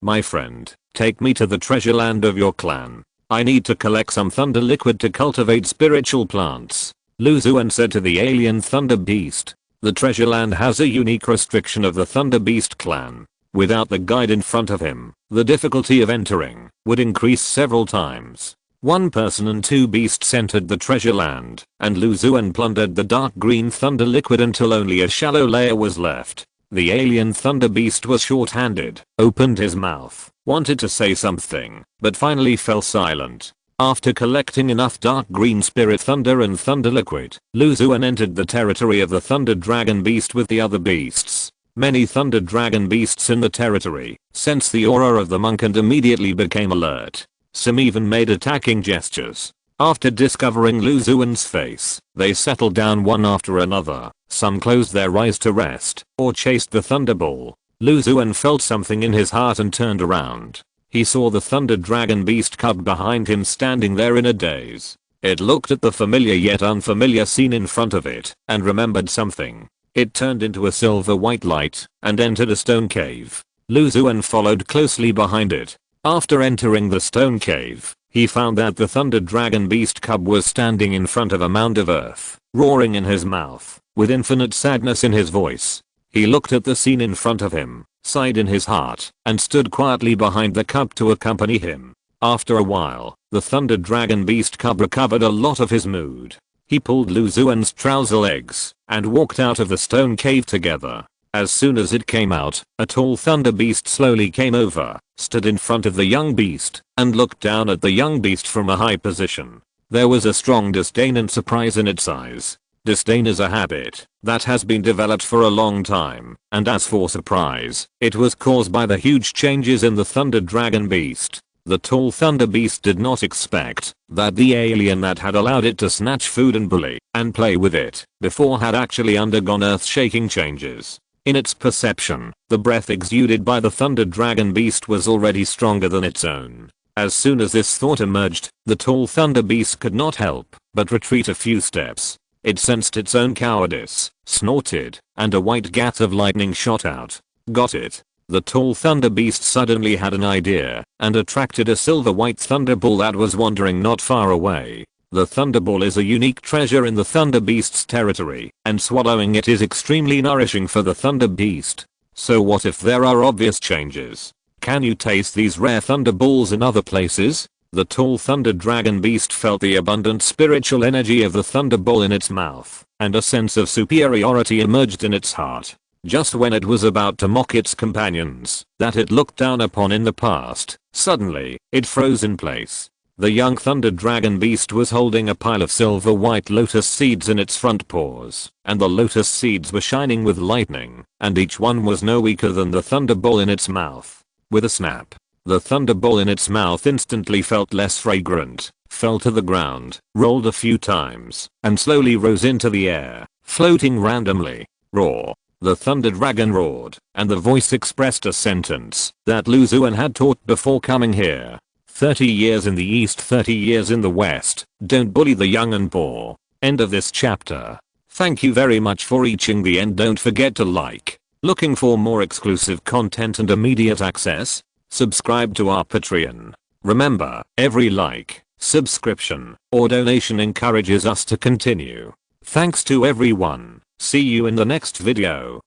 my friend, take me to the treasure land of your clan. I need to collect some thunder liquid to cultivate spiritual plants. Lu Xuan said to the alien thunder beast. The treasure land has a unique restriction of the thunder beast clan. Without the guide in front of him, the difficulty of entering would increase several times. One person and 2 beasts entered the treasure land, and Lu Xuan plundered the dark green thunder liquid until only a shallow layer was left. The alien thunder beast was short-handed, opened his mouth, wanted to say something, but finally fell silent. After collecting enough dark green spirit thunder and thunder liquid, Lu Xuan entered the territory of the thunder dragon beast with the other beasts. Many thunder dragon beasts in the territory sensed the aura of the monk and immediately became alert. Some even made attacking gestures. After discovering Lu Xuan's face, they settled down one after another. Some closed their eyes to rest or chased the thunderball. Lu Xuan felt something in his heart and turned around. He saw the thunder dragon beast cub behind him standing there in a daze. It looked at the familiar yet unfamiliar scene in front of it and remembered something. It turned into a silver white light and entered a stone cave. Lu Xuan followed closely behind it. After entering the stone cave, he found that the thunder dragon beast cub was standing in front of a mound of earth, roaring in his mouth, with infinite sadness in his voice. He looked at the scene in front of him, sighed in his heart, and stood quietly behind the cub to accompany him. After a while, the thunder dragon beast cub recovered a lot of his mood. He pulled Lu Xuan's trouser legs and walked out of the stone cave together. As soon as it came out, a tall thunder beast slowly came over, stood in front of the young beast, and looked down at the young beast from a high position. There was a strong disdain and surprise in its eyes. Disdain is a habit that has been developed for a long time, and as for surprise, it was caused by the huge changes in the thunder dragon beast. The tall thunder beast did not expect that the alien that had allowed it to snatch food and bully and play with it before had actually undergone earth-shaking changes. In its perception, the breath exuded by the thunder dragon beast was already stronger than its own. As soon as this thought emerged, the tall thunder beast could not help but retreat a few steps. It sensed its own cowardice, snorted, and a white gat of lightning shot out. Got it. The tall thunder beast suddenly had an idea and attracted a silver white thunderball that was wandering not far away. The thunderball is a unique treasure in the thunder beast's territory, and swallowing it is extremely nourishing for the thunder beast. So what if there are obvious changes? Can you taste these rare thunderballs in other places? The tall thunder dragon beast felt the abundant spiritual energy of the thunderball in its mouth, and a sense of superiority emerged in its heart. Just when it was about to mock its companions that it looked down upon in the past, suddenly, it froze in place. The young thunder dragon beast was holding a pile of silver white lotus seeds in its front paws, and the lotus seeds were shining with lightning, and each one was no weaker than the thunderball in its mouth. With a snap, the thunderball in its mouth instantly felt less fragrant, fell to the ground, rolled a few times, and slowly rose into the air, floating randomly. Roar. The thunder dragon roared, and the voice expressed a sentence that Lu Xuan had taught before coming here. 30 years in the east, 30 years in the west. Don't bully the young and poor. End of this chapter. Thank you very much for reaching the end. Don't forget to like. Looking for more exclusive content and immediate access? Subscribe to our Patreon. Remember, every like, subscription, or donation encourages us to continue. Thanks to everyone. See you in the next video.